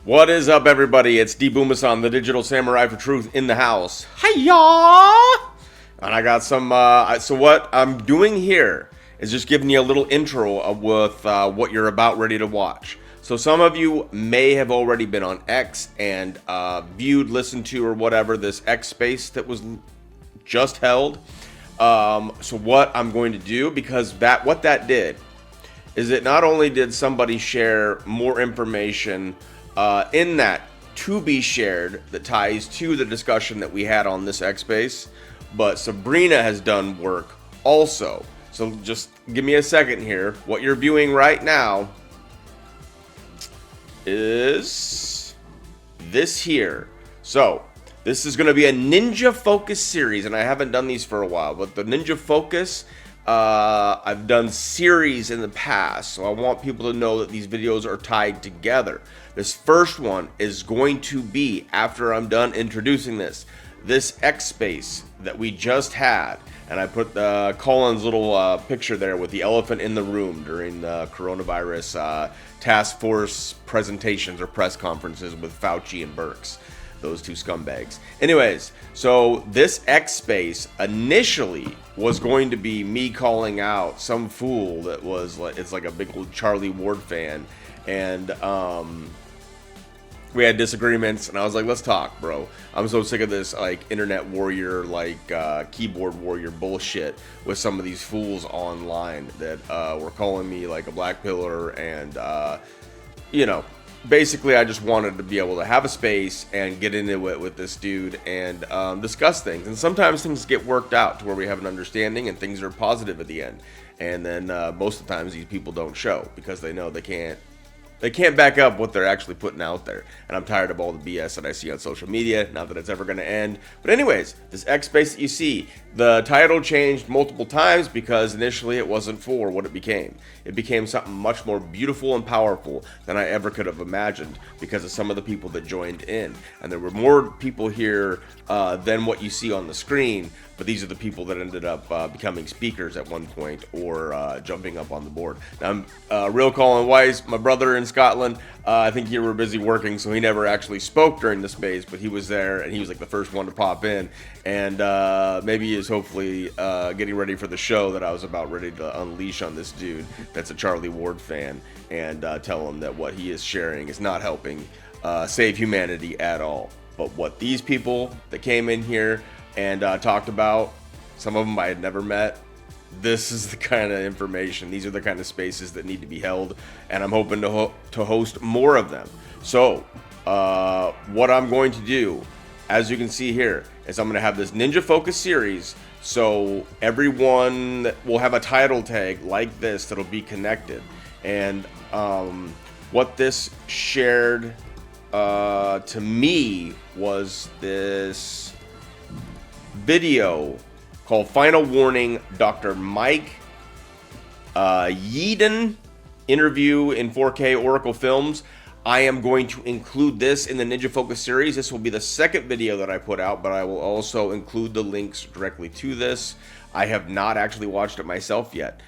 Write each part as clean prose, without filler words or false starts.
What is up, everybody? It's Booma, the digital samurai for truth in the house. Hiya! And I got some. So what I'm doing here is just giving you a little intro with what you're about ready to watch. So some of you may have already been on X and viewed, listened to, or whatever this X space that was just held. So what I'm going to do, because what that did is it not only did somebody share more information in that to be shared that ties to the discussion that we had on this X space, but Sabrina has done work also. So just give me a second here. What you're viewing right now is this here. So this is going to be a Ninja Focus series, and I haven't done these for a while, but the Ninja Focus, I've done series in the past, so I want people to know that these videos are tied together. This first one is going to be, after I'm done introducing this X space that we just had, and I put Colin's little picture there with the elephant in the room during the coronavirus task force presentations or press conferences with Fauci and Birx, those two scumbags. Anyways, so this X space initially was going to be me calling out some fool that was like, it's like a big old Charlie Ward fan, and we had disagreements, and I was like, let's talk, bro. I'm so sick of this like internet warrior, like keyboard warrior bullshit with some of these fools online that were calling me like a black pillar, and basically I just wanted to be able to have a space and get into it with this dude and discuss things. And sometimes things get worked out to where we have an understanding and things are positive at the end. And then most of the times these people don't show because they know they can't back up what they're actually putting out there. And I'm tired of all the BS that I see on social media, not that it's ever going to end. But anyways, this X space that you see, the title changed multiple times because initially it wasn't for what it became. It became something much more beautiful and powerful than I ever could have imagined because of some of the people that joined in. And there were more people here than what you see on the screen, but these are the people that ended up becoming speakers at one point or jumping up on the board. Now, Real Colin Weiss, my brother in Scotland, I think you were busy working, so he never actually spoke during the space, but he was there, and he was like the first one to pop in, and maybe he is hopefully getting ready for the show that I was about ready to unleash on this dude that's a Charlie Ward fan, and tell him that what he is sharing is not helping save humanity at all. But what these people that came in here and talked about, some of them I had never met, this is the kind of information, these are the kind of spaces that need to be held, and I'm hoping to host more of them. So what I'm going to do, as you can see here, is I'm going to have this Ninja Focus series, so everyone will have a title tag like this that'll be connected. And what this shared to me was this video called Final Warning, Dr. Mike Yeadon interview in 4K Oracle Films. I am going to include this in the Ninja Focus series. This will be the second video that I put out, but I will also include the links directly to this. I have not actually watched it myself yet.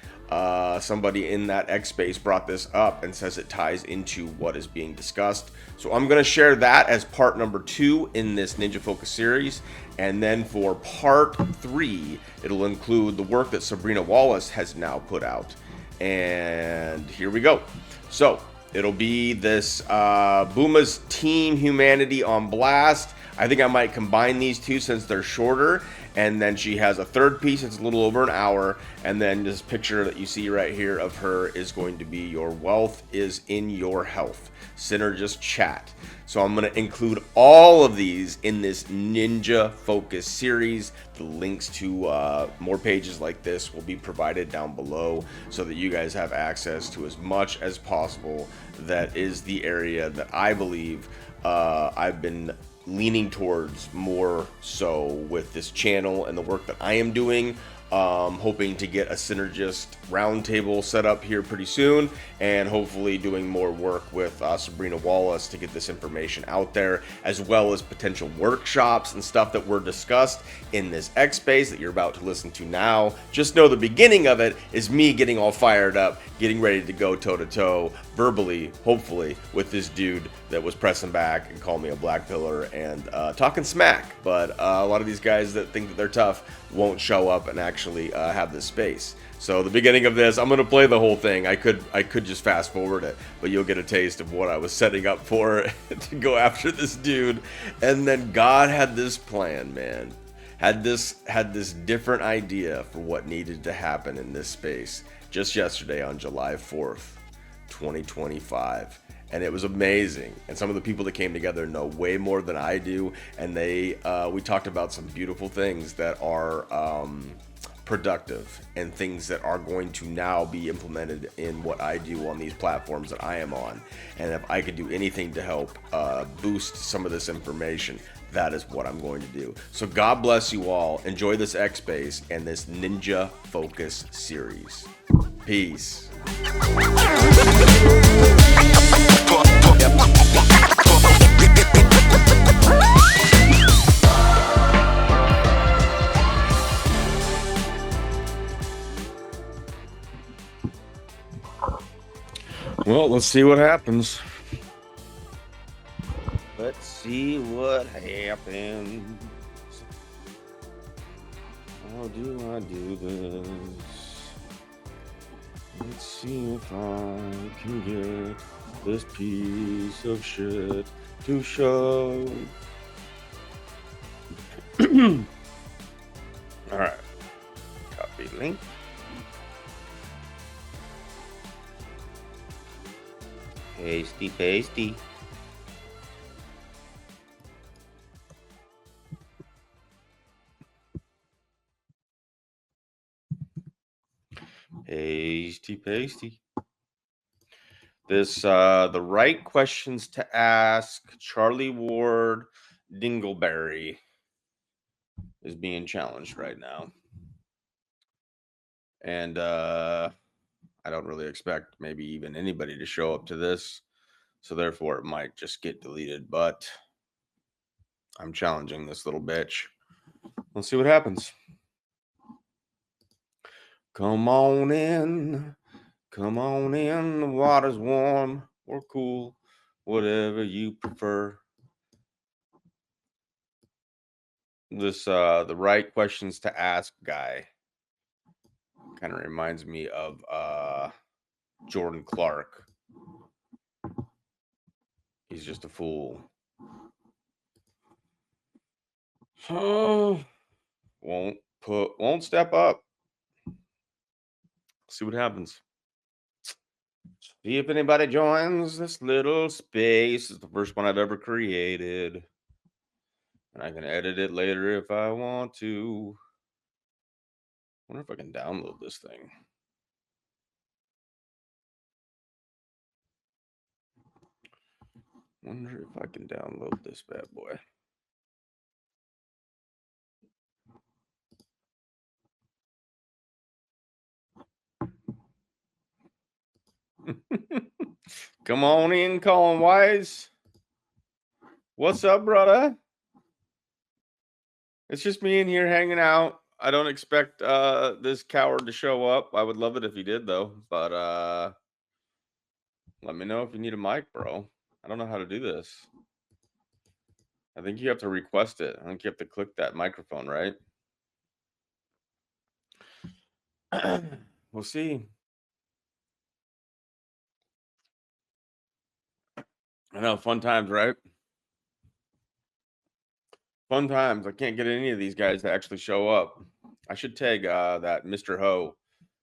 Somebody in that X space brought this up and says it ties into what is being discussed. So I'm going to share that as part number 2 in this Ninja Focus series. And then for part 3, it'll include the work that Sabrina Wallace has now put out. And here we go. So it'll be this Booma's Team Humanity on Blast. I think I might combine these two since they're shorter. And then she has a third piece, it's a little over an hour. And then this picture that you see right here of her is going to be Your Wealth is in Your Health, Synergist Chat. So I'm going to include all of these in this Ninja Focus series. The links to more pages like this will be provided down below so that you guys have access to as much as possible. That is the area that I believe I've been leaning towards more so with this channel and the work that I am doing. Hoping to get a synergist roundtable set up here pretty soon, and hopefully doing more work with Sabrina Wallace to get this information out there, as well as potential workshops and stuff that were discussed in this X space that you're about to listen to now. Just know the beginning of it is me getting all fired up, getting ready to go toe to toe verbally, hopefully, with this dude that was pressing back and called me a black pillar and talking smack. But a lot of these guys that think that they're tough won't show up and actually have this space. So the beginning of this, I'm gonna play the whole thing. I could just fast forward it, but you'll get a taste of what I was setting up for to go after this dude. And then God had this plan, man. Had this different idea for what needed to happen in this space just yesterday on July 4th, 2025. And it was amazing. And some of the people that came together know way more than I do. And we talked about some beautiful things that are productive and things that are going to now be implemented in what I do on these platforms that I am on. And if I could do anything to help boost some of this information, that is what I'm going to do. So God bless you all. Enjoy this X Space and this Ninja Focus series. Peace. Well, let's see what happens. Let's see what happens. How do I do this? Let's see if I can get this piece of shit to show. All right. Copy link. Pasty, pasty. Pasty, pasty. This, the right questions to ask Charlie Ward Dingleberry is being challenged right now. And I don't really expect maybe even anybody to show up to this. So therefore it might just get deleted, but I'm challenging this little bitch. Let's see what happens. Come on in. Come on in. The water's warm or cool, whatever you prefer. This the right questions to ask guy kind of reminds me of Jordan Clark. He's just a fool. Won't step up. See what happens. See if anybody joins this little space. It's the first one I've ever created. And I can edit it later if I want to. I wonder if I can download this thing. Wonder if I can download this bad boy. Come on in, Colin Wise. What's up, brother? It's just me in here hanging out. I don't expect this coward to show up. I would love it if he did, though. But let me know if you need a mic, bro. I don't know how to do this. I think you have to request it. I think you have to click that microphone, right? We'll see. I know, fun times, right? Fun times. I can't get any of these guys to actually show up. I should tag that Mr. Ho,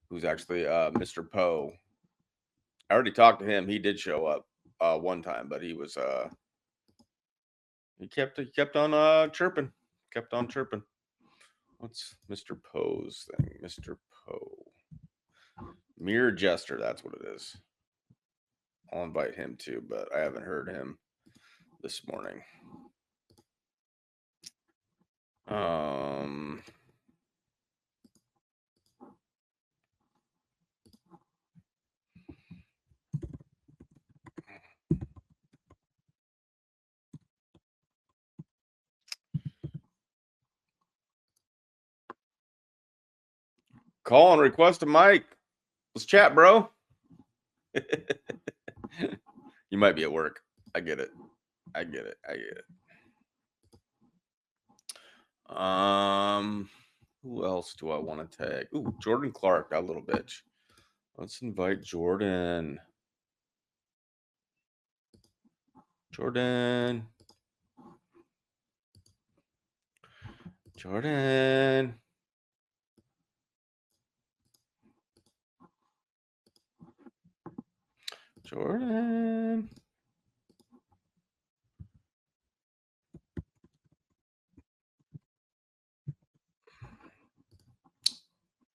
who's actually Mr. Poe. I already talked to him. He did show up one time, but he was he kept on chirping. Kept on chirping. What's Mr. Poe's thing? Mr. Poe. Mirror Jester, that's what it is. I'll invite him too, but I haven't heard him this morning. Call and request a mic. Let's chat, bro. You might be at work. I get it. I get it. I get it. Who else do I want to tag? Ooh, Jordan Clark, that little bitch. Let's invite Jordan. Jordan. Jordan. Jordan.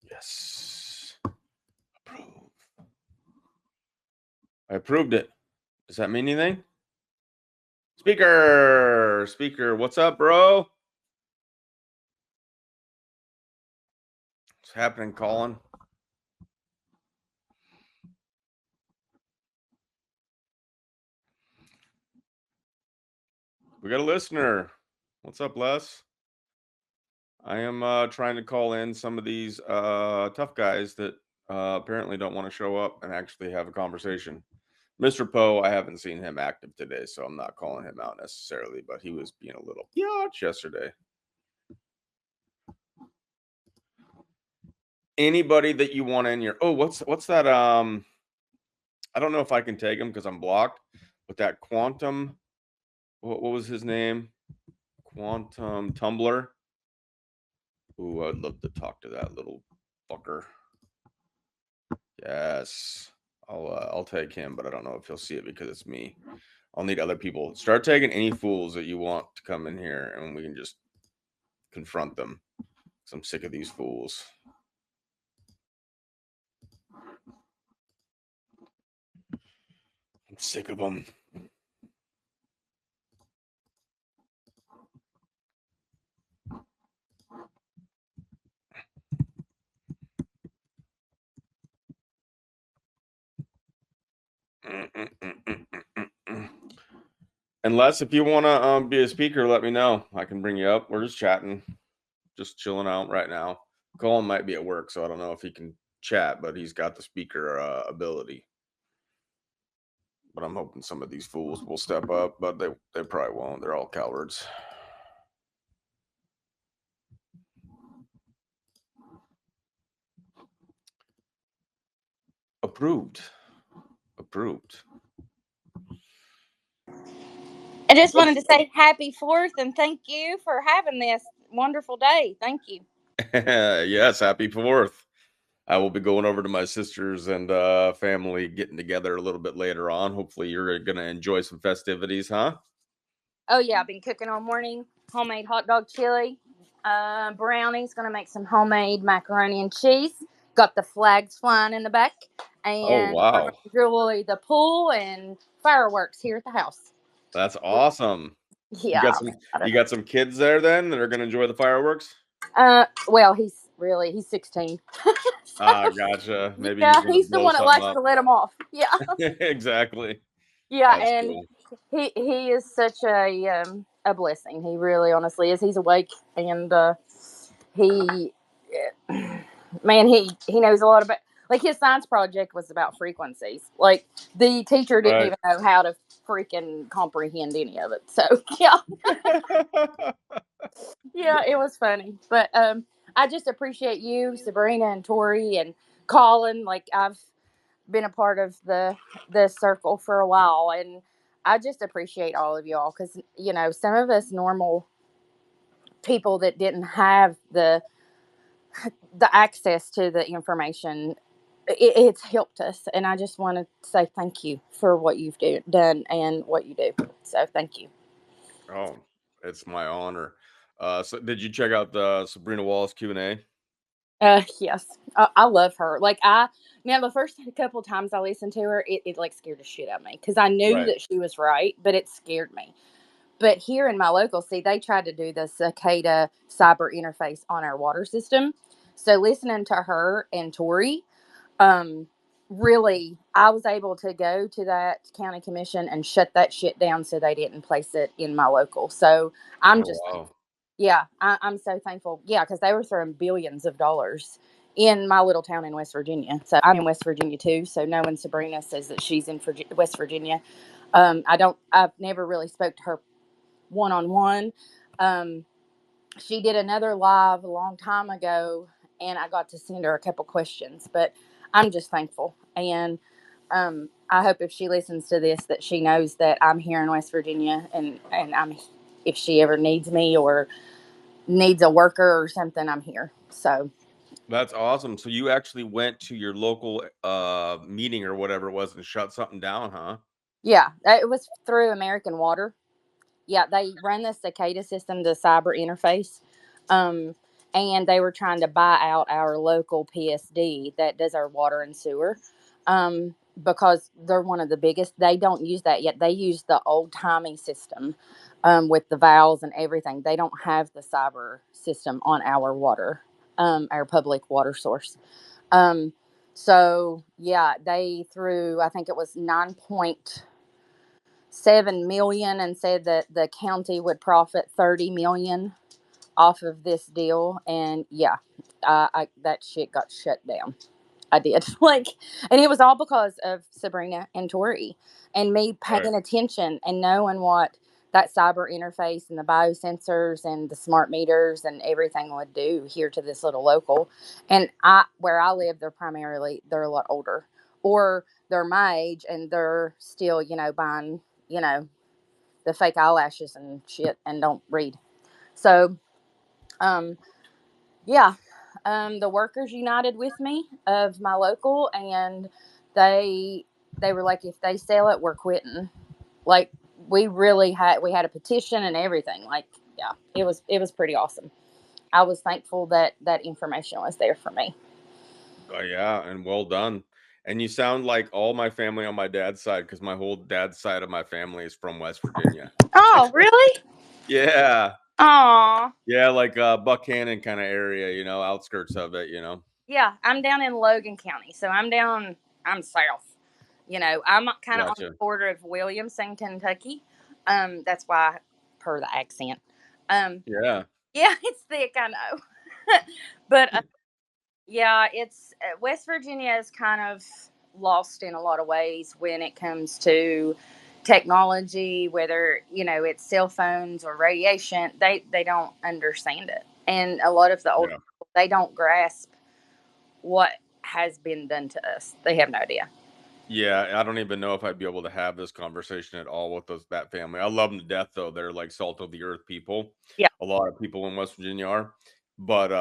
Yes. Approve. I approved it. Does that mean anything? Speaker. Speaker. What's up, bro? What's happening, Colin? We got a listener. What's up, Les? I am trying to call in some of these tough guys that apparently don't want to show up and actually have a conversation. Mr. Poe, I haven't seen him active today, so I'm not calling him out necessarily, but he was being a little biatch yesterday. Anybody that you want in your what's that? I don't know if I can tag him because I'm blocked, but that quantum, what was his name? Quantum Tumblr. Ooh, I'd love to talk to that little fucker. Yes. I'll tag him, but I don't know if he'll see it because it's me. I'll need other people. Start tagging any fools that you want to come in here, and we can just confront them. Because I'm sick of these fools. I'm sick of them. Unless if you want to be a speaker, let me know. I can bring you up. We're just chatting, just chilling out right now. Colin might be at work, so I don't know if he can chat, but he's got the speaker ability. But I'm hoping some of these fools will step up, but they probably won't. They're all cowards. Approved. Approved. I just wanted to say happy 4th and thank you for having this wonderful day. Thank you. Yes, happy 4th. I will be going over to my sisters and family, getting together a little bit later on. Hopefully, you're going to enjoy some festivities, huh? Oh, yeah, I've been cooking all morning. Homemade hot dog chili, brownies, going to make some homemade macaroni and cheese. Got the flags flying in the back. Oh, And we're going wow. to enjoy the pool and fireworks here at the house. That's awesome. You Yeah, got I'm some excited. you got some kids there then that are going to enjoy the fireworks? Well, he's 16. Ah, gotcha. Maybe he's Yeah, going to he's the blow one that something likes up. to let him off. Yeah. Exactly. Yeah, That's and cool. he is such a blessing. He really, honestly is. He's awake, and he, man, he knows a lot about. Like his science project was about frequencies. Like the teacher didn't Right. even know how to freaking comprehend any of it. So yeah, yeah, it was funny. But I just appreciate you, Sabrina, and Tori, and Colin. Like I've been a part of the circle for a while, and I just appreciate all of y'all because some of us normal people that didn't have the access to the information, it's helped us, and I just want to say thank you for what you've done and what you do. So thank you. Oh, it's my honor. So did you check out the Sabrina Wallace Q&A? Yes, I love her. Like I now the first couple times I listened to her, it like scared the shit out of me because I knew Right. that she was right, but it scared me. But here in my local, see, they tried to do the cicada cyber interface on our water system. So listening to her and Tori, um, really, I was able to go to that county commission and shut that shit down so they didn't place it in my local. So I'm Oh, just thankful. wow. Yeah, I'm so thankful. Yeah, because they were throwing billions of dollars in my little town in West Virginia. So I'm in West Virginia too. So knowing Sabrina says that she's in West Virginia, I've never really spoke to her one on one. She did another live a long time ago, and I got to send her a couple questions. But I'm just thankful, and I hope if she listens to this that she knows that I'm here in West Virginia, and I'm if she ever needs me or needs a worker or something, I'm here. So That's awesome. So you actually went to your local meeting or whatever it was and shut something down, huh? yeah, it was through American Water. Yeah, they run the cicada system, the cyber interface, um, and they were trying to buy out our local PSD that does our water and sewer, because they're one of the biggest. They don't use that yet. They use the old timey system, with the valves and everything. They don't have the cyber system on our water, our public water source. Um, so yeah, they threw. I think it was 9.7 million and said that the county would profit 30 million off of this deal. And yeah, that shit got shut down. I did. Like, and it was all because of Sabrina and Tori and me Right. paying attention and knowing what that cyber interface and the biosensors and the smart meters and everything would do here to this little local. And where I live, they're a lot older, or they're my age and they're still, buying, you know, the fake eyelashes and shit and don't read. So, um, yeah, the workers united with me of my local, and they they were like, if they sell it, we're quitting. Like, we had a petition and everything. Like, yeah, it was pretty awesome. I was thankful that that information was there for me. Oh yeah, and well done. And you sound like all my family on my dad's side, because my whole dad's side of my family is from West Virginia. Oh, really? Yeah. Aw. Yeah, like Buckhannon kind of area, outskirts of it. Yeah, I'm down in Logan County, so I'm south. I'm kind of on the Gotcha. border of Williamson, Kentucky. That's why, per the accent. Um, Yeah. yeah, it's thick, I know. But yeah, it's West Virginia is kind of lost in a lot of ways when it comes to technology, whether it's cell phones or radiation. They don't understand it, and a lot of the older Yeah. people, they don't grasp what has been done to us. They have no idea. Yeah, I don't even know if I'd be able to have this conversation at all with that family. I love them to death, though. They're like salt of the earth people. Yeah, A lot of people in West Virginia are. But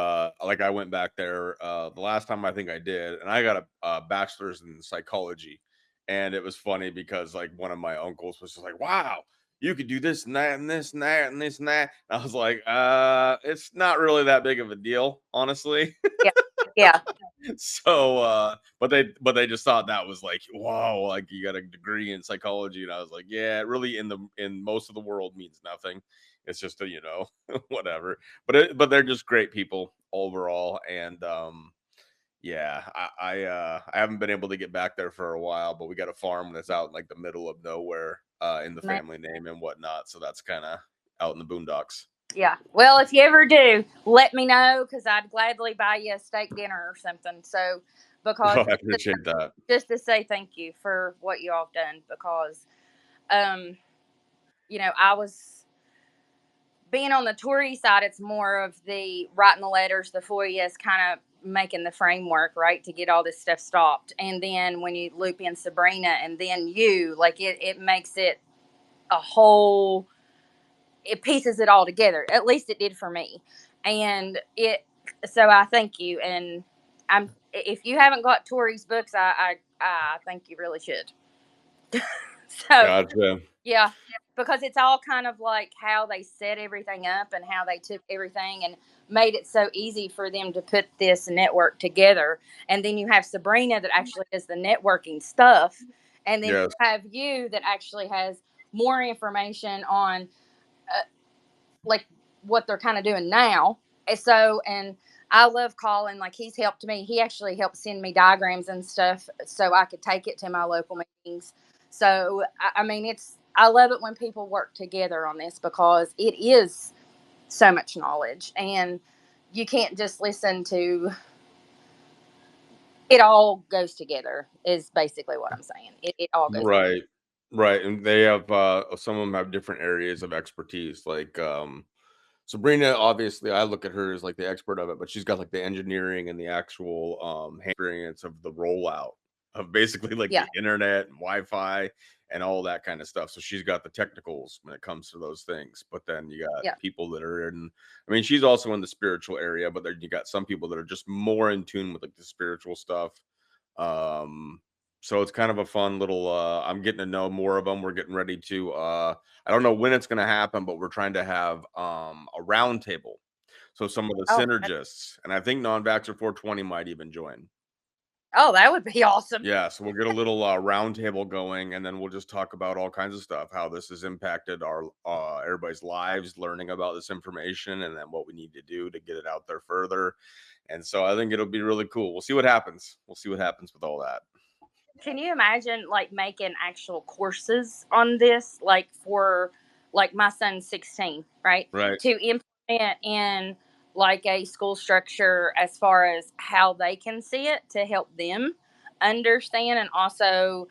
like I went back there the last time I think I did, and I got a bachelor's in psychology. And it was funny because like one of my uncles was just like, "Wow, you could do this and that and this and that and this and that." And I was like, it's not really that big of a deal, honestly." yeah, yeah. So but they just thought that was like, wow, like you got a degree in psychology. And I was like, yeah, it really in most of the world means nothing. It's just a, whatever. But they're just great people overall. And yeah, I haven't been able to get back there for a while, but we got a farm that's out in like the middle of nowhere, in the Man, family name and whatnot, so that's kind of out in the boondocks. yeah. Well, if you ever do, let me know because I'd gladly buy you a steak dinner or something. So, because Oh, I appreciate that. just to say thank you for what you all have done, because um, I was being on the Tory side. It's more of the writing the letters, the FOIAs, kind of making the framework right to get all this stuff stopped. And then when you loop in Sabrina and then you, like, it makes it a whole. It pieces it all together. At least it did for me, and it. So I thank you, and I'm. If you haven't got Tori's books, I think you really should. So Gotcha. yeah, because it's all kind of like how they set everything up and how they took everything and made it so easy for them to put this network together. And then you have Sabrina that actually does the networking stuff, and then you Yes. have you that actually has more information on, uh, like, what they're kind of doing now. And I love Colin. Like, he's helped me. He actually helped send me diagrams and stuff so I could take it to my local meetings. So I mean, I love it when people work together on this because it is so much knowledge, and you can't just listen to It all goes together is basically what I'm saying. It all goes together. Right. Right. And they have some of them have different areas of expertise. Like Sabrina, obviously I look at her as like the expert of it, but she's got like the engineering and the actual experience of the rollout of basically like Yeah, the internet and Wi-Fi and all that kind of stuff. So she's got the technicals when it comes to those things. But then you got yeah. people that are in, I mean, she's also in the spiritual area, but then you got some people that are just more in tune with like the spiritual stuff. Um, so it's kind of a fun little I'm getting to know more of them. We're getting ready to I don't know when it's going to happen, but we're trying to have a round table. So some of the Oh, synergists, and I think non-vaxxer 420 might even join. oh, that would be awesome. Yeah, so we'll get a little round table going, and then we'll just talk about all kinds of stuff, how this has impacted our everybody's lives, learning about this information, and then what we need to do to get it out there further. And so I think it'll be really cool. We'll see what happens. We'll see what happens with all that. Can you imagine like making actual courses on this, like for like my son's 16, right? Right. To implement in like a school structure as far as how they can see it to help them understand, and also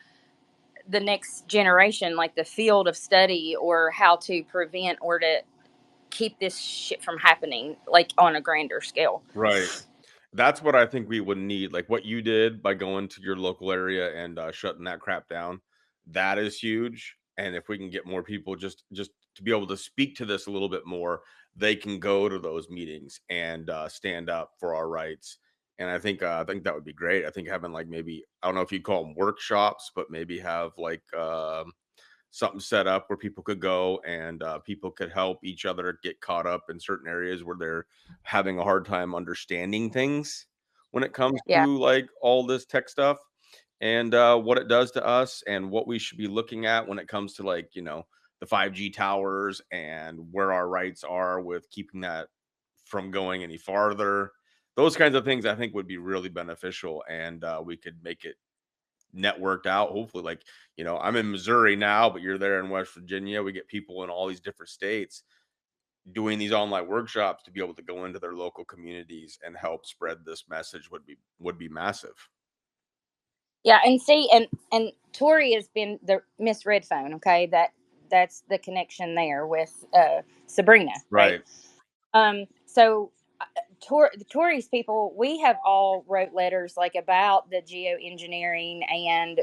the next generation, like the field of study or how to prevent or to keep this shit from happening, like on a grander scale. Right. That's what I think we would need. Like what you did by going to your local area and shutting that crap down. That is huge. And if we can get more people just to be able to speak to this a little bit more, they can go to those meetings and stand up for our rights. And I think that would be great. I think having like maybe I don't know if you'd call them workshops, but maybe have like something set up where people could go and people could help each other get caught up in certain areas where they're having a hard time understanding things when it comes Yeah. to like all this tech stuff and what it does to us and what we should be looking at when it comes to like the 5G towers and where our rights are with keeping that from going any farther. Those kinds of things I think would be really beneficial, and we could make it networked out. Hopefully, like, I'm in Missouri now, but you're there in West Virginia. We get people in all these different states doing these online workshops to be able to go into their local communities and help spread this message would be massive. Yeah, and see, and Tori has been the misread phone. Okay, that's the connection there with Sabrina, right? Right. So Tori's people, we have all wrote letters like about the geoengineering, and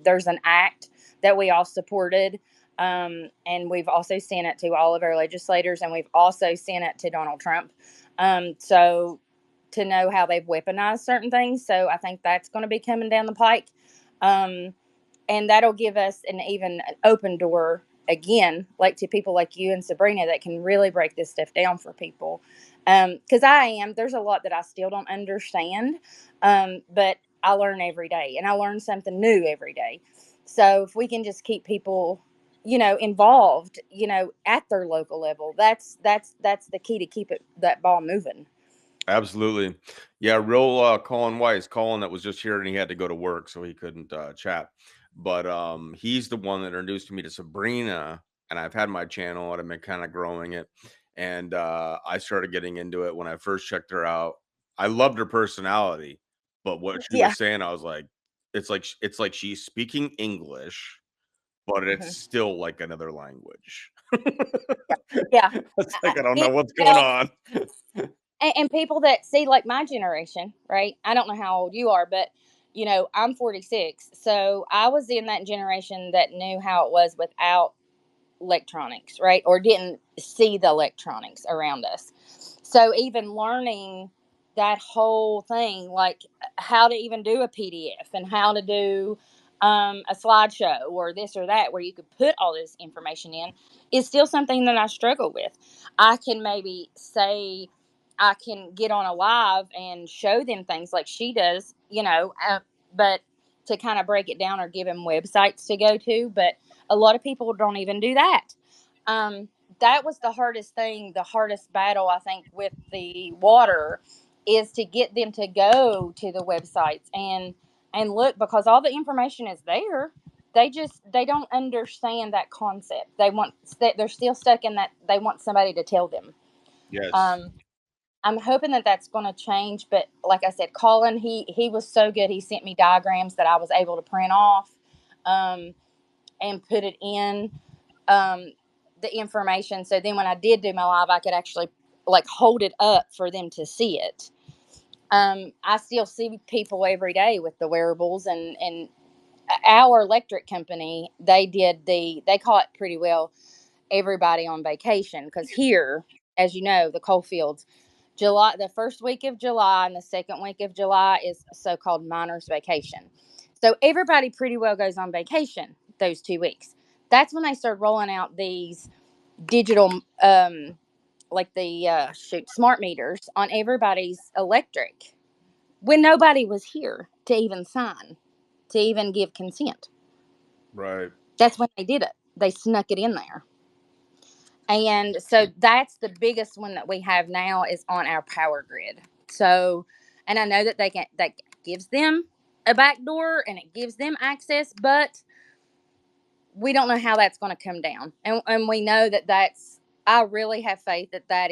there's an act that we all supported, and we've also sent it to all of our legislators, and we've also sent it to Donald Trump. So to know how they've weaponized certain things, so I think that's going to be coming down the pike. Um, and that'll give us an even open door again, like to people like you and Sabrina that can really break this stuff down for people. Because there's a lot that I still don't understand, but I learn every day, and I learn something new every day. So if we can just keep people, involved, at their local level, that's the key to keep that ball moving. Absolutely. Yeah, real Colin Weiss. Colin that was just here and he had to go to work, so he couldn't chat. But he's the one that introduced me to Sabrina, and I've had my channel and I've been kind of growing it. And I started getting into it when I first checked her out. I loved her personality, but what she Yeah. was saying, I was like, it's like she's speaking English, but it's Mhm. still like another language. Yeah. It's like I don't know It, what's going well, on. and people that see like my generation, right? I don't know how old you are, but I'm 46, so I was in that generation that knew how it was without electronics, right? Or didn't see the electronics around us. So even learning that whole thing, like how to even do a PDF and how to do a slideshow or this or that, where you could put all this information in, is still something that I struggle with. I can maybe say, I can get on a live and show them things like she does, but to kind of break it down or give them websites to go to. But a lot of people don't even do that. Um, that was the hardest thing, the hardest battle, I think, with the water, is to get them to go to the websites and look, because all the information is there. They don't understand that concept. They're still stuck in that they want somebody to tell them. Yes. Um, I'm hoping that that's going to change. But like I said, Colin, he was so good. He sent me diagrams that I was able to print off, um, and put it in, um, the information. So then when I did do my live, I could actually like hold it up for them to see it. I still see people every day with the wearables, and our electric company, they call it pretty well everybody on vacation, because here, as you know, the coal fields, July, the first week of July and the second week of July is so-called miners vacation. So everybody pretty well goes on vacation those 2 weeks. That's when they start rolling out these digital, like the smart meters on everybody's electric, when nobody was here to even sign, to even give consent. Right. That's when they did it. They snuck it in there. And so that's the biggest one that we have now is on our power grid. So, and I know that that gives them a back door and it gives them access, but we don't know how that's going to come down. And we know that I really have faith that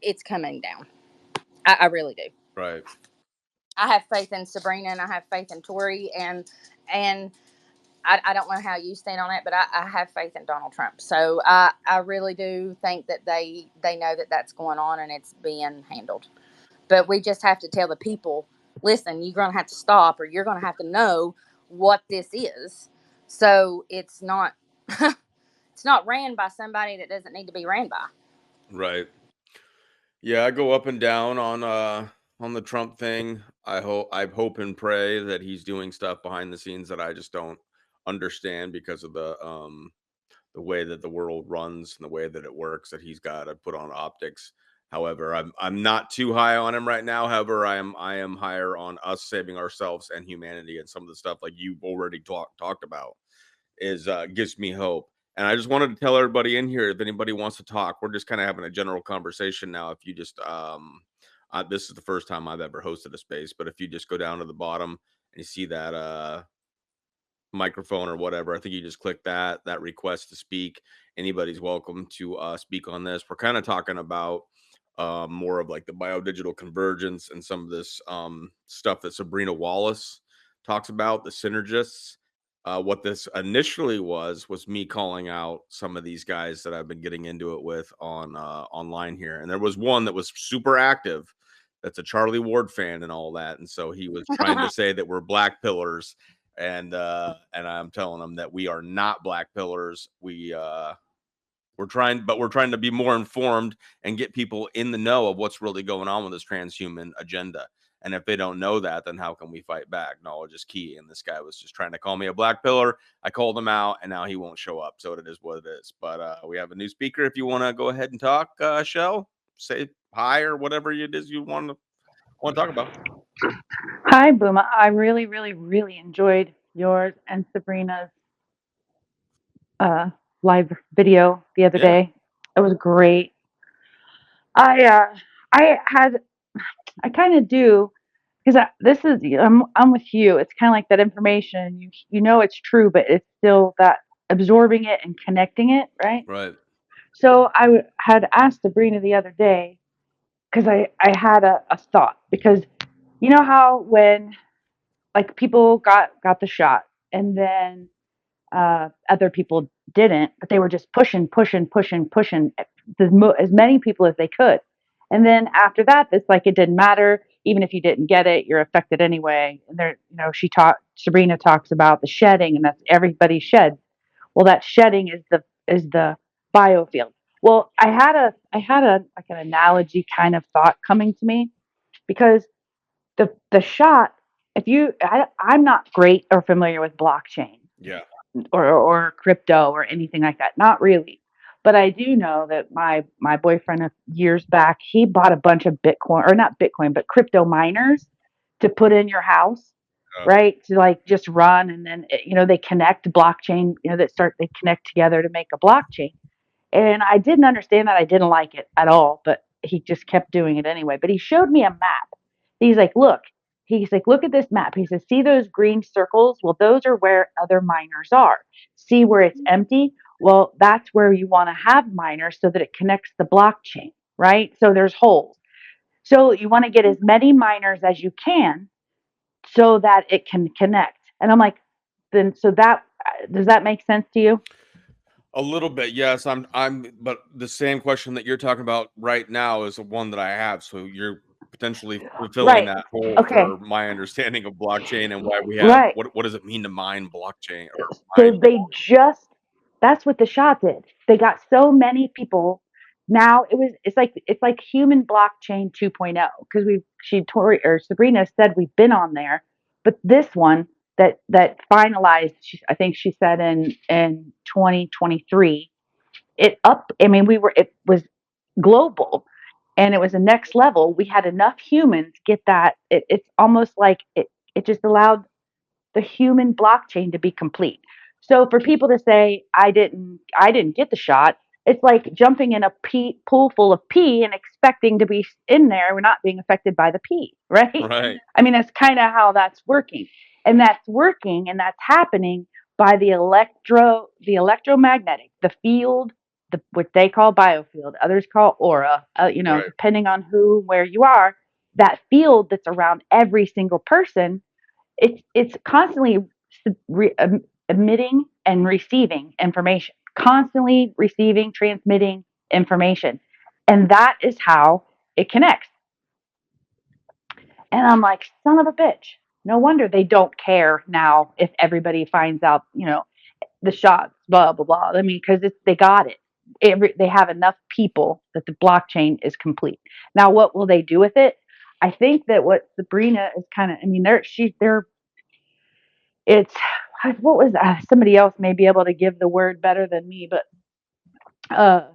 it's coming down. I really do. Right. I have faith in Sabrina and I have faith in Tori, and I don't know how you stand on it, but I have faith in Donald Trump. So I really do think that they know that that's going on and it's being handled. But we just have to tell the people, listen, you're going to have to stop, or you're going to have to know what this is. So it's not it's not ran by somebody that doesn't need to be ran by. Right. Yeah, I go up and down on the Trump thing. I hope and pray that he's doing stuff behind the scenes that I just don't understand because of the way that the world runs and the way that it works, that he's got to put on optics. However, I'm not too high on him right now. However, I am higher on us saving ourselves and humanity, and some of the stuff like you've already talked about is gives me hope. And I just wanted to tell everybody in here, if anybody wants to talk, we're just kind of having a general conversation now. If you just this is the first time I've ever hosted a space, but if you just go down to the bottom and you see that microphone or whatever, I think you just click that request to speak. Anybody's welcome to speak on this. We're kind of talking about more of like the biodigital convergence and some of this stuff that Sabrina Wallace talks about, the synergists. What this initially was me calling out some of these guys that I've been getting into it with on online here, and there was one that was super active. That's a Charlie Ward fan and all that, and so he was trying to say that we're black pillars, and I'm telling him that we are not black pillars. We're trying to be more informed and get people in the know of what's really going on with this transhuman agenda. And if they don't know that, then how can we fight back? Knowledge is key. And this guy was just trying to call me a black pillar. I called him out, and now he won't show up. So it is what it is. But we have a new speaker. If you want to go ahead and talk, Shell, say hi or whatever it is you want to talk about. Hi, Booma. I really, really, really enjoyed yours and Sabrina's uh, live video the other Yeah. day. It was great. I uh, I had I kind of do because this is I'm with you. It's kind of like that information. You know it's true, but it's still that absorbing it and connecting it, right? Right. So had asked Sabrina the other day because I had a thought, because you know how when like people got the shot and then other people didn't, but they were just pushing as many people as they could. And then after that, it's like it didn't matter. Even if you didn't get it, you're affected anyway. And there, Sabrina talks about the shedding, and that's everybody sheds. Well, that shedding is the biofield. Well, I had a like an analogy kind of thought coming to me, because the shot, I'm not great or familiar with blockchain Yeah. or crypto or anything like that. Not really. But I do know that my boyfriend years back, he bought a bunch of Bitcoin, or not Bitcoin, but crypto miners to put in your house, right? To like just run, and then they connect blockchain, they connect together to make a blockchain. And I didn't understand that. I didn't like it at all, but he just kept doing it anyway. But he showed me a map. He's like, look. He's like, look at this map. He says, see those green circles? Well, those are where other miners are. See where it's empty? Well, that's where you want to have miners so that it connects the blockchain. right? So there's holes. So you want to get as many minors as you can so that it can connect. And I'm like, then so that does that make sense to you? A little bit, yes. But the same question that you're talking about right now is the one that I have. So you're potentially fulfilling Right. that hole Okay. for my understanding of blockchain and why we have Right. what does it mean to mine blockchain or So mine? they just that's what the shot did. They got so many people. Now it's like human blockchain 2.0 because we she Tori or Sabrina said we've been on there, but this one that finalized I think she said in 2023 it up I mean we were it was global and it was a next level. We had enough humans get that it's almost like it just allowed the human blockchain to be complete. So for people to say I didn't get the shot, it's like jumping in a pool full of pee and expecting to be in there. We're not being affected by the pee, right? Right, I mean that's kind of how that's working, and that's happening by the electromagnetic, the field, what they call biofield, others call aura. right, Depending on who where you are, that field that's around every single person it's constantly emitting and receiving information, constantly receiving, transmitting information, and that is how it connects. And I'm like, son of a bitch. No wonder they don't care now if everybody finds out, the shots, blah blah blah. I mean, because they got it. They have enough people that the blockchain is complete. Now, what will they do with it? I think that what Sabrina is kind of. I mean, they're it's what was somebody else may be able to give the word better than me, but uh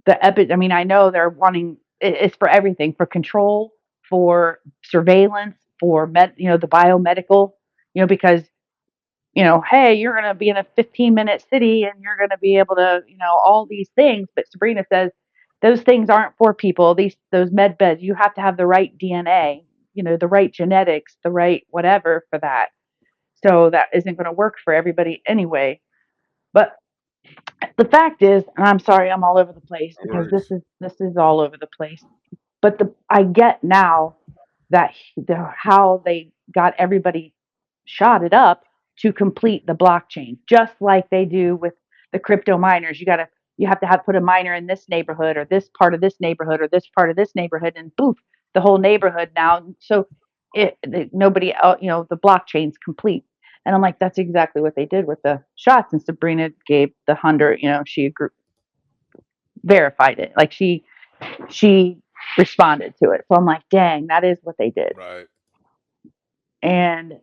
the epi I mean I know they're wanting it's for everything, for control, for surveillance, for the biomedical, because hey, you're going to be in a 15-minute city and you're going to be able to all these things, but Sabrina says those things aren't for people. Those med beds, you have to have the right DNA, the right genetics, the right whatever for that. So that isn't going to work for everybody anyway. But the fact is, and I'm sorry I'm all over the place no because worries. this is all over the place. But I get now that how they got everybody shotted up to complete the blockchain, just like they do with the crypto miners. You have to have put a miner in this neighborhood or this part of this neighborhood or this part of this neighborhood, and poof, the whole neighborhood now. So nobody else, the blockchain's complete. And I'm like, that's exactly what they did with the shots. And Sabrina gave the 100. She verified it. Like she responded to it. So I'm like, dang, that is what they did. Right. And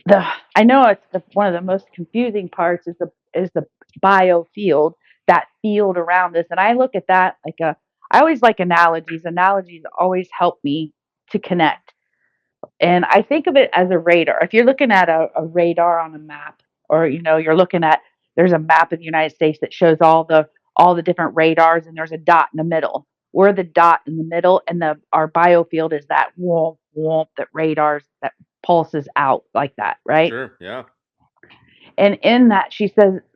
the I know it's one of the most confusing parts is the biofield, that field around us. And I look at that like I always like analogies. Analogies always help me to connect. And I think of it as a radar. If you're looking at a radar on a map, or you're looking at there's a map of the United States that shows all the different radars, and there's a dot in the middle. We're the dot in the middle, and our biofield is that whoomp whoomp that radars that pulses out like that, right? Sure. Yeah. And in that,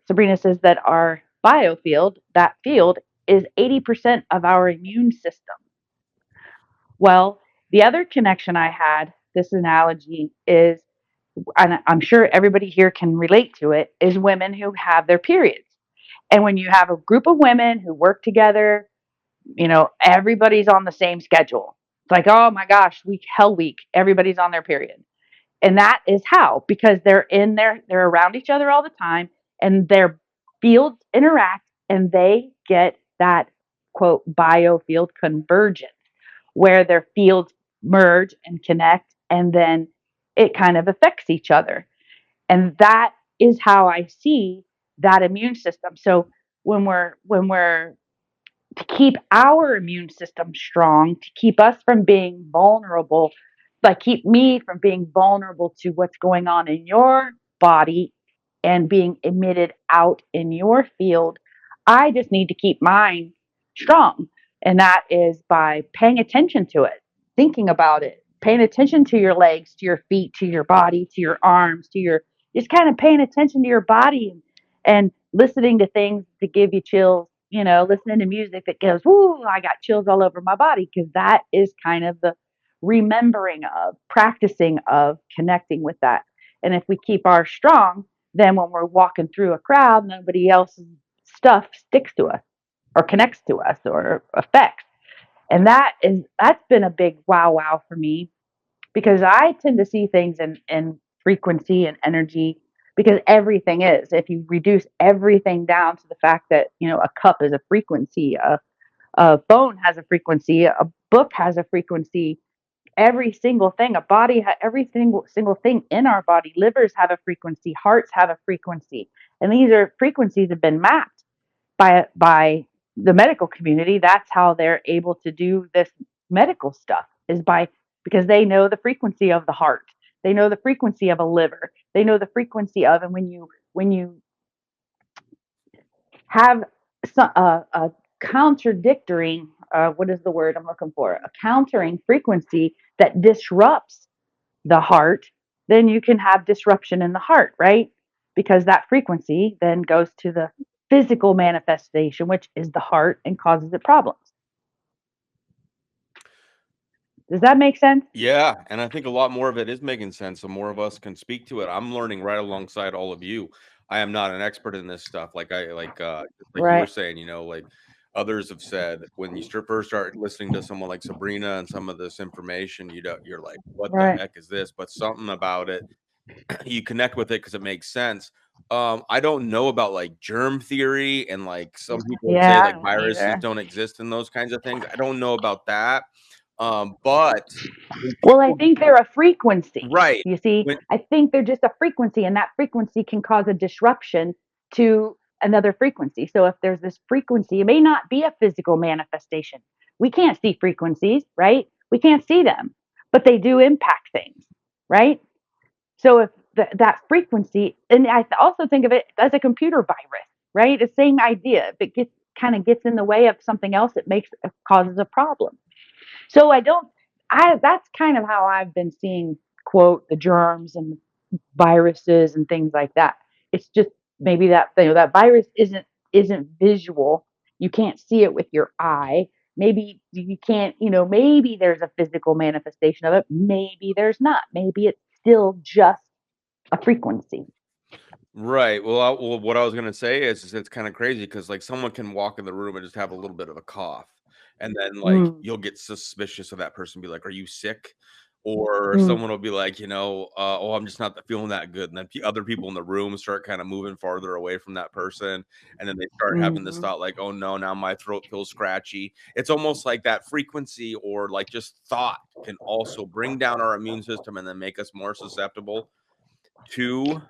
Sabrina says that our biofield, that field, is 80% of our immune system. Well, the other connection I had, this analogy is, and I'm sure everybody here can relate to it, is women who have their periods. And when you have a group of women who work together, everybody's on the same schedule. It's like, oh my gosh, hell week, everybody's on their period. And that is how, because they're around each other all the time, and their fields interact, and they get that quote biofield convergence where their fields merge and connect, and then it kind of affects each other. And that is how I see that immune system. So when we're to keep our immune system strong, to keep us from being vulnerable, like keep me from being vulnerable to what's going on in your body and being emitted out in your field, I just need to keep mine strong. And that is by paying attention to it, thinking about it, paying attention to your legs, to your feet, to your body, to your arms, just kind of paying attention to your body and listening to things to give you chills, listening to music that goes, "Woo, I got chills all over my body," because that is kind of the remembering of, practicing of, connecting with that. And if we keep ours strong, then when we're walking through a crowd, nobody else's stuff sticks to us or connects to us or affects. And that's been a big wow for me, because I tend to see things in frequency and energy, because everything is. If you reduce everything down to the fact that, a cup is a frequency, a phone has a frequency, a book has a frequency, every single thing, every single thing in our body, livers have a frequency, hearts have a frequency. And these are frequencies have been mapped by the medical community. That's how they're able to do this medical stuff, is by because they know the frequency of the heart, they know the frequency of a liver, they know the frequency of. And when you have a contradictory, what is the word I'm looking for, a countering frequency that disrupts the heart, then you can have disruption in the heart, right? Because that frequency then goes to the physical manifestation, which is the heart, and causes it problems. Does that make sense? Yeah, and I think a lot more of it is making sense, so more of us can speak to it. I'm learning right alongside all of you. I am not an expert in this stuff. Just like you were Right. saying, like others have said, when you first start listening to someone like Sabrina and some of this information, you're like, what the Right. heck is this? But something about it, you connect with it because it makes sense. I don't know about like germ theory, and like some people say Yeah, I like don't viruses either. don't exist and those kinds of things. I don't know about that. But when Well, I people think they're a frequency. right. You see, When I think they're just a frequency, and that frequency can cause a disruption to another frequency. So if there's this frequency, it may not be a physical manifestation. We can't see frequencies, right? We can't see them, but they do impact things, right? So if that frequency, and I also think of it as a computer virus, right? The same idea. If it gets in the way of something else, it causes a problem. So I don't I that's kind of how I've been seeing, quote, the germs and viruses and things like that. It's just maybe that virus isn't visual. You can't see it with your eye. Maybe you can't, maybe there's a physical manifestation of it. Maybe there's not. Maybe it's still just a frequency. right. Well, what I was gonna say is it's kind of crazy because like someone can walk in the room and just have a little bit of a cough, and then like Mm, you'll get suspicious of that person, be like, "Are you sick?" Or mm, someone will be like, "Oh, I'm just not feeling that good," and then other people in the room start kind of moving farther away from that person, and then they start having this mhm, thought like, "Oh no, now my throat feels scratchy." It's almost like that frequency or like just thought can also bring down our immune system and then make us more susceptible to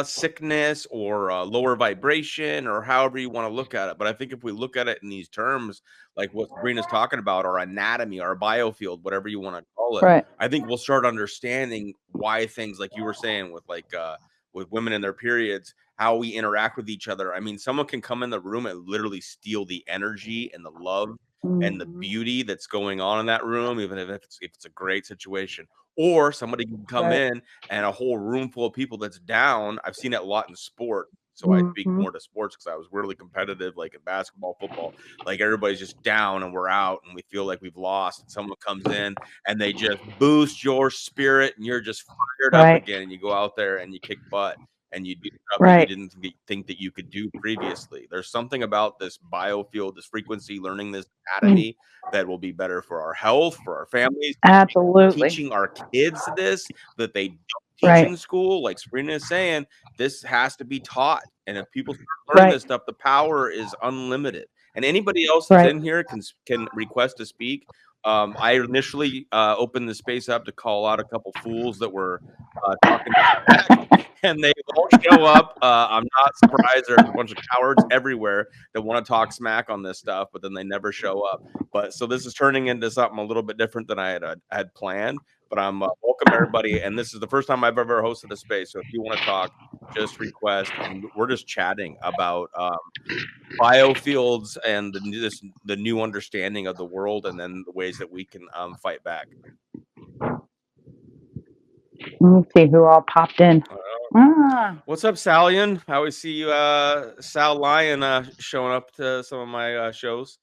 sickness or lower vibration or however you want to look at it. But I think if we look at it in these terms, like what Sabrina's talking about, our anatomy, our biofield, whatever you want to call it, right. I think we'll start understanding why things like you were saying with women in their periods, how we interact with each other. I mean, someone can come in the room and literally steal the energy and the love and the Mhm, beauty that's going on in that room, even if it's a great situation. Or somebody can come right. in and a whole room full of people that's down. I've seen it a lot in sport. So I speak Mhm, more to sports because I was really competitive, like in basketball, football. Like everybody's just down and we're out and we feel like we've lost. And someone comes in and they just boost your spirit and you're just fired up right. again. And you go out there and you kick butt and you do stuff that you Right. didn't think that you could do previously. There's something about this biofield, this frequency, learning this Mm, anatomy that will be better for our health, for our families, absolutely. teaching our kids this that they don't teach Right. in school. Like Sabrina is saying, this has to be taught. And if people start learning Right. this stuff, the power is unlimited. And anybody else that's Right. in here can request to speak. I initially opened the space up to call out a couple fools that were talking smack, and they won't show up. I'm not surprised. There's a bunch of cowards everywhere that want to talk smack on this stuff, but then they never show up. But so this is turning into something a little bit different than I had planned. But I'm welcome everybody, and this is the first time I've ever hosted a space. So if you want to talk, just request, and we're just chatting about biofields and the new understanding of the world, and then the ways that we can fight back. Let me see who all popped in. Ah, What's up, Salian? I always see you, Sal Lion, showing up to some of my shows.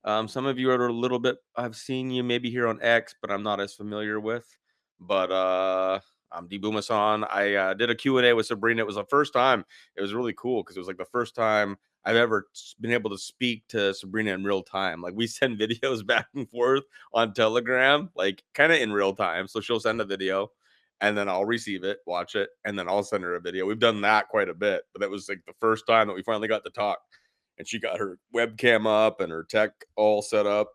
Some of you are a little bit. I've seen you maybe here on X, but I'm not as familiar with. But I'm D Boomasan. I did a Q&A with Sabrina. It was the first time. It was really cool because it was like the first time I've ever been able to speak to Sabrina in real time. Like we send videos back and forth on Telegram, like kind of in real time. So she'll send a video, and then I'll receive it, watch it, and then I'll send her a video. We've done that quite a bit, but that was like the first time that we finally got to talk. And she got her webcam up and her tech all set up.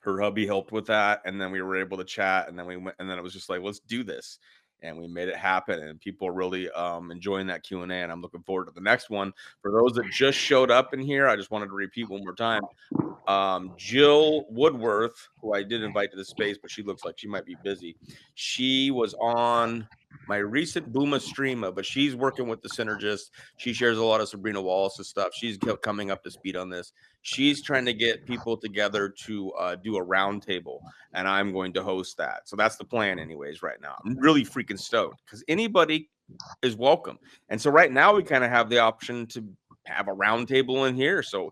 Her hubby helped with that, and then we were able to chat, and then we went, and then it was just like, let's do this, and we made it happen, and people are really enjoying that Q&A, and I'm looking forward to the next one. For those that just showed up in here, I just wanted to repeat one more time. Jill Woodworth, who I did invite to the space, but she looks like she might be busy. She was on my recent Booma stream, but she's working with the Synergist. She shares a lot of Sabrina Wallace's stuff. She's coming up to speed on this. She's trying to get people together to do a roundtable, and I'm going to host that. So that's the plan, anyways. Right now, I'm really freaking stoked because anybody is welcome. And so right now we kind of have the option to have a roundtable in here. So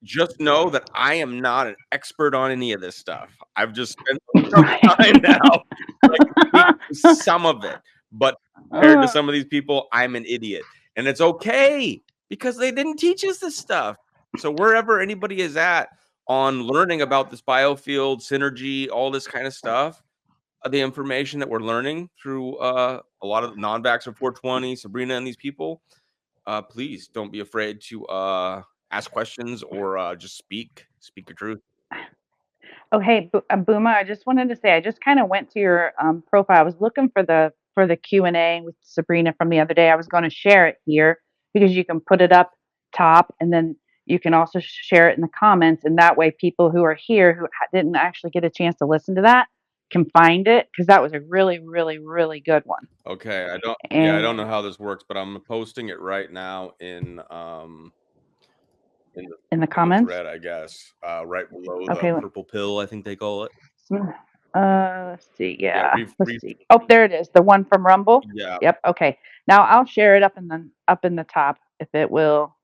just know that I am not an expert on any of this stuff. I've just spent some time now, like speaking some of it. But compared to some of these people, I'm an idiot. And it's okay because they didn't teach us this stuff. So wherever anybody is at on learning about this biofield, synergy, all this kind of stuff, the information that we're learning through a lot of non-vaxxer 420, Sabrina and these people, please don't be afraid to ask questions or just speak your truth. oh, hey, Booma, I just wanted to say I just kind of went to your profile. I was looking for the Q&A with Sabrina from the other day. I was going to share it here because you can put it up top, and then you can also share it in the comments, and that way people who are here who didn't actually get a chance to listen to that can find it, because that was a really, really, really good one. Okay, I don't And know how this works, but I'm posting it right now in in the the comments. thread, I guess. Right below the Okay. purple pill, I think they call it. Let's see. Yeah, Yeah, let's see. Oh, there it is. The one from Rumble. Yeah. Yep. Okay. Now I'll share it up in the top if it will.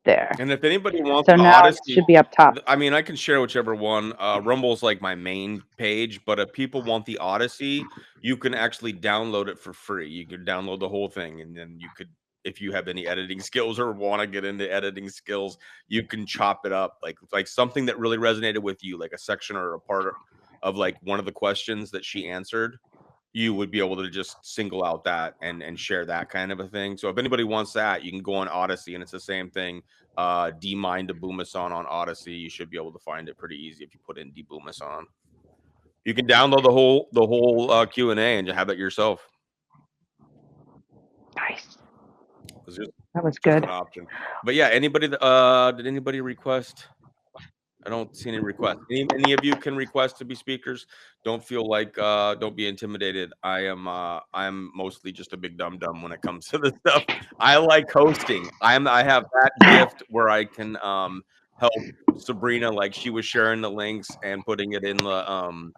There. And if anybody wants So the now it Odyssey, should be up top. I mean, I can share whichever one. Rumble's like my main page, but if people want the Odyssey, you can actually download it for free. You can download the whole thing, and then you could, if you have any editing skills or want to get into editing skills, you can chop it up like something that really resonated with you, like a section or a part of like one of the questions that she answered. You would be able to just single out that and share that kind of a thing. So if anybody wants that, you can go on Odyssey, and it's the same thing. D-Mind to Boomasan on Odyssey. You should be able to find it pretty easy if you put in D Boomasan. You can download the whole Q&A and have it yourself. Nice. It's just, That was just good. an option. But yeah, anybody did anybody request? I don't see any requests. Any of you can request to be speakers. Don't feel like don't be intimidated. I'm mostly just a big dumb when it comes to this stuff. I like hosting. I have that gift where I can help Sabrina, like she was sharing the links and putting it in the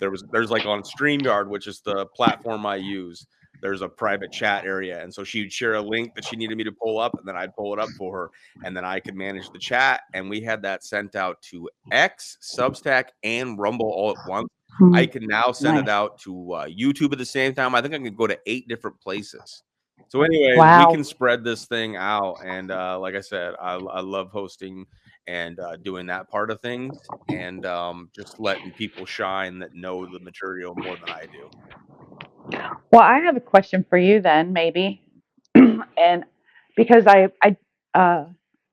there's like on StreamYard, which is the platform I use. There's a private chat area, and so she'd share a link that she needed me to pull up, and then I'd pull it up for her, and then I could manage the chat. And we had that sent out to X, Substack, and Rumble all at once. I can now send it out to YouTube at the same time. I think I can go to 8 different places. So, anyways, we can spread this thing out. And like I said, I love hosting and doing that part of things, and just letting people shine that know the material more than I do. Well, I have a question for you then, maybe, and because I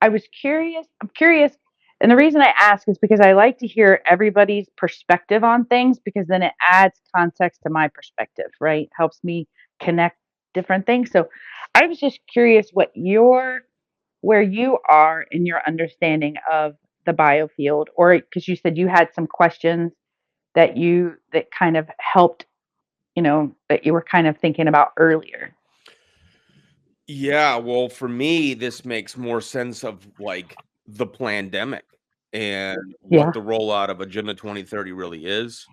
was curious. I'm curious, and the reason I ask is because I like to hear everybody's perspective on things, because then it adds context to my perspective, right? Helps me connect different things. So I was just curious where you are in your understanding of the biofield, or because you said you had some questions that kind of helped, that you were kind of thinking about earlier. Yeah, well, for me, this makes more sense of like the pandemic and Yeah. what the rollout of Agenda 2030 really is.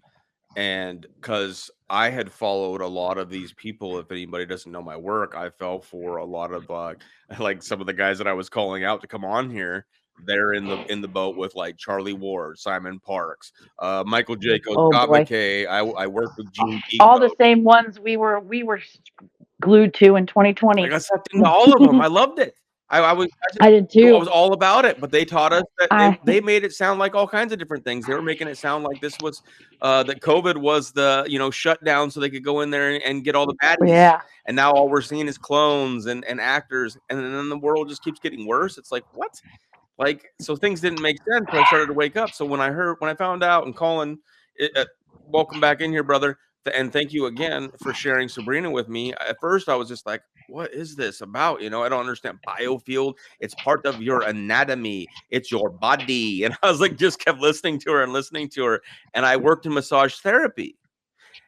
And because I had followed a lot of these people, if anybody doesn't know my work, I fell for a lot of like some of the guys that I was calling out to come on here. They're in the boat with like Charlie Ward, Simon Parks, Michael Jacobs, Oh Scott boy. McKay. I worked with Gene All the Pico. same ones we were glued to in I 2020. got sucked into all of them. I loved it. I did I too. was all about it, but they taught us that I they made it sound like all kinds of different things. They were making it sound like this was that COVID was the shutdown so they could go in there and get all the baddies. yeah. And now all we're seeing is clones and actors, and then the world just keeps getting worse. It's like what? Like, so things didn't make sense. So I started to wake up. So when I found out, and Colin, welcome back in here, brother, and thank you again for sharing Sabrina with me. At first, I was just like, "What is this about?" I don't understand. Biofield. It's part of your anatomy. It's your body. And I was like, just kept listening to her and listening to her. And I worked in massage therapy.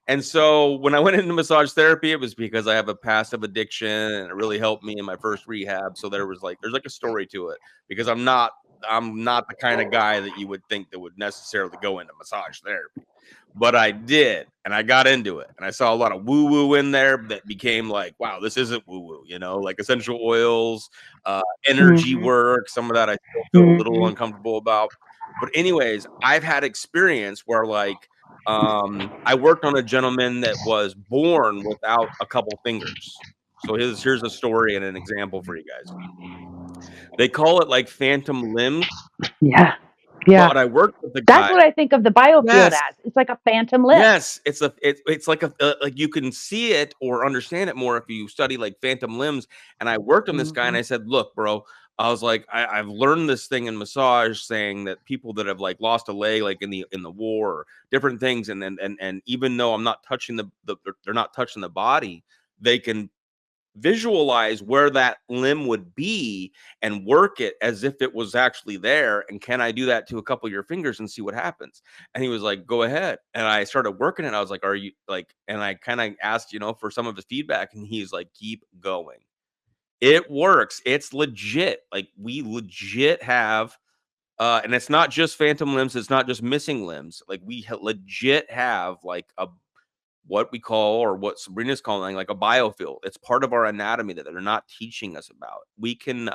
And so when I went into massage therapy, it was because I have a passive addiction and it really helped me in my first rehab. So there's like a story to it because I'm not the kind of guy that you would think that would necessarily go into massage therapy. But I did, and I got into it, and I saw a lot of woo woo in there that became like, wow, this isn't woo woo, like essential oils, energy Mhm. work. Some of that I still feel a little Mhm. uncomfortable about. But anyways, I've had experience where like I worked on a gentleman that was born without a couple fingers. So here's a story and an example for you guys. They call it like phantom limbs, Yeah. Yeah. but I worked with the That's guy. what I think of the biofield Yes. as. It's like a phantom limb. Yes, it's like like you can see it or understand it more if you study like phantom limbs. And I worked on this guy, and Mhm. I said, "Look, bro," I was like, I've learned this thing in massage, saying that people that have like lost a leg, like in the war, or different things, and even though I'm not touching they're not touching the body, they can visualize where that limb would be and work it as if it was actually there. And can I do that to a couple of your fingers and see what happens? And he was like, go ahead. And I started working it. I was like, are you like, and I kind of asked, for some of his feedback, and he's like, keep going. It works. It's legit. Like we legit have and it's not just phantom limbs, it's not just missing limbs. Like we legit have like a what we call, or what Sabrina's calling, like a biofield. It's part of our anatomy that they're not teaching us about. We can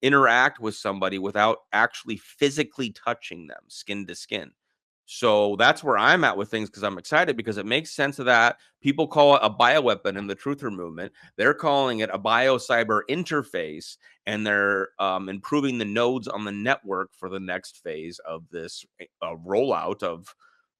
interact with somebody without actually physically touching them skin to skin. So that's where I'm at with things, because I'm excited because it makes sense of that. People call it a bioweapon in the truther movement. They're calling it a biocyber interface, and they're improving the nodes on the network for the next phase of this rollout of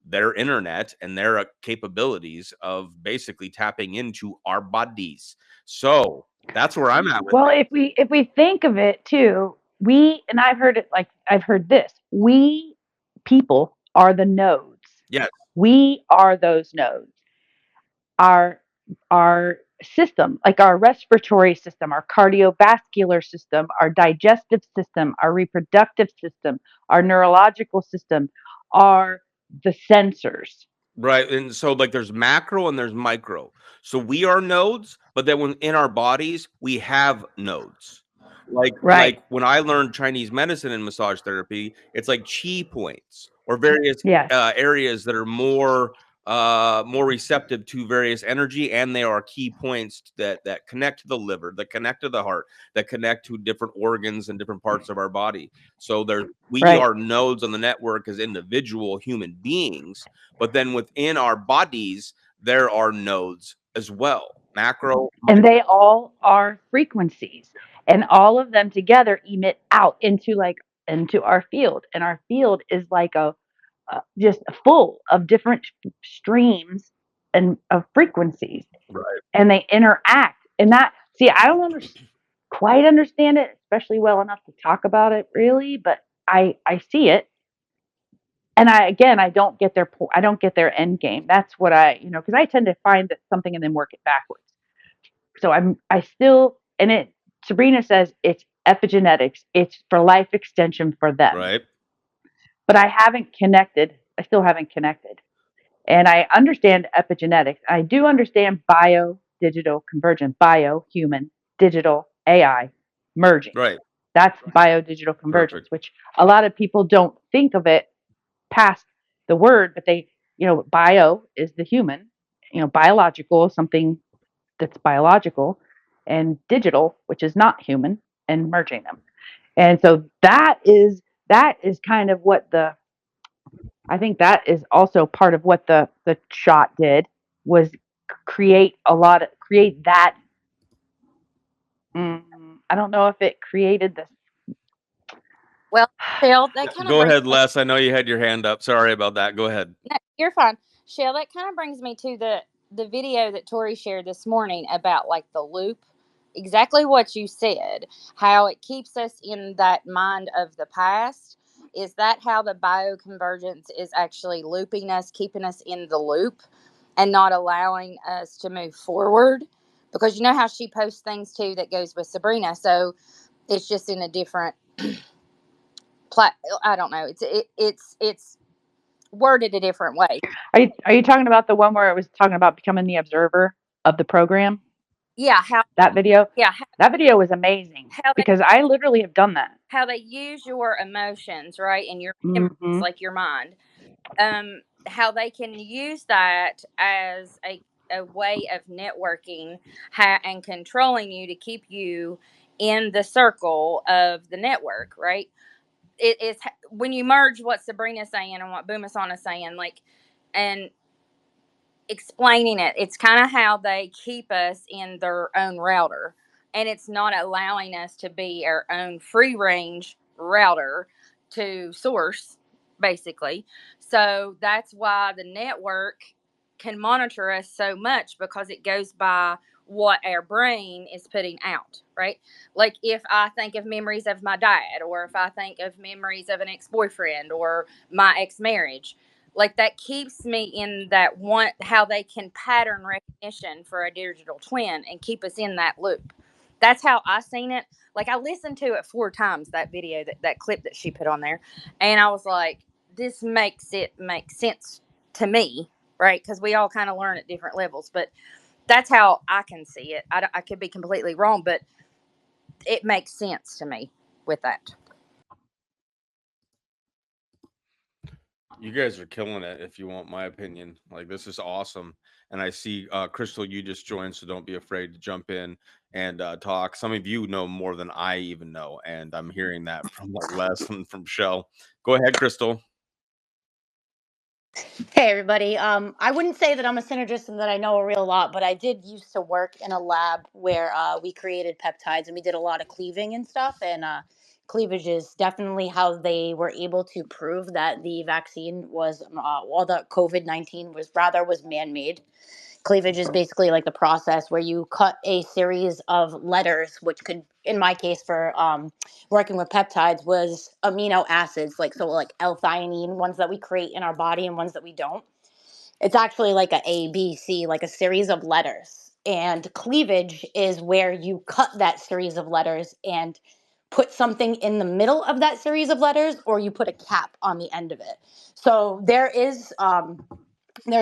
their internet and their capabilities of basically tapping into our bodies. So that's where I'm at with Well, it. if we think of it too, and I've heard it, like I've heard this. We people are the nodes. Yes, We are those nodes. Our our system, like our respiratory system, our cardiovascular system, our digestive system, our reproductive system, our neurological system are the sensors. right. And so like there's macro and there's micro. So we are nodes, but then when in our bodies, we have nodes. Like Right. when I learned Chinese medicine and massage therapy, it's like chi points or various Yes. areas that are more receptive to various energy, and they are key points that connect to the liver, that connect to the heart, that connect to different organs and different parts of our body. So we Right. are nodes on the network as individual human beings, but then within our bodies there are nodes as well, macro, And micro. they all are frequencies. And all of them together emit out into our field. And our field is like a just full of different streams and of frequencies, Right. and they interact. And that, see, I don't quite understand it, especially well enough to talk about it, really, but I see it, and I don't get I don't get their end game. That's what because I tend to find that something and then work it backwards. So I still, and it. Sabrina says it's epigenetics. It's for life extension for them, Right. but I haven't connected. I still haven't connected. And I understand epigenetics. I do understand bio digital convergence, bio human digital AI merging. Right. That's bio digital convergence, Perfect. which a lot of people don't think of it past the word, but they, bio is the human, biological, something that's biological, and digital, which is not human, and merging them. And so that is kind of what I think that is also part of what the shot did, was create that. I don't know if it created this. Well, Shell, that kind of Go brings ahead, me. Les. I know you had your hand up. Sorry about that. Go ahead. No, you're fine, Shell. That kind of brings me to the video that Tori shared this morning about like the loop. Exactly what you said. How it keeps us in that mind of the past. Is that how the bioconvergence is actually looping us, keeping us in the loop, and not allowing us to move forward? Because you know how she posts things too that goes with Sabrina, so it's just in a different I don't know. It's worded a different way. Are you talking about the one where it was talking about becoming the observer of the program? Yeah, how That video? yeah That video was amazing how they because I literally have done that. how they use your emotions, right, and your memories, Hmm. like your mind. How they can use that as a way of networking and controlling you to keep you in the circle of the network, right? It is when you merge what Sabrina's saying and what Booma's saying, like, and explaining it. It's kind of how they keep us in their own router, and it's not allowing us to be our own free range router to source, basically. So that's why the network can monitor us so much, because it goes by what our brain is putting out, right? Like if I think of memories of my dad, or if I think of memories of an ex-boyfriend or my ex-marriage, like that keeps me in that one, how they can pattern recognition for a digital twin and keep us in that loop. That's how I seen it. Like I listened to it 4 times, that video, that clip that she put on there, and I was like, this makes it make sense to me, right? Because we all kind of learn at different levels, but that's how I can see it. I could be completely wrong, but it makes sense to me with that. You guys are killing it, if you want my opinion. Like, this is awesome. And I see, Crystal, you just joined, so don't be afraid to jump in and talk. Some of you know more than I even know, and I'm hearing that from like Les and from Shell. Go ahead, Crystal. Hey everybody. I wouldn't say that I'm a synergist and that I know a real lot, but I did used to work in a lab where we created peptides and we did a lot of cleaving and stuff. And cleavage is definitely how they were able to prove that the vaccine was, well, the COVID-19 was man-made. Cleavage is basically like the process where you cut a series of letters, which could, in my case for working with peptides, was amino acids, like so like L-theanine, ones that we create in our body and ones that we don't. It's actually like a B, C, like a series of letters. And cleavage is where you cut that series of letters and put something in the middle of that series of letters, or you put a cap on the end of it. So there's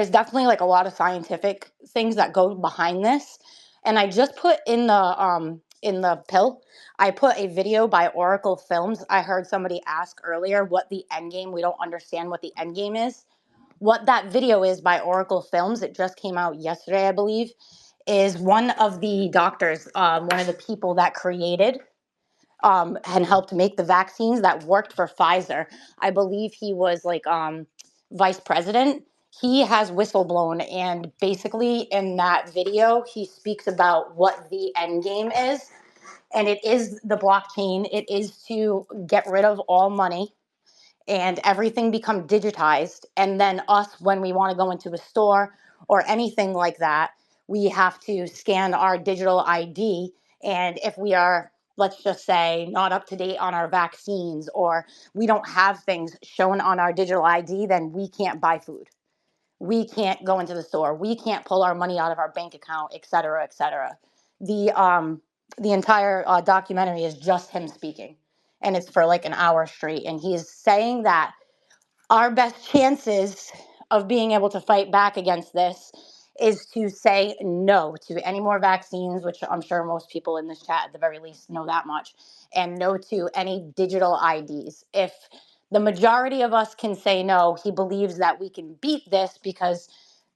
definitely like a lot of scientific things that go behind this. And I just put in the pill, I put a video by Oracle Films. I heard somebody ask earlier what the end game, we don't understand what the end game is. What that video is by Oracle Films, it just came out yesterday, I believe, is one of the doctors, one of the people that created and helped make the vaccines that worked for Pfizer. I believe he was like vice president. He has whistleblown, and basically in that video, he speaks about what the end game is, and it is the blockchain. It is to get rid of all money and everything become digitized. And then us, when we want to go into a store or anything like that, we have to scan our digital ID. And if we are, let's just say, not up to date on our vaccines, or we don't have things shown on our digital ID, then we can't buy food. We can't go into the store. We can't pull our money out of our bank account, et cetera, et cetera. The entire documentary is just him speaking, and it's for like an hour straight. And he's saying that our best chances of being able to fight back against this is to say no to any more vaccines, which I'm sure most people in this chat at the very least know that much, and no to any digital IDs. If The majority of us can say no. He believes that we can beat this because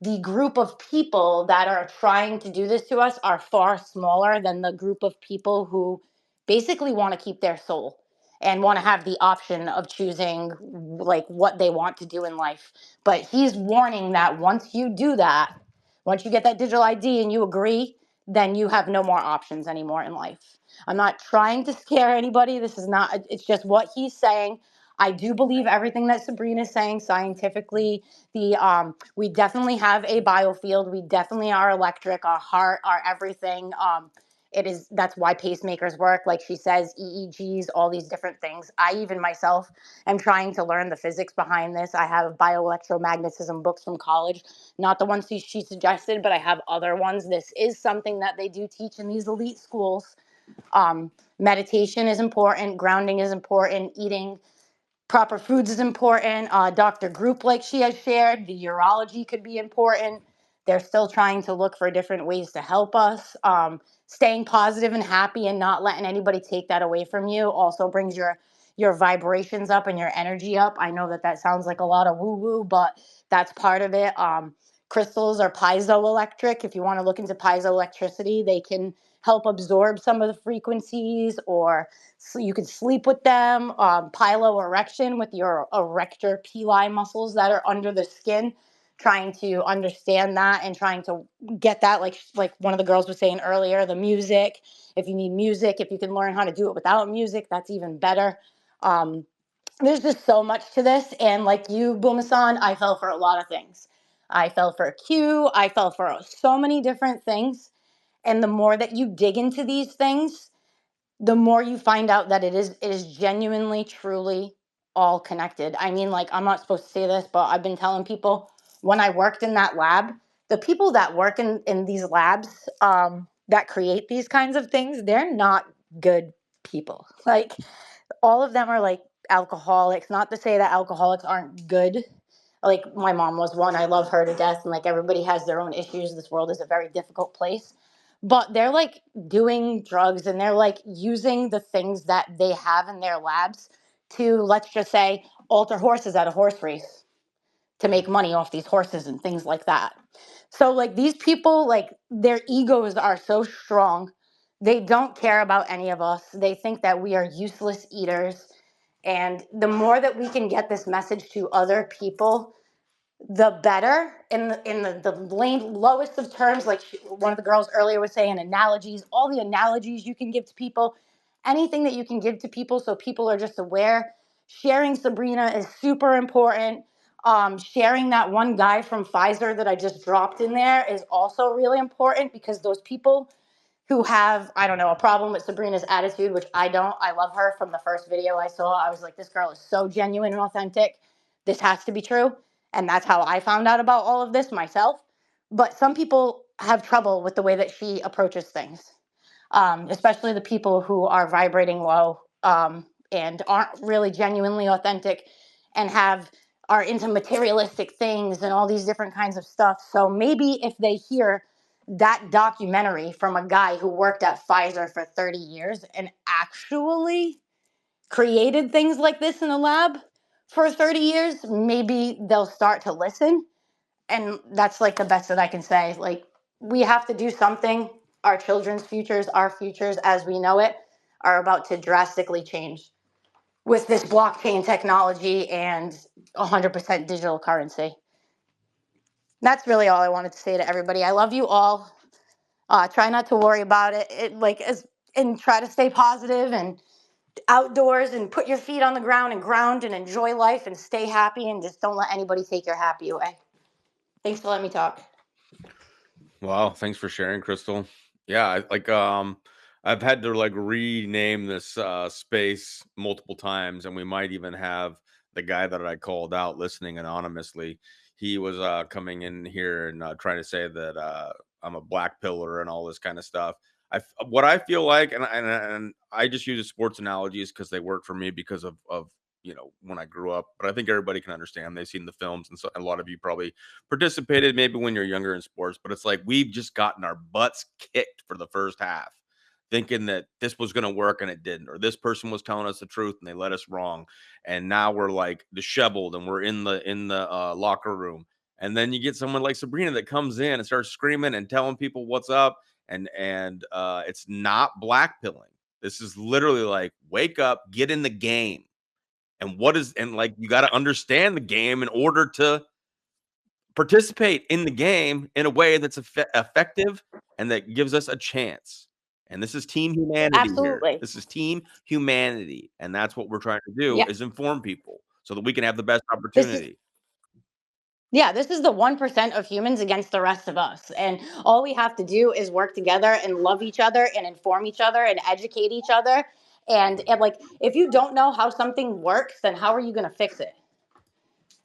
the group of people that are trying to do this to us are far smaller than the group of people who basically want to keep their soul and want to have the option of choosing like what they want to do in life. But he's warning that once you do that, once you get that digital ID and you agree, then you have no more options anymore in life. I'm not trying to scare anybody. This is not, it's just what he's saying. I do believe everything that Sabrina is saying scientifically. We definitely have a biofield. We definitely are electric. Our heart, our everything. It is, that's why pacemakers work. Like she says, EEGs, all these different things. I even myself am trying to learn the physics behind this. I have bioelectromagnetism books from college, not the ones she suggested, but I have other ones. This is something that they do teach in these elite schools. Meditation is important. Grounding is important. Eating proper foods is important. Doctor group, like she has shared, the urology could be important. They're still trying to look for different ways to help us. Staying positive and happy and not letting anybody take that away from you also brings your vibrations up and your energy up. I know that that sounds like a lot of woo woo, but that's part of it. Crystals are piezoelectric. If you want to look into piezoelectricity, they can help absorb some of the frequencies, or so you can sleep with them. Piloerection with your erector pili muscles that are under the skin, trying to understand that and trying to get that, like one of the girls was saying earlier, the music. If you need music, if you can learn how to do it without music, that's even better. There's just so much to this, and like you, Boomasan, I fell for a lot of things. I fell for Q. I fell for so many different things. And the more that you dig into these things, the more you find out that it is genuinely, truly all connected. I mean, like, I'm not supposed to say this, but I've been telling people when I worked in that lab, the people that work in these labs that create these kinds of things, they're not good people. Like, all of them are like alcoholics. Not to say that alcoholics aren't good. Like, my mom was one. I love her to death. And like, everybody has their own issues. This world is a very difficult place. But they're like doing drugs, and they're like using the things that they have in their labs to, let's just say, alter horses at a horse race to make money off these horses and things like that. So like, these people, like, their egos are so strong. They don't care about any of us. They think that we are useless eaters. And the more that we can get this message to other people, the better. In the lowest of terms, like one of the girls earlier was saying, analogies, all the analogies you can give to people, anything that you can give to people so people are just aware. Sharing Sabrina is super important. Sharing that one guy from Pfizer that I just dropped in there is also really important, because those people who have, I don't know, a problem with Sabrina's attitude, which I don't. I love her. From the first video I saw, I was like, this girl is so genuine and authentic. This has to be true. And that's how I found out about all of this myself. But some people have trouble with the way that she approaches things, especially the people who are vibrating low, and aren't really genuinely authentic, and are into materialistic things and all these different kinds of stuff. So maybe if they hear that documentary from a guy who worked at Pfizer for 30 years and actually created things like this in a lab for 30 years, maybe they'll start to listen. And that's like the best that I can say. Like, we have to do something. Our children's futures, our futures as we know it, are about to drastically change with this blockchain technology and 100% digital currency. That's really all I wanted to say to everybody. I love you all. Try not to worry about and try to stay positive and outdoors, and put your feet on the ground and ground and enjoy life and stay happy, and just don't let anybody take your happy away. Thanks for letting me talk. Wow, thanks for sharing, Crystal. Yeah, I've had to like rename this space multiple times, and we might even have the guy that I called out listening anonymously. He was coming in here and trying to say that I'm a black pillar and all this kind of stuff. What I feel like, and I just use sports analogies because they work for me because of when I grew up. But I think everybody can understand. They've seen the films, and so a lot of you probably participated maybe when you're younger in sports. But it's like we've just gotten our butts kicked for the first half. thinking that this was going to work and it didn't, or this person was telling us the truth and they led us wrong, and now we're like disheveled and we're in the locker room. And then you get someone like Sabrina that comes in and starts screaming and telling people what's up, and it's not blackpilling. This is literally like, wake up, get in the game. And like, you got to understand the game in order to participate in the game in a way that's effective and that gives us a chance. And this is team humanity here. Absolutely. This is team humanity. And that's what we're trying to do, Yeah. is inform people so that we can have the best This is opportunity. Yeah, this is the 1% of humans against the rest of us. And all we have to do is work together and love each other and inform each other and educate each other. And like, if you don't know how something works, then how are you going to fix it?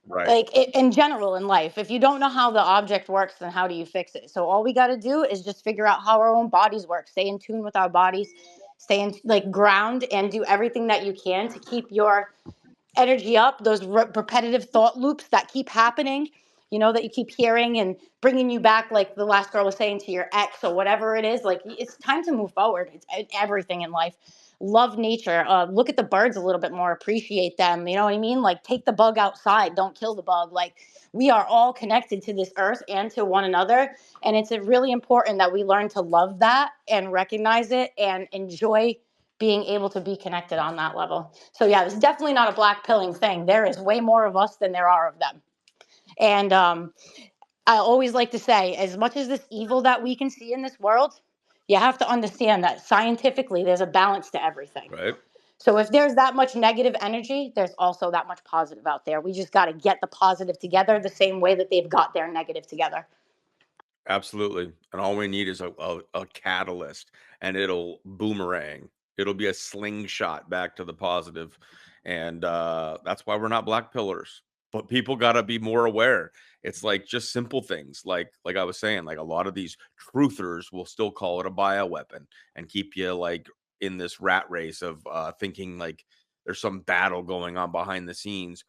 Right. Like, in general in life, if you don't know how the object works, then how do you fix it? So all we got to do is just figure out how our own bodies work, stay in tune with our bodies, stay in, like, ground, and do everything that you can to keep your energy up, those repetitive thought loops that keep happening, that you keep hearing and bringing you back, like the last girl was saying, to your ex or whatever it is. Like, it's time to move forward. It's everything in life. Love nature. Look at the birds a little bit more, appreciate them. You know what I mean? Like, take the bug outside, don't kill the bug. Like, we are all connected to this earth and to one another, and it's really important that we learn to love that and recognize it and enjoy being able to be connected on that level. So yeah, it's definitely not a black pilling thing. There is way more of us than there are of them. And I always like to say, as much as this evil that we can see in this world, you have to understand that scientifically there's a balance to everything. Right. So if there's that much negative energy, there's also that much positive out there. We just got to get the positive together the same way that they've got their negative together. Absolutely. And all we need is a catalyst, and it'll boomerang. It'll be a slingshot back to the positive. And that's why we're not black pillars. But people got to be more aware. It's like just simple things. Like I was saying, like, a lot of these truthers will still call it a bioweapon and keep you like in this rat race of thinking like there's some battle going on behind the scenes.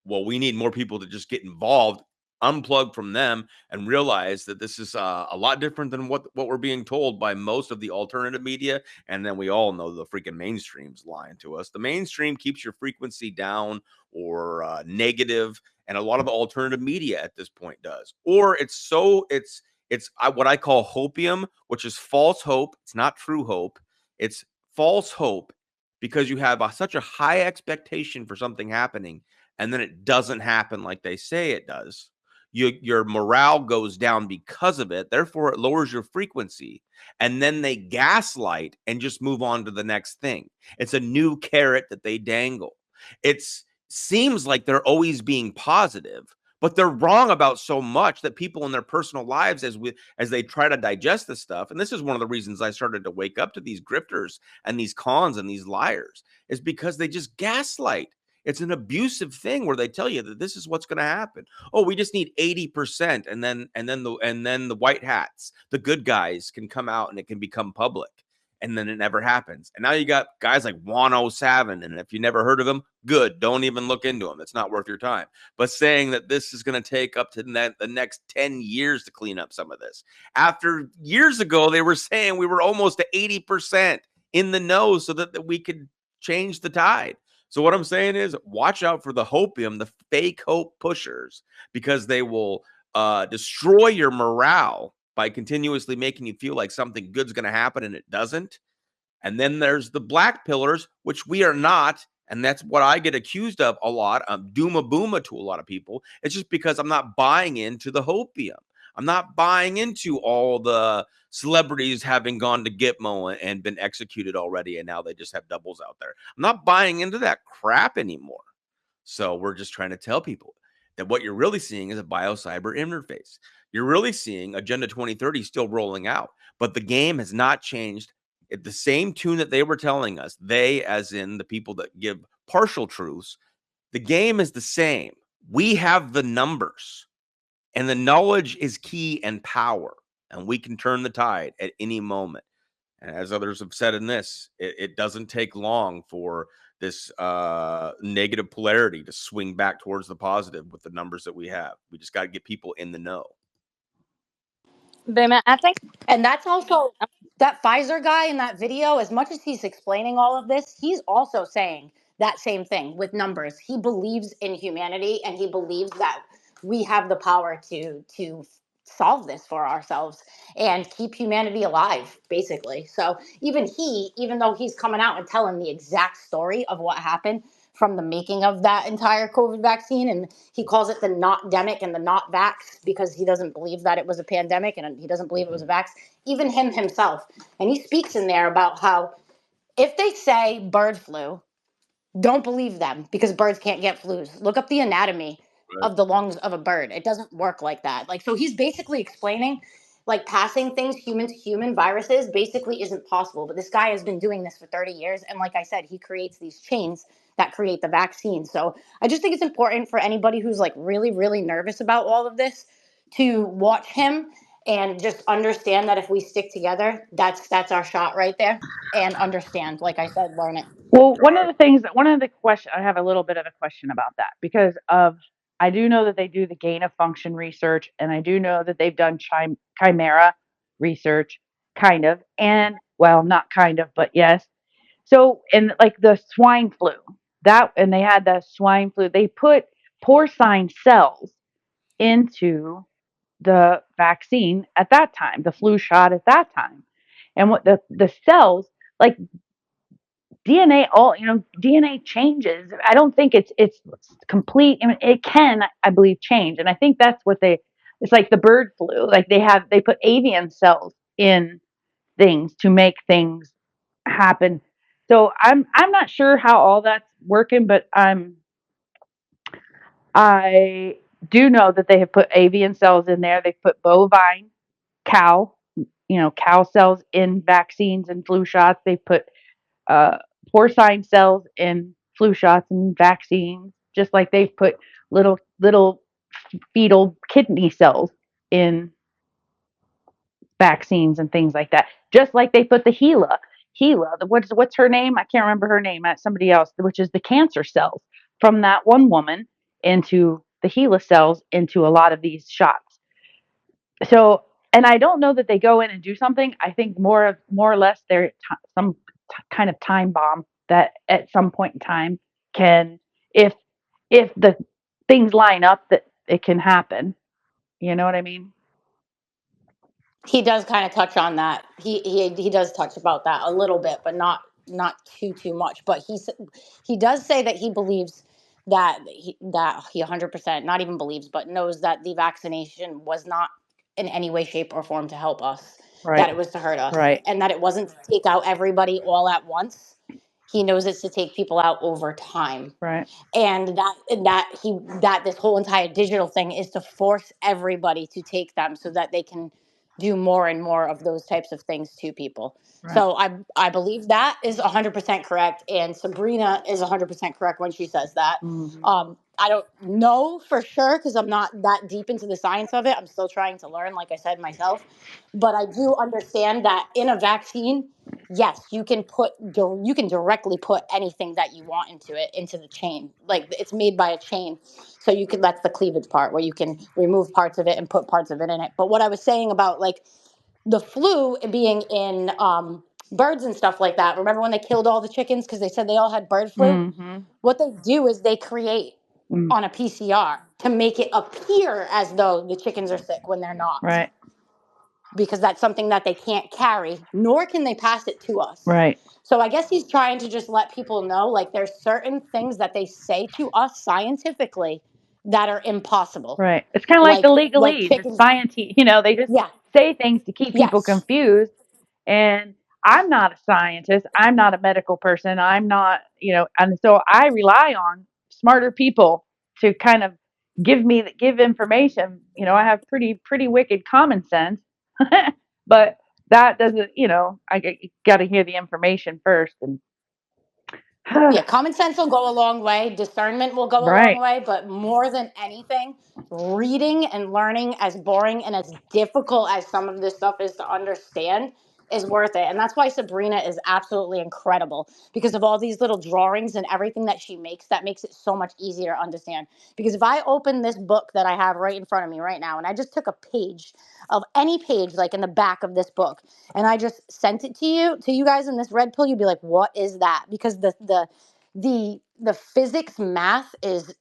Well, we need more people to just get involved, unplug from them, and realize that this is a lot different than what we're being told by most of the alternative media. And then we all know the freaking mainstream's lying to us. The mainstream keeps your frequency down or negative, and a lot of the alternative media at this point does. Or it's what I call hopium, which is false hope. It's not true hope. It's false hope, because you have such a high expectation for something happening, and then it doesn't happen like they say it does. Your morale goes down because of it. Therefore, it lowers your frequency. And then they gaslight and just move on to the next thing. It's a new carrot that they dangle. It seems like they're always being positive, but they're wrong about so much that people in their personal lives, as they try to digest this stuff, and this is one of the reasons I started to wake up to these grifters and these cons and these liars, is because they just gaslight. It's an abusive thing where they tell you that this is what's going to happen. Oh, we just need 80%, and then the white hats, the good guys, can come out and it can become public. And then it never happens. And now you got guys like 107, and if you never heard of them, good. Don't even look into them. It's not worth your time. But saying that this is going to take up to the next 10 years to clean up some of this. After years ago, they were saying we were almost to 80% in the know so that we could change the tide. So what I'm saying is, watch out for the hopium, the fake hope pushers, because they will destroy your morale by continuously making you feel like something good's going to happen and it doesn't. And then there's the black pillars, which we are not. And that's what I get accused of a lot. I'm dooma booma to a lot of people. It's just because I'm not buying into the hopium. I'm not buying into all the celebrities having gone to Gitmo and been executed already, and now they just have doubles out there. I'm not buying into that crap anymore. So we're just trying to tell people that what you're really seeing is a biocyber interface. You're really seeing Agenda 2030 still rolling out, but the game has not changed. At the same tune that they were telling us, they, as in the people that give partial truths, the game is the same. We have the numbers, and the knowledge is key and power, and we can turn the tide at any moment. And as others have said in this, it doesn't take long for this negative polarity to swing back towards the positive with the numbers that we have. We just got to get people in the know. Booma, I think And that's also That Pfizer guy in that video, as much as he's explaining all of this, he's also saying that same thing with numbers. He believes in humanity, and he believes that we have the power to solve this for ourselves and keep humanity alive, basically. So even though he's coming out and telling the exact story of what happened from the making of that entire COVID vaccine, and he calls it the not demic and the not vax because he doesn't believe that it was a pandemic and he doesn't believe it was a vax, even him himself. And he speaks in there about how if they say bird flu, don't believe them because birds can't get flus. Look up the anatomy Right. of the lungs of a bird. It doesn't work like that. Like, so he's basically explaining like passing things human to human viruses basically isn't possible. But this guy has been doing this for 30 years. And like I said, he creates these chains that create the vaccine. So I just think it's important for anybody who's like really, really nervous about all of this to watch him and just understand that if we stick together, that's our shot right there. And understand, like I said, learn it. Well, one of the question, I have a little bit of a question about that because I do know that they do the gain of function research, and I do know that they've done chimera research, kind of, and well, not kind of, but yes. So, and like the swine flu, and they had the swine flu, they put porcine cells into the vaccine at that time, the flu shot at that time. And what the cells, like DNA, DNA changes. I don't think it's complete. I mean, it can, I believe, change, and I think that's what it's like the bird flu. Like they put avian cells in things to make things happen. So I'm not sure how all that's working, but I do know that they have put avian cells in there. They've put bovine, cow, cow cells in vaccines and flu shots. They put uh, porcine cells in flu shots and vaccines, just like they've put little fetal kidney cells in vaccines and things like that. Just like they put the what's her name? I can't remember her name. Somebody else, which is the cancer cells from that one woman into the HeLa cells into a lot of these shots. So, and I don't know that they go in and do something. I think more or less they're some kind of time bomb that at some point in time can, if the things line up, that it can happen. You know what I mean? He does kind of touch on that. He does touch about that a little bit, but not too much. But he does say that he believes that he 100% not even believes, but knows that the vaccination was not in any way, shape, or form to help us. That Right. it was to hurt us, Right. and that it wasn't to take out everybody all at once. He knows it's to take people out over time, Right. and that this whole entire digital thing is to force everybody to take them so that they can do more and more of those types of things to people. Right. So I believe that is 100% correct, and Sabrina is 100% correct when she says that. Mm-hmm. I don't know for sure because I'm not that deep into the science of it. I'm still trying to learn, like I said myself, but I do understand that in a vaccine, yes, you can directly put anything that you want into the chain. Like it's made by a chain, so that's the cleavage part where you can remove parts of it and put parts of it in it. But what I was saying about like the flu being in birds and stuff like that. Remember when they killed all the chickens because they said they all had bird flu? Mm-hmm. What they do is they create Mm. on a PCR to make it appear as though the chickens are sick when they're not, Right. because that's something that they can't carry, nor can they pass it to us. Right. So I guess he's trying to just let people know like there's certain things that they say to us scientifically that are impossible. Right. It's kind of like the Like legalese. It's chickens. science. They just Yeah. say things to keep people Yes. confused. And I'm not a scientist. I'm not a medical person. I'm not, and so I rely on smarter people to kind of give information. I have pretty wicked common sense, but that doesn't, I got to hear the information first. And Yeah, common sense will go a long way. Discernment will go a long right. way. But more than anything, reading and learning, as boring and as difficult as some of this stuff is to understand, is worth it. And that's why Sabrina is absolutely incredible, because of all these little drawings and everything that she makes that makes it so much easier to understand. Because if I open this book that I have right in front of me right now, and I just took a page of any page, like in the back of this book, and I just sent it to you guys in this red pill, you'd be like, what is that? Because the physics math is,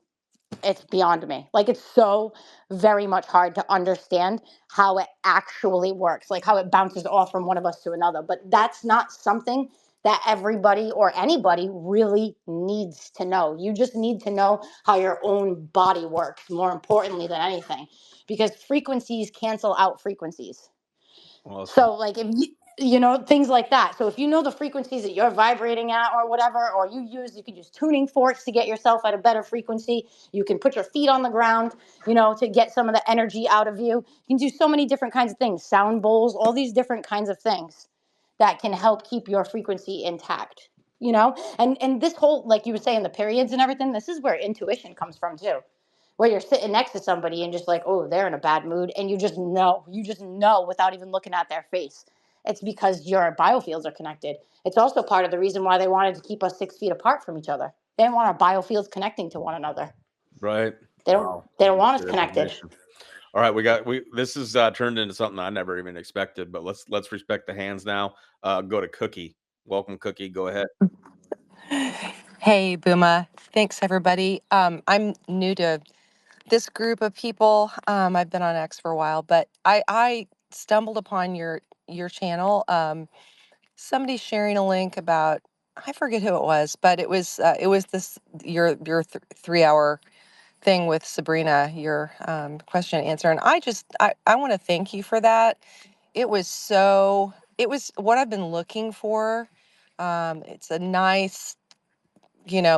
it's beyond me. Like, it's so very much hard to understand how it actually works, like how it bounces off from one of us to another. But that's not something that everybody or anybody really needs to know. You just need to know how your own body works, more importantly than anything, because frequencies cancel out frequencies. Awesome. So, like, if you know, things like that. So if you know the frequencies that you're vibrating at or whatever, or you can use tuning forks to get yourself at a better frequency. You can put your feet on the ground, you know, to get some of the energy out of you. You can do so many different kinds of things, sound bowls, all these different kinds of things that can help keep your frequency intact, you know? And this whole, like you were saying, the periods and everything, this is where intuition comes from too, where you're sitting next to somebody and just like, oh, they're in a bad mood. And you just know without even looking at their face. It's because your biofields are connected. It's also part of the reason why they wanted to keep us 6 feet apart from each other. They didn't want our biofields connecting to one another. Right. They don't, Wow. they don't want us Good connected. information. All right, this is turned into something I never even expected, but let's respect the hands now. Go to Cookie. Welcome, Cookie. Go ahead. Hey, Booma. Thanks, everybody. I'm new to this group of people. I've been on X for a while, but I stumbled upon your channel. Somebody sharing a link about, I forget who it was, but it was this your 3 hour thing with Sabrina, your question and answer, and I want to thank you for that. It was what I've been looking for. It's a nice,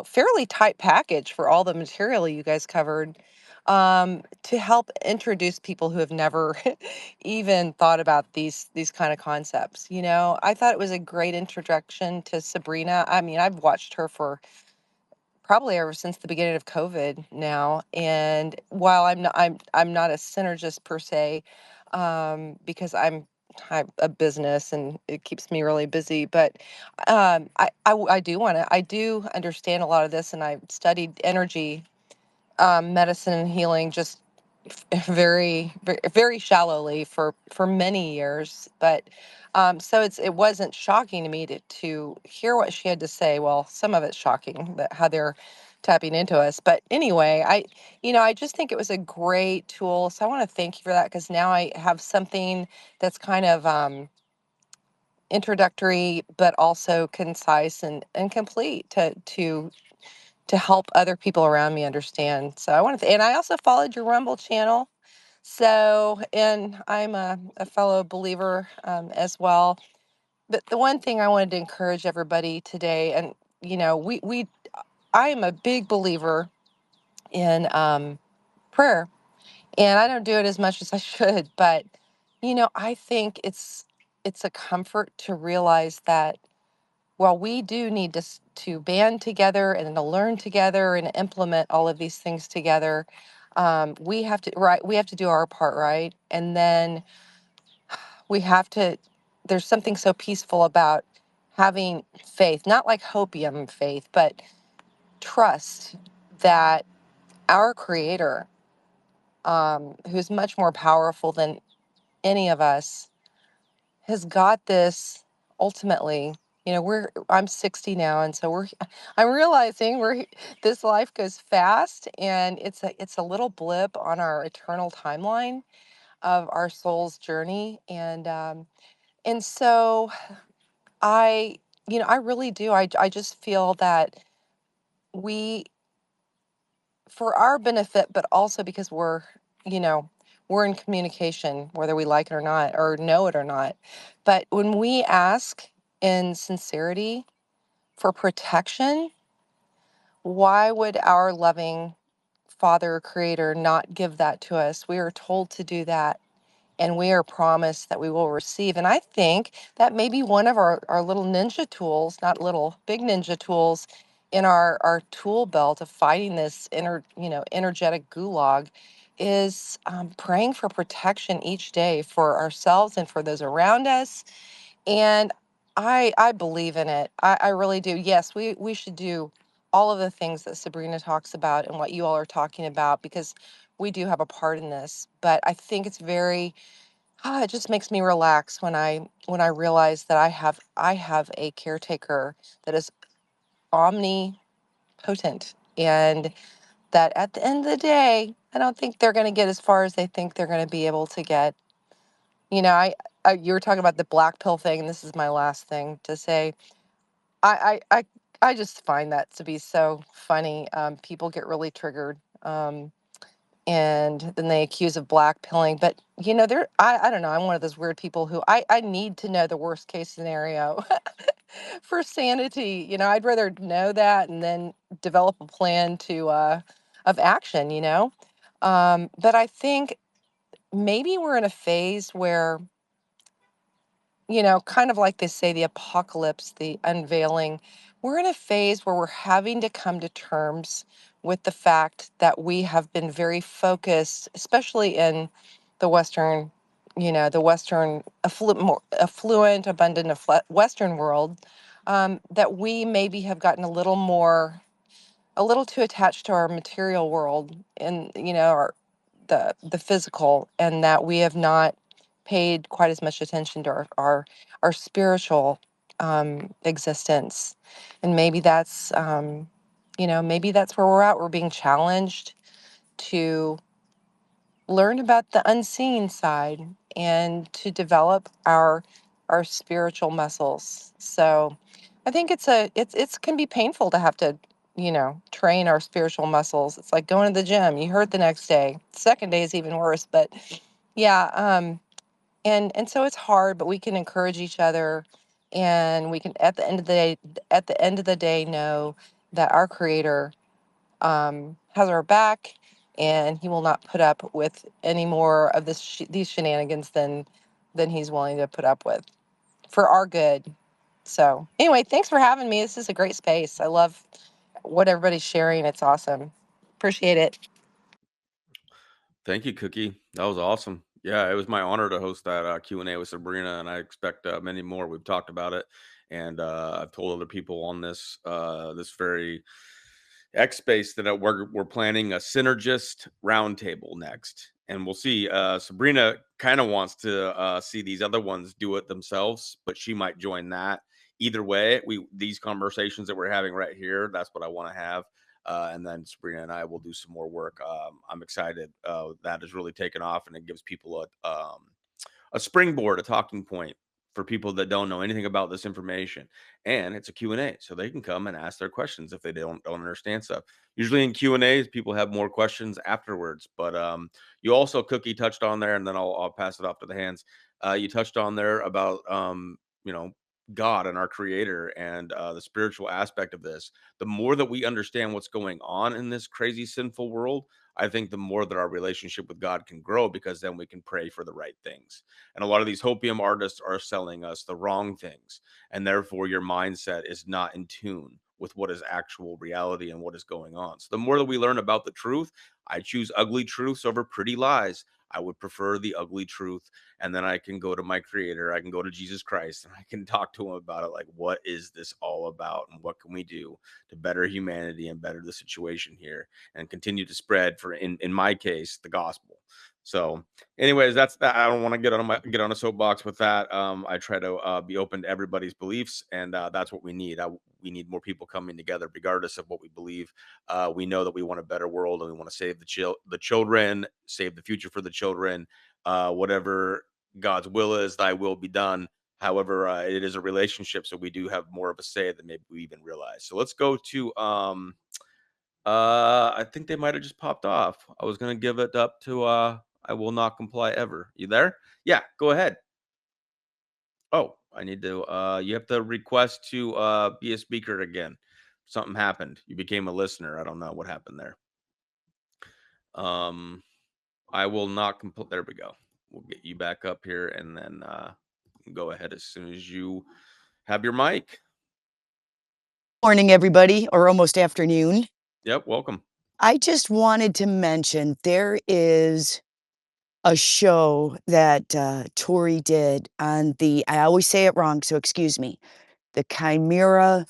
fairly tight package for all the material you guys covered, to help introduce people who have never even thought about these kind of concepts. I thought it was a great introduction to Sabrina. I mean, I've watched her for probably ever since the beginning of COVID now. And while I'm not a synergist per se, because I'm a business and it keeps me really busy. But I do understand a lot of this, and I studied energy, medicine and healing just very, very, very shallowly for many years. But so it wasn't shocking to me to hear what she had to say. Well, some of it's shocking that how they're tapping into us. But anyway, I just think it was a great tool. So I want to thank you for that, because now I have something that's kind of introductory, but also concise and complete to help other people around me understand. So I want to, and I also followed your Rumble channel. So, and I'm a fellow believer, as well. But the one thing I wanted to encourage everybody today, and I am a big believer in prayer, and I don't do it as much as I should. But I think it's a comfort to realize that while we do need to band together and to learn together and implement all of these things together, we have to do our part, right? And then we have to. There's something so peaceful about having faith, not like hopium faith, but trust that our Creator, who's much more powerful than any of us, has got this ultimately. I'm 60 now, and so I'm realizing this life goes fast, and it's a little blip on our eternal timeline of our soul's journey. And so I really do. I just feel that we, for our benefit, but also because you know, we're in communication, whether we like it or not, or know it or not. But when we ask in sincerity for protection, why would our loving Father Creator not give that to us? We are told to do that, and we are promised that we will receive. And I think that may be one of our little ninja tools, not little, big ninja tools in our tool belt of fighting this energetic gulag, is praying for protection each day for ourselves and for those around us. And I believe in it. I really do. Yes, we should do all of the things that Sabrina talks about and what you all are talking about, because we do have a part in this. But I think it's very it just makes me relax when I realize that I have a caretaker that is omnipotent, and that at the end of the day, I don't think they're going to get as far as they think they're going to be able to get. You know, you were talking about the black pill thing, and this is my last thing to say. I just find that to be so funny. People get really triggered, and then they accuse of black pilling. But you know, I don't know. I'm one of those weird people who I need to know the worst case scenario for sanity. You know, I'd rather know that and then develop a plan to of action. You know, but I think maybe we're in a phase where, you know, kind of like they say, the apocalypse, the unveiling, we're in a phase where we're having to come to terms with the fact that we have been very focused, especially in the Western, you know, the Western more affluent, abundant Western world, that we maybe have gotten a little too attached to our material world and, you know, the physical, and that we have not paid quite as much attention to our spiritual existence. And maybe that's you know, maybe that's where we're at. We're being challenged to learn about the unseen side and to develop our spiritual muscles. So I think it's can be painful to have to, you know, train our spiritual muscles. It's like going to the gym. You hurt the next day. Second day is even worse. But yeah, and so it's hard, but we can encourage each other, and we can at the end of the day know that our creator has our back, and he will not put up with any more of these shenanigans than he's willing to put up with for our good. So anyway, thanks for having me. This is a great space. I love what everybody's sharing. It's awesome. Appreciate it. Thank you, Cookie. That was awesome. Yeah, it was my honor to host that Q&A with Sabrina, and I expect many more. We've talked about it, and I've told other people on this very X space that we're planning a synergist roundtable next, and we'll see. Sabrina kind of wants to see these other ones do it themselves, but she might join that. Either way, these conversations that we're having right here, that's what I want to have. And then Sabrina and I will do some more work. I'm excited. That has really taken off, and it gives people a springboard, a talking point for people that don't know anything about this information. And it's a Q&A, so they can come and ask their questions if they don't understand stuff. Usually in Q&As, people have more questions afterwards. But you also, Cookie, touched on there, and then I'll pass it off to the hands. You touched on there about you know, God and our creator and the spiritual aspect of this. The more that we understand what's going on in this crazy sinful world, I think the more that our relationship with God can grow, because then we can pray for the right things. And a lot of these hopium artists are selling us the wrong things, and therefore your mindset is not in tune with what is actual reality and what is going on. So the more that we learn about the truth, I choose ugly truths over pretty lies. I would prefer the ugly truth, and then I can go to my creator, I can go to Jesus Christ, and I can talk to him about it. Like, what is this all about, and what can we do to better humanity and better the situation here, and continue to spread, for in my case, the gospel. So anyways, that's that. I don't want to get on a soapbox with that. I try to be open to everybody's beliefs, and that's what we need. We need more people coming together, regardless of what we believe. We know that we want a better world, and we want to save the children, save the future for the children. Whatever God's will is, Thy will be done. However, it is a relationship, so we do have more of a say than maybe we even realize. So let's go to I think they might have just popped off. I was gonna give it up to I will not comply ever. You there? Yeah, go ahead. Oh, I need to you have to request to be a speaker again. Something happened. You became a listener. I don't know what happened there. Um I will not comply. There we go. We'll get you back up here, and then go ahead as soon as you have your mic. Morning, everybody, or almost afternoon. Yep, welcome. I just wanted to mention there is a show that Tori did on I always say it wrong, so excuse me, the Chimera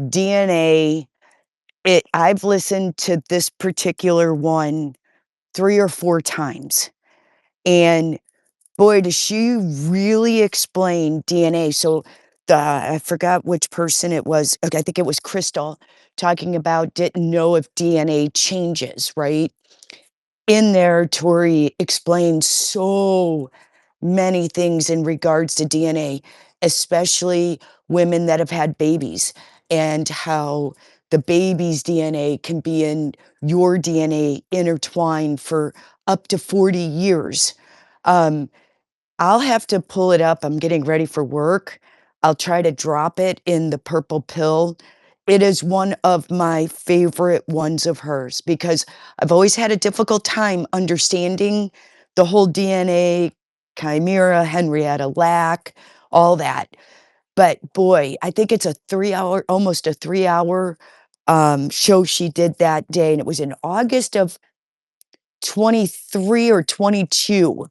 DNA. I've listened to this particular one 3 or 4 times, and boy, does she really explain DNA. So I forgot which person it was. Okay, I think it was Crystal talking about didn't know if DNA changes, right? In there, Tori explained so many things in regards to DNA, especially women that have had babies, and how the baby's DNA can be in your DNA intertwined for up to 40 years. Um, I'll have to pull it up. I'm getting ready for work. I'll try to drop it in the purple pill. It is one of my favorite ones of hers because I've always had a difficult time understanding the whole DNA, chimera, Henrietta Lack, all that. But boy, I think it's a 3-hour, almost a 3-hour show she did that day. And it was in August of 23 or 22.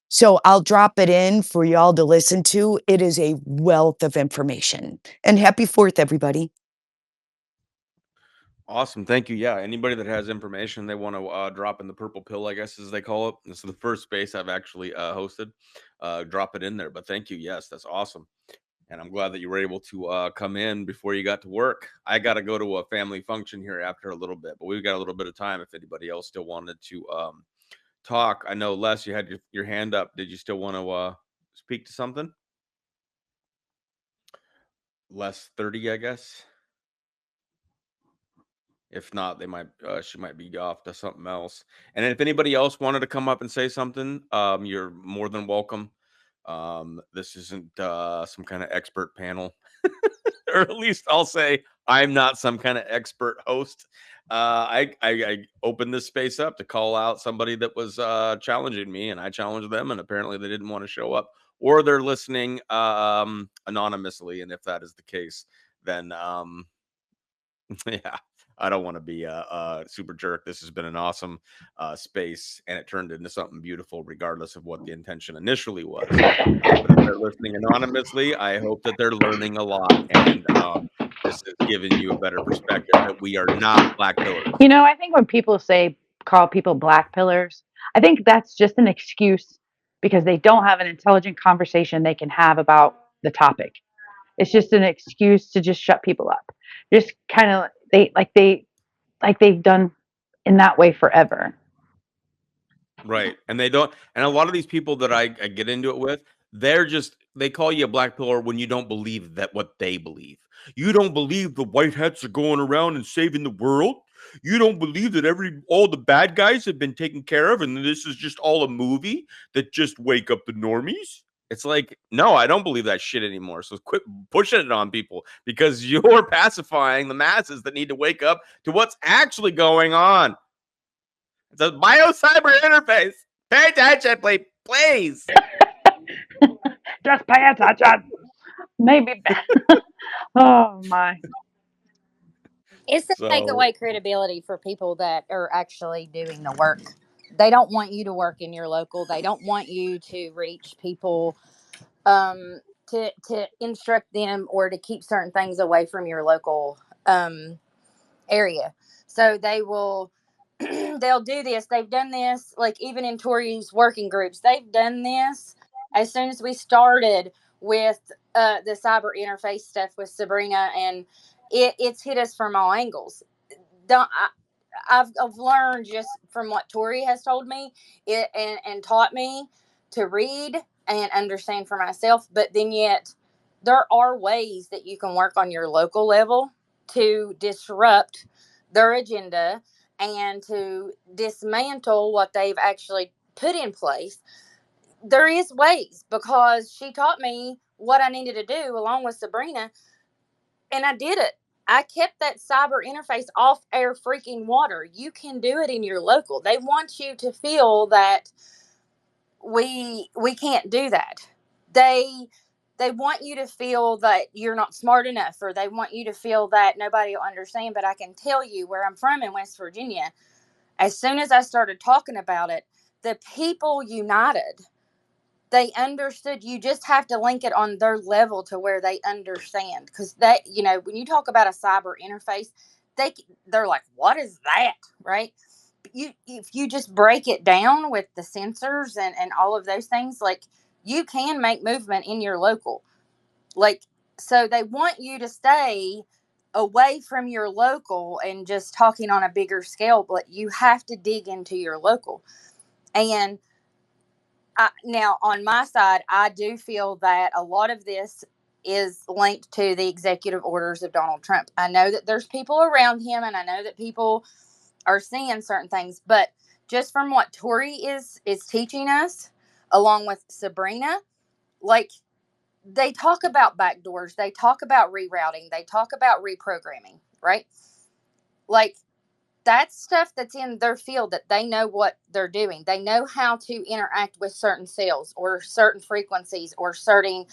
So I'll drop it in for y'all to listen to. It is a wealth of information. And happy 4th, everybody. Awesome. Thank you. Yeah. Anybody that has information they want to drop in the purple pill, I guess, as they call it. This is the first space I've actually hosted. Drop it in there. But thank you. Yes, that's awesome. And I'm glad that you were able to come in before you got to work. I got to go to a family function here after a little bit, but we've got a little bit of time if anybody else still wanted to talk. I know, Les, you had your hand up. Did you still want to speak to something? Les 30, I guess. If not, they might she might be off to something else. And if anybody else wanted to come up and say something, you're more than welcome. This isn't some kind of expert panel, or at least I'll say I'm not some kind of expert host. I opened this space up to call out somebody that was challenging me, and I challenged them, and apparently they didn't want to show up, or they're listening anonymously. And if that is the case, then yeah, I don't want to be a super jerk. This has been an awesome space, and it turned into something beautiful, regardless of what the intention initially was. But if they're listening anonymously, I hope that they're learning a lot, and this has given you a better perspective that we are not black pillars. I think when people call people black pillars, I think that's just an excuse because they don't have an intelligent conversation they can have about the topic. It's just an excuse to just shut people up. Just kind of they've done in that way forever. Right. And they don't, and a lot of these people that I get into it with, they call you a black pillar when you don't believe that what they believe. You don't believe the white hats are going around and saving the world. You don't believe that all the bad guys have been taken care of and this is just all a movie that just wake up the normies. It's like, no, I don't believe that shit anymore. So quit pushing it on people because you're pacifying the masses that need to wake up to what's actually going on. It's a bio-cyber interface. Pay attention, please. Just pay attention. Maybe. Oh my. It's to take So, away credibility for people that are actually doing the work. They don't want you to work in your local. They don't want you to reach people, to instruct them or to keep certain things away from your local area. So they will they'll do this. They've done this, like even in Tori's working groups. They've done this as soon as we started with the cyber interface stuff with Sabrina, and it's hit us from all angles. Don't I've learned just from what Tori has told me and taught me to read and understand for myself. But then yet, there are ways that you can work on your local level to disrupt their agenda and to dismantle what they've actually put in place. There is ways because she taught me what I needed to do along with Sabrina, and I did it. I kept that cyber interface off air freaking water. You can do it in your local. They want you to feel that we can't do that. They they want you to feel that you're not smart enough, or they want you to feel that nobody will understand. But I can tell you where I'm from in West Virginia, as soon as I started talking about it, the people united. They understood. You just have to link it on their level to where they understand. Because that, when you talk about a cyber interface, they're like, what is that? Right? If you just break it down with the sensors and all of those things, like, you can make movement in your local. Like, so they want you to stay away from your local and just talking on a bigger scale, but you have to dig into your local. And now, on my side, I do feel that a lot of this is linked to the executive orders of Donald Trump. I know that there's people around him, and I know that people are seeing certain things, but just from what Tori is teaching us, along with Sabrina, like, they talk about backdoors, they talk about rerouting, they talk about reprogramming, right? Like, that's stuff that's in their field, that they know what they're doing. They know how to interact with certain cells or certain frequencies or certain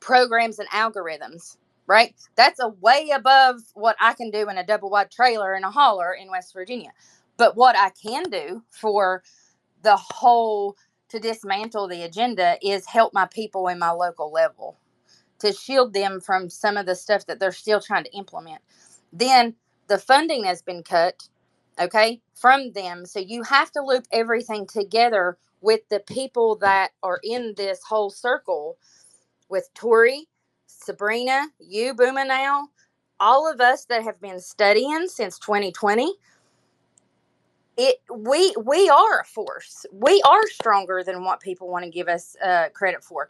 programs and algorithms, right? That's a way above what I can do in a double wide trailer in a hauler in West Virginia. But what I can do for the whole, to dismantle the agenda, is help my people in my local level, to shield them from some of the stuff that they're still trying to implement. Then the funding has been cut, okay, from them. So you have to loop everything together with the people that are in this whole circle, with Tori, Sabrina, you, Booma now, all of us that have been studying since 2020. We are a force. We are stronger than what people want to give us credit for.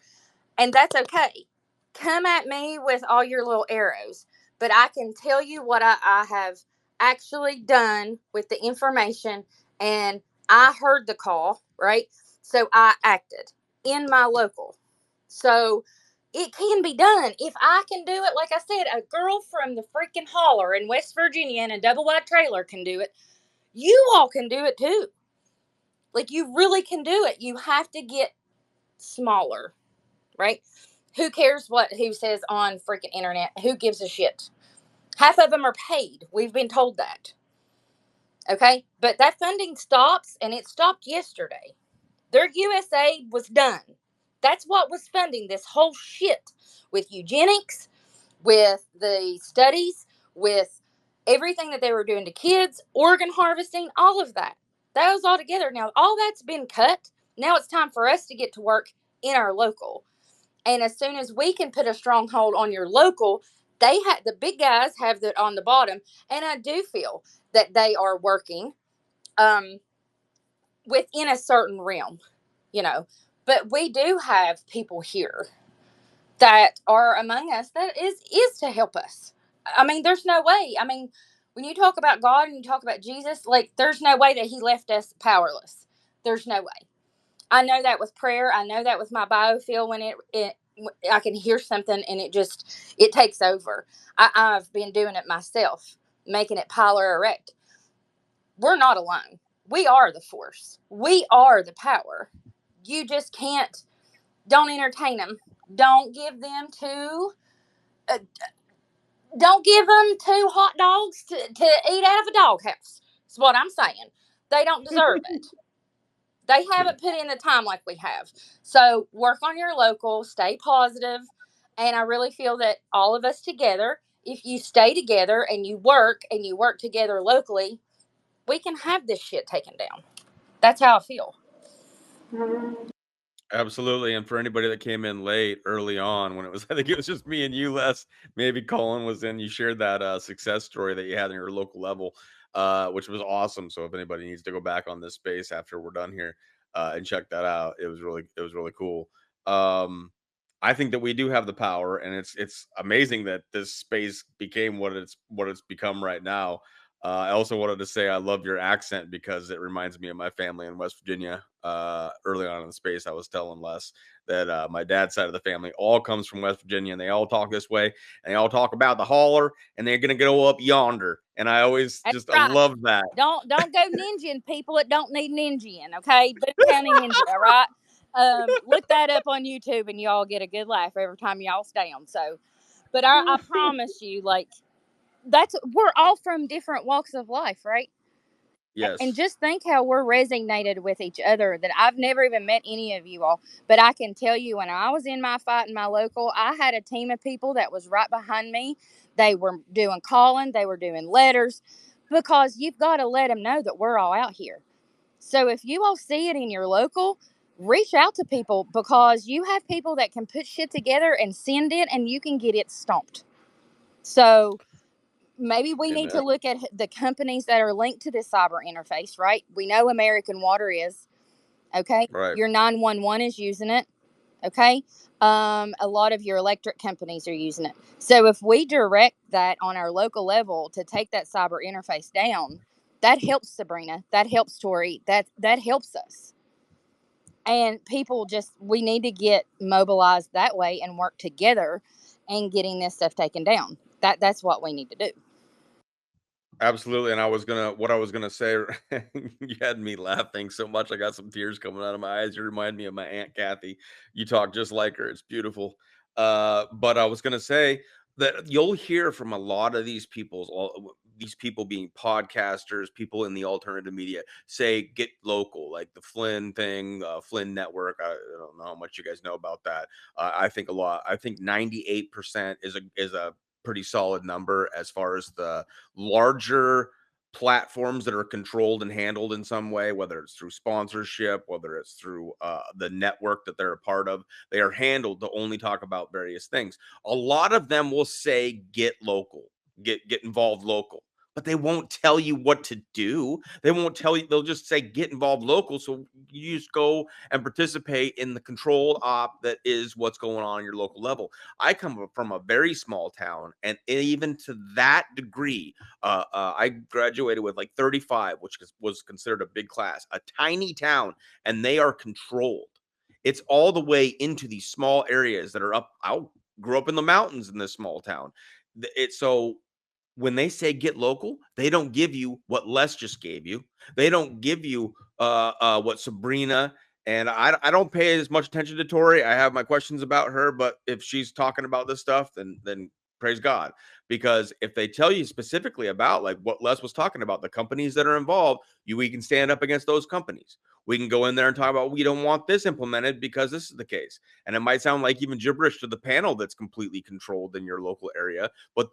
And that's okay. Come at me with all your little arrows. But I can tell you what I have actually done with the information. And I heard the call, right? So I acted in my local. So it can be done. If I can do it, like I said, a girl from the freaking holler in West Virginia in a double wide trailer can do it. You all can do it too. Like, you really can do it. You have to get smaller, right? Who cares who says on freaking internet? Who gives a shit? Half of them are paid. We've been told that. Okay? But that funding stops, and it stopped yesterday. Their USAID was done. That's what was funding this whole shit, with eugenics, with the studies, with everything that they were doing to kids, organ harvesting, all of that. That was all together. Now, all that's been cut. Now it's time for us to get to work in our local. And as soon as we can put a stronghold on your local, the big guys have that on the bottom. And I do feel that they are working within a certain realm, you know. But we do have people here that are among us that is to help us. I mean, there's no way. I mean, when you talk about God and you talk about Jesus, like, there's no way that he left us powerless. There's no way. I know that with prayer. I know that with my biofield, when it I can hear something and it takes over. I've been doing it myself, making it polar erect. We're not alone. We are the force. We are the power. You just can't. Don't entertain them. Don't give them two. Uh, don't give them two hot dogs to eat out of a doghouse. That's what I'm saying. They don't deserve it. They haven't put in the time like we have. So work on your local, stay positive, and I really feel that all of us together, if you stay together and you work together locally, we can have this shit taken down. That's how I feel. Absolutely. And for anybody that came in late early on, when it was, I think it was just me and you, Les, maybe Colin was in, you shared that success story that you had in your local level, which was awesome. So if anybody needs to go back on this space after we're done here and check that out, it was really cool. Um, I think that we do have the power, and it's amazing that this space became what it's become right now. I also wanted to say I love your accent because it reminds me of my family in West Virginia. Early on in the space, I was telling Les that my dad's side of the family all comes from West Virginia, and they all talk this way, and they all talk about the holler, and they're gonna go up yonder. And I always That's just I right. love that. Don't go ninjaing people that don't need ninjaing, okay? Boone County Ninja, all right? Look that up on YouTube, and y'all get a good laugh every time y'all's down. So, but I promise you, like, we're all from different walks of life, right? And Yes. just think how we're resonated with each other, that I've never even met any of you all, but I can tell you, when I was in my fight in my local, I had a team of people that was right behind me. They were doing calling, they were doing letters, because you've got to let them know that we're all out here. So if you all see it in your local, reach out to people, because you have people that can put shit together and send it, and you can get it stomped. So maybe we need to Amen. look at the companies that are linked to this cyber interface, right? We know American Water is, okay? Right. Your 911 is using it, okay? A lot of your electric companies are using it. So if we direct that on our local level to take that cyber interface down, that helps Sabrina, that helps Tori, that helps us. And people just, we need to get mobilized that way and work together and getting this stuff taken down. That's what we need to do. Absolutely. And what I was gonna say, you had me laughing so much. I got some tears coming out of my eyes. You remind me of my Aunt Kathy. You talk just like her. It's beautiful. But I was gonna say that you'll hear from a lot of these people being podcasters, people in the alternative media, say get local, like the Flynn thing, Flynn Network. I don't know how much you guys know about that. I think a lot. I think 98% is a pretty solid number as far as the larger platforms that are controlled and handled in some way, whether it's through sponsorship, whether it's through the network that they're a part of. They are handled to only talk about various things. A lot of them will say get local, get involved local, but they won't tell you what to do. They won't tell you. They'll just say get involved local, so you just go and participate in the controlled op that is what's going on your local level. I come from a very small town, and even to that degree, I graduated with like 35, which was considered a big class, a tiny town, and they are controlled. It's all the way into these small areas that are up. I grew up in the mountains in this small town. It's so when they say get local, they don't give you what Les just gave you. They don't give you what Sabrina, and I don't pay as much attention to Tori. I have my questions about her, but if she's talking about this stuff, then praise God. Because if they tell you specifically about like what Les was talking about, the companies that are involved, we can stand up against those companies. We can go in there and talk about we don't want this implemented because this is the case. And it might sound like even gibberish to the panel that's completely controlled in your local area, but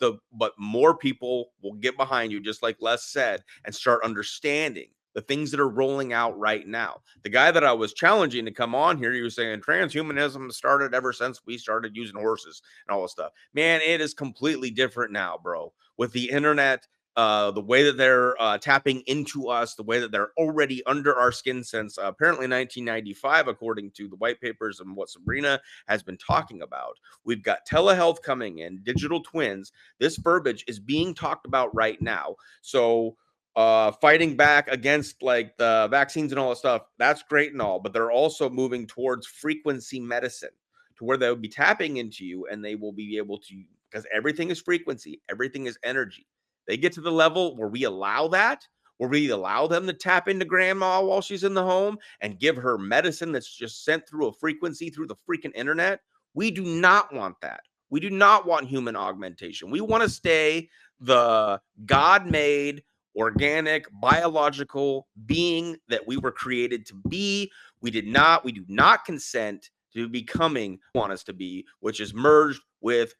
more people will get behind you, just like Les said, and start understanding the things that are rolling out right now. The guy that I was challenging to come on here, he was saying transhumanism started ever since we started using horses and all this stuff. Man, it is completely different now, bro. With the internet, the way that they're tapping into us, the way that they're already under our skin since apparently 1995, according to the white papers and what Sabrina has been talking about. We've got telehealth coming in, digital twins. This verbiage is being talked about right now. So fighting back against like the vaccines and all that stuff, that's great and all, but they're also moving towards frequency medicine to where they'll be tapping into you and they will be able to, because everything is frequency, everything is energy. They get to the level where we allow that, where we allow them to tap into grandma while she's in the home and give her medicine that's just sent through a frequency through the freaking internet. We do not want that. We do not want human augmentation. We want to stay the God made, organic, biological being that we were created to be. We do not consent to becoming want us to be, which is merged with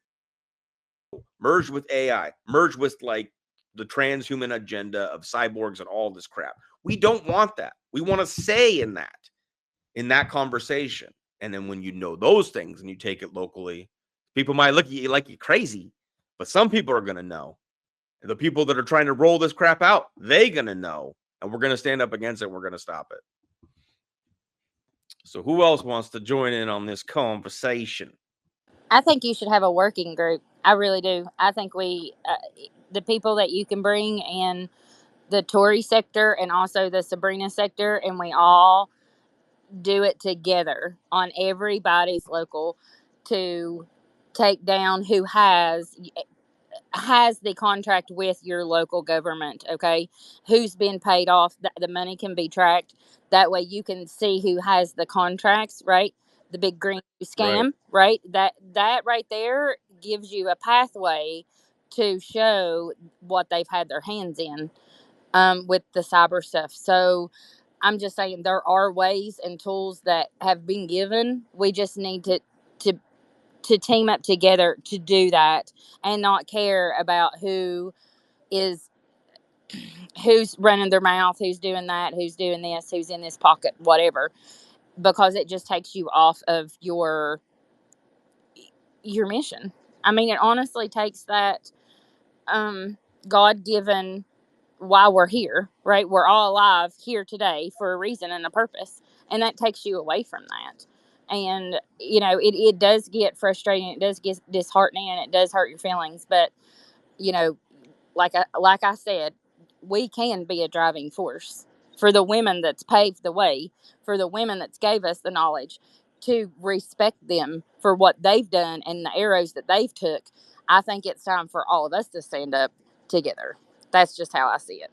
AI, merged with like the transhuman agenda of cyborgs and all this crap. We don't want that. We want to say in that conversation. And then when you know those things and you take it locally, people might look at you like you're crazy, but some people are going to know. And the people that are trying to roll this crap out, they going to know. And we're going to stand up against it. And we're going to stop it. So who else wants to join in on this conversation? I think you should have a working group. I really do. I think the people that you can bring in the Tory sector and also the Sabrina sector, and we all do it together on everybody's local to take down who has the contract with your local government. Okay, who's been paid off, the money can be tracked, that way you can see who has the contracts, right? The big green Right. scam, right? That right there gives you a pathway to show what they've had their hands in. with the cyber stuff. So I'm just saying there are ways and tools that have been given. We just need to to team up together to do that and not care about is who's running their mouth, who's doing that, who's doing this, who's in this pocket, whatever, because it just takes you off of your mission. I mean, it honestly takes that um God given why we're here, right? We're all alive here today for a reason and a purpose, and that takes you away from that. And it does get frustrating, it does get disheartening, and it does hurt your feelings. But you know, like I said, we can be a driving force for the women that's paved the way, for the women that's gave us the knowledge, to respect them for what they've done and the arrows that they've took. I think it's time for all of us to stand up together. That's just how I see it.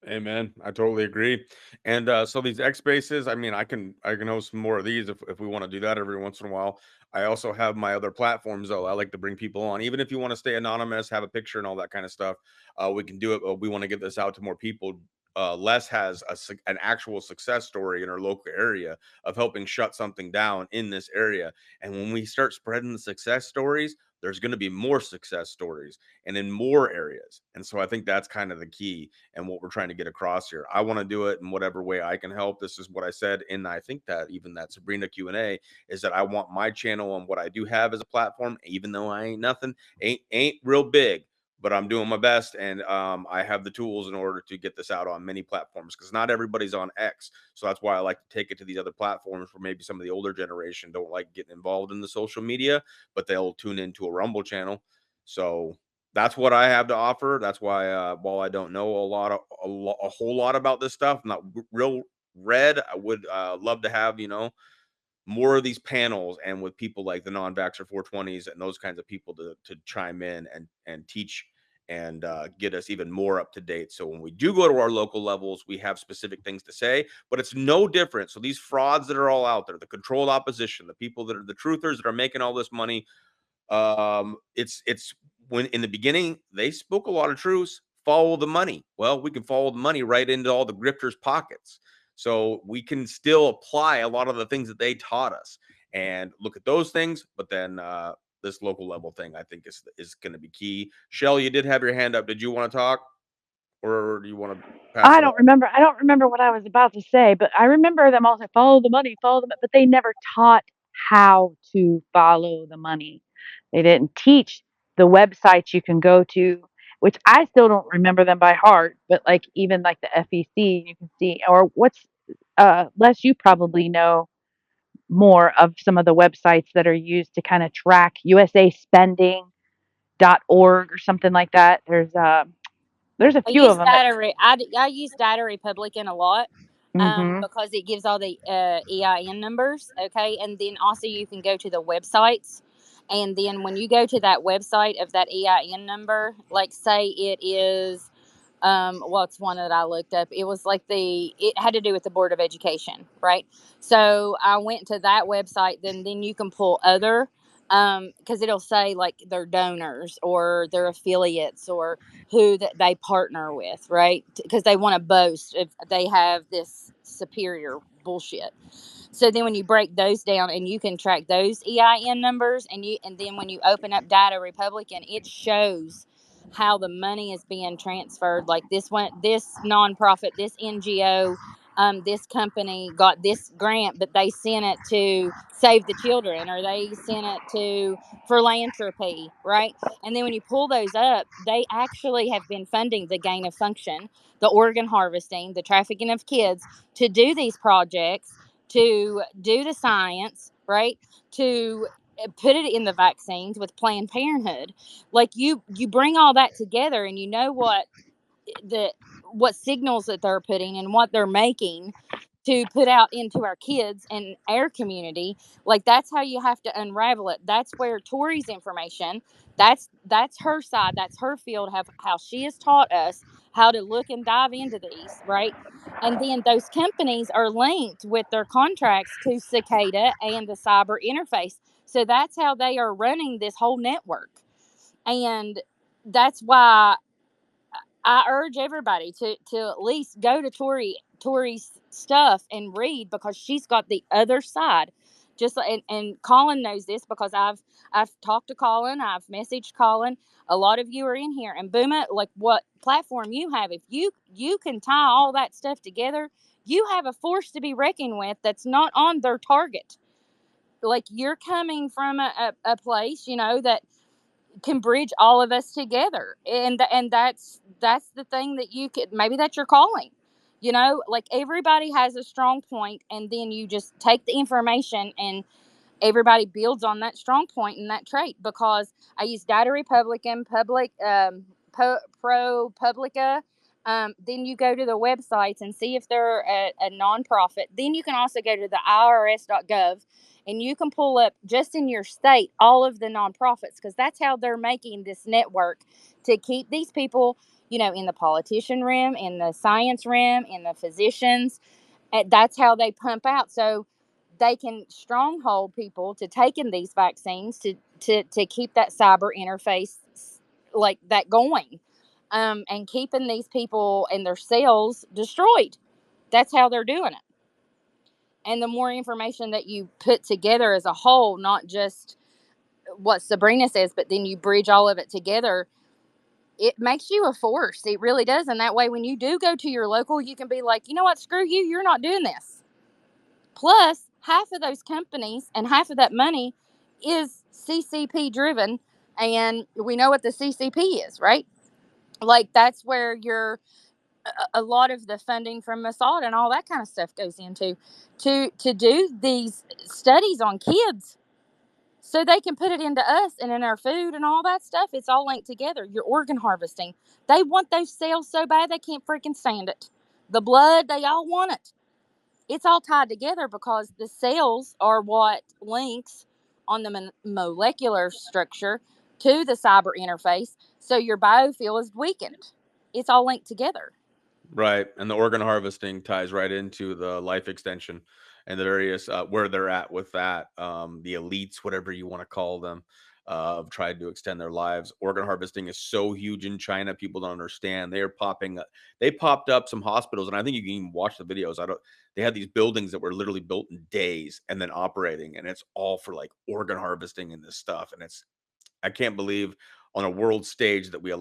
Amen. I totally agree. And so these X spaces, I mean, I can host some more of these if we want to do that every once in a while. I also have my other platforms though. I like to bring people on, even if you want to stay anonymous, have a picture and all that kind of stuff. We can do it. But we want to get this out to more people. Les has an actual success story in our local area of helping shut something down in this area. And when we start spreading the success stories, there's going to be more success stories and in more areas. And so I think that's kind of the key and what we're trying to get across here. I want to do it in whatever way I can help. This is what I said, and I think that even that Sabrina Q&A is that I want my channel and what I do have as a platform, even though I ain't nothing, ain't real big, but I'm doing my best, and I have the tools in order to get this out on many platforms because not everybody's on X. So that's why I like to take it to these other platforms where maybe some of the older generation don't like getting involved in the social media, but they'll tune into a Rumble channel. So that's what I have to offer. That's why, while I don't know a whole lot about this stuff, I'm not real read. I would love to have more of these panels and with people like the non-vaxxer 420s and those kinds of people to chime in and teach and get us even more up to date. So when we do go to our local levels, we have specific things to say, but it's no different. So these frauds that are all out there, the controlled opposition, the people that are the truthers that are making all this money, it's when in the beginning they spoke a lot of truths. Follow the money. Well, we can follow the money right into all the grifters' pockets, so we can still apply a lot of the things that they taught us and look at those things. But then this local level thing, I think, is going to be key. Shell, you did have your hand up. Did you want to talk, or do you want to pass I it on? don't remember. I don't remember what I was about to say, but I remember them all saying, "Follow the money, follow the," but they never taught how to follow the money. They didn't teach the websites you can go to, which I still don't remember them by heart. But like even like the FEC, you can see, or what's Les, you probably know more of some of the websites that are used to kind of track USAspending.org or something like that. There's a few of them that. I use Data Republican a lot, Mhm. because it gives all the EIN numbers. Okay, and then also you can go to the websites, and then when you go to that website of that EIN number, like say it is what's one that I looked up, it was like it had to do with the Board of Education, right? So I went to that website, then you can pull other, because it'll say like their donors or their affiliates or who that they partner with, right? Because they want to boast if they have this superior bullshit. So then when you break those down and you can track those EIN numbers, and then when you open up Data Republican, it shows how the money is being transferred. Like this nonprofit, this NGO, this company got this grant, but they sent it to Save the Children, or they sent it to philanthropy, right? And then when you pull those up, they actually have been funding the gain of function, the organ harvesting, the trafficking of kids, to do these projects, to do the science, right? To put it in the vaccines with Planned Parenthood. Like you bring all that together, and you know the what signals that they're putting and what they're making to put out into our kids and our community. Like that's how you have to unravel it. That's where Tori's information, that's her side, that's her field, have how she has taught us how to look and dive into these, right? And then those companies are linked with their contracts to Cicada and the cyber interface. So that's how they are running this whole network. And that's why I urge everybody to at least go to Tori's stuff and read, because she's got the other side. And Colin knows this, because I've talked to Colin, I've messaged Colin. A lot of you are in here, and Booma, like what platform you have, if you can tie all that stuff together, you have a force to be reckoned with that's not on their target. Like, you're coming from a place, that can bridge all of us together, and that's the thing that you could, maybe that's your calling. Like, everybody has a strong point, and then you just take the information, and everybody builds on that strong point and that trait. Because I use Data Republican, Pro Publica. Then you go to the websites and see if they're a nonprofit. Then you can also go to the IRS.gov, and you can pull up just in your state all of the nonprofits, because that's how they're making this network to keep these people, in the politician realm, in the science realm, in the physicians. That's how they pump out. So they can stronghold people to taking these vaccines to keep that cyber interface like that going, and keeping these people and their cells destroyed. That's how they're doing it. And the more information that you put together as a whole, not just what Sabrina says, but then you bridge all of it together, it makes you a force. It really does. And that way, when you do go to your local, you can be like, you know what, screw you, you're not doing this. Plus, half of those companies and half of that money is CCP driven. And we know what the CCP is, right? Like, that's where a lot of the funding from Mossad and all that kind of stuff goes into, to do these studies on kids, so they can put it into us and in our food and all that stuff. It's all linked together. Your organ harvesting. They want those cells so bad they can't freaking stand it. The blood, they all want it. It's all tied together, because the cells are what links on the molecular structure to the cyber interface. So your biofield is weakened. It's all linked together. Right, and the organ harvesting ties right into the life extension and the various where they're at with that. The elites, whatever you want to call them, have tried to extend their lives. Organ harvesting is so huge in China; people don't understand. They are popping up. They popped up some hospitals, and I think you can even watch the videos. I don't. They had these buildings that were literally built in days and then operating, and it's all for like organ harvesting and this stuff. And it's I can't believe on a world stage that they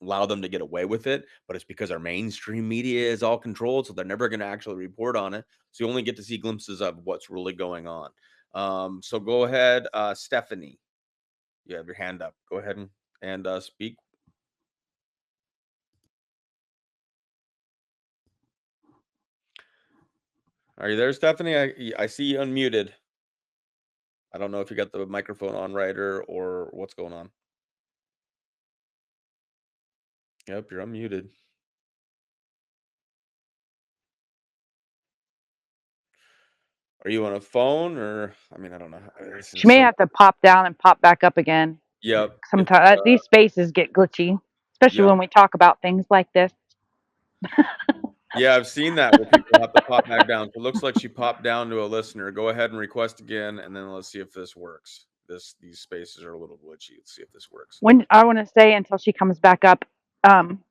allow them to get away with it, but it's because our mainstream media is all controlled, so they're never going to actually report on it. So you only get to see glimpses of what's really going on. So go ahead, Stephanie. You have your hand up. Go ahead and speak. Are you there, Stephanie? I see you unmuted. I don't know if you got the microphone on right or what's going on. Yep, you're unmuted. Are you on a phone or? I mean, I don't know. This She is may so. have to pop down and pop back up again. Yep. It's Sometimes these spaces get glitchy, especially yep. when we talk about things like this. Yeah, I've seen that where people have to pop back down. So it looks like she popped down to a listener. Go ahead and request again, and then let's see if this works. These spaces are a little glitchy. Let's see if this works. When I want to say until she comes back up,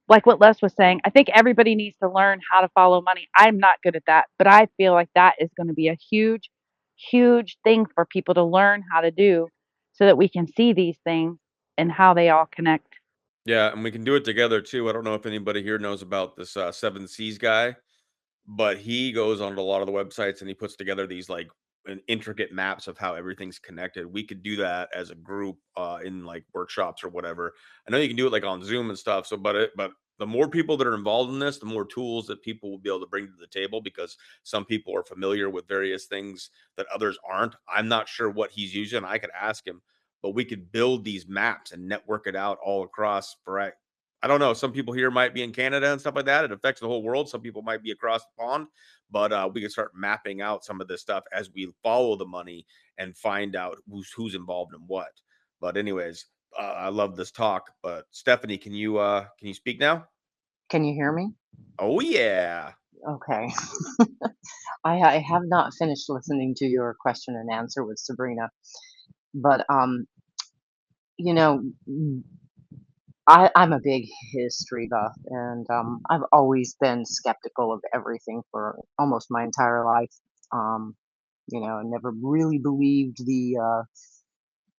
like what Les was saying, I think everybody needs to learn how to follow money. I'm not good at that, but I feel like that is going to be a huge, huge thing for people to learn how to do, so that we can see these things and how they all connect. Yeah, and we can do it together too. I don't know if anybody here knows about this Seven Seas guy, but he goes onto a lot of the websites and he puts together these like intricate maps of how everything's connected. We could do that as a group in like workshops or whatever. I know you can do it like on Zoom and stuff. So, but the more people that are involved in this, the more tools that people will be able to bring to the table, because some people are familiar with various things that others aren't. I'm not sure what he's using. I could ask him, but we could build these maps and network it out all across. I don't know. Some people here might be in Canada and stuff like that. It affects the whole world. Some people might be across the pond, but we can start mapping out some of this stuff as we follow the money and find out who's involved in what. But anyways, I love this talk. But Stephanie, can you speak now? Can you hear me? Oh yeah. Okay. I have not finished listening to your question and answer with Sabrina, but you know, I'm a big history buff, and I've always been skeptical of everything for almost my entire life. Um, I never really believed the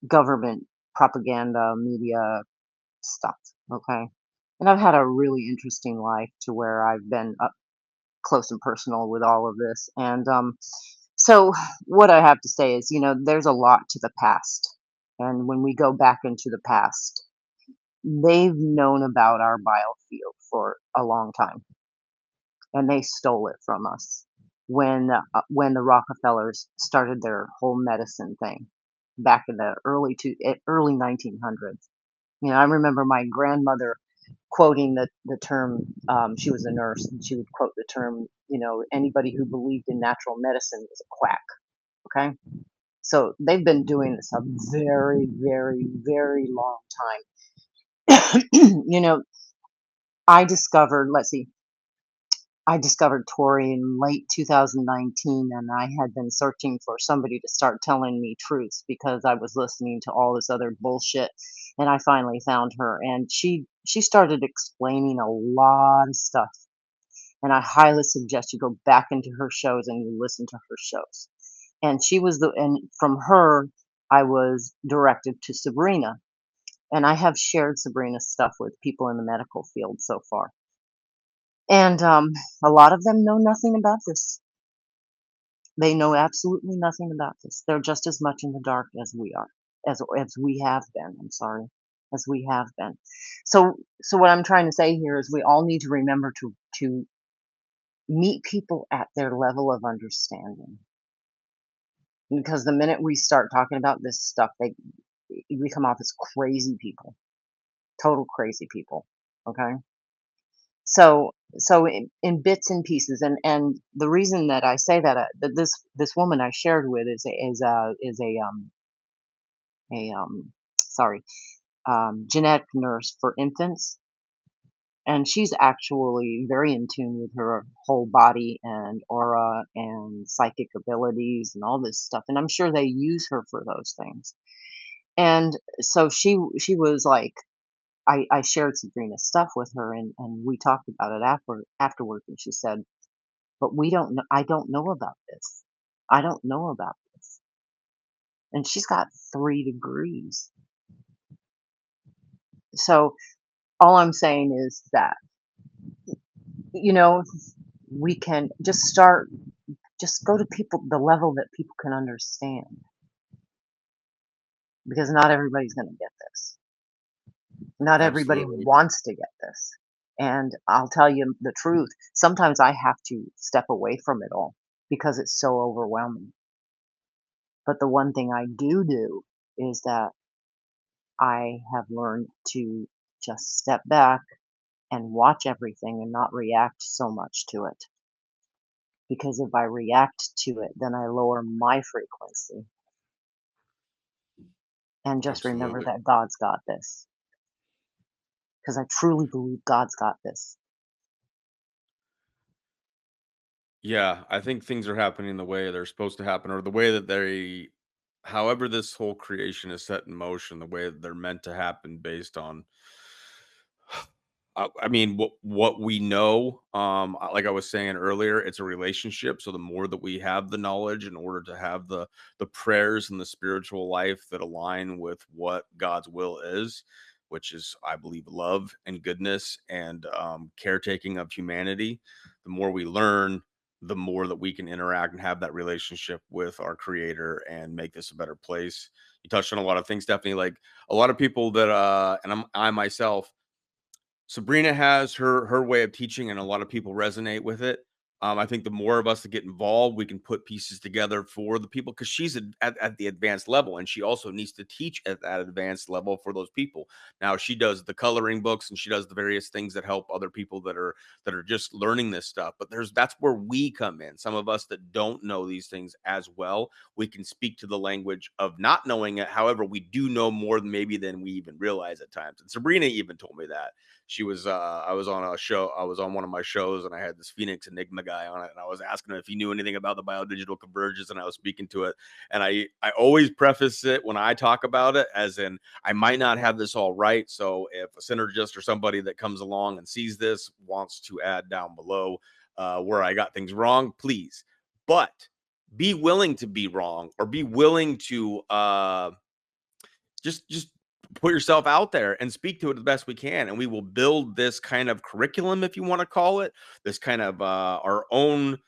government propaganda media stuff. Okay, and I've had a really interesting life to where I've been up close and personal with all of this. And so, what I have to say is, there's a lot to the past, and when we go back into the past, they've known about our biofield for a long time, and they stole it from us when the Rockefellers started their whole medicine thing back in the early 1900s. I remember my grandmother quoting the term. She was a nurse, and she would quote the term. Anybody who believed in natural medicine was a quack. Okay, so they've been doing this a very, very, very long time. I discovered, let's see, I discovered Tori in late 2019, and I had been searching for somebody to start telling me truths because I was listening to all this other bullshit, and I finally found her, and she started explaining a lot of stuff, and I highly suggest you go back into her shows and you listen to her shows. And from her, I was directed to Sabrina, and I have shared Sabrina's stuff with people in the medical field so far. And a lot of them know nothing about this. They know absolutely nothing about this. They're just as much in the dark as we are, as we have been. I'm sorry, as we have been. So what I'm trying to say here is we all need to remember to meet people at their level of understanding. Because the minute we start talking about this stuff, we come off as crazy people, total crazy people. Okay. So in bits and pieces, and the reason that I say that this woman I shared with is a sorry, genetic nurse for infants, and she's actually very in tune with her whole body and aura and psychic abilities and all this stuff, and I'm sure they use her for those things. And so she was like, I shared Sabrina's stuff with her, and we talked about it afterwards, and she said, "But we don't know. I don't know about this. I don't know about this." And she's got 3 degrees. So all I'm saying is that, you know, we can just go to people, the level that people can understand, because not everybody's going to get this. Not everybody Absolutely. wants to get this. And I'll tell you the truth. Sometimes I have to step away from it all because it's so overwhelming. But the one thing I do is that I have learned to just step back and watch everything and not react so much to it. Because if I react to it, then I lower my frequency. And just remember Absolutely. that God's got this. Because I truly believe God's got this. Yeah, I think things are happening the way they're supposed to happen, or the way that however this whole creation is set in motion, the way that they're meant to happen based on I mean, what we know, like I was saying earlier, it's a relationship. So the more that we have the knowledge, in order to have the prayers and the spiritual life that align with what God's will is, which is, I believe, love and goodness and caretaking of humanity. The more we learn, the more that we can interact and have that relationship with our Creator and make this a better place. You touched on a lot of things, Stephanie. Like a lot of people that, and I myself Sabrina has her way of teaching, and a lot of people resonate with it. I think the more of us that get involved, we can put pieces together for the people because she's at the advanced level, and she also needs to teach at that advanced level for those people. Now she does the coloring books and she does the various things that help other people that are just learning this stuff. But that's where we come in. Some of us that don't know these things as well, we can speak to the language of not knowing it. However, we do know more than maybe than we even realize at times. And Sabrina even told me that. She was I was on one of my shows, and I had this Phoenix Enigma guy on it, and I was asking him if he knew anything about the biodigital convergence, and I was speaking to it. And I always preface it when I talk about it as in, I might not have this all right. So if a synergist or somebody that comes along and sees this wants to add down below where I got things wrong, please. But be willing to be wrong, or be willing to just put yourself out there and speak to it the best we can, and we will build this kind of curriculum, if you want to call it, this kind of our own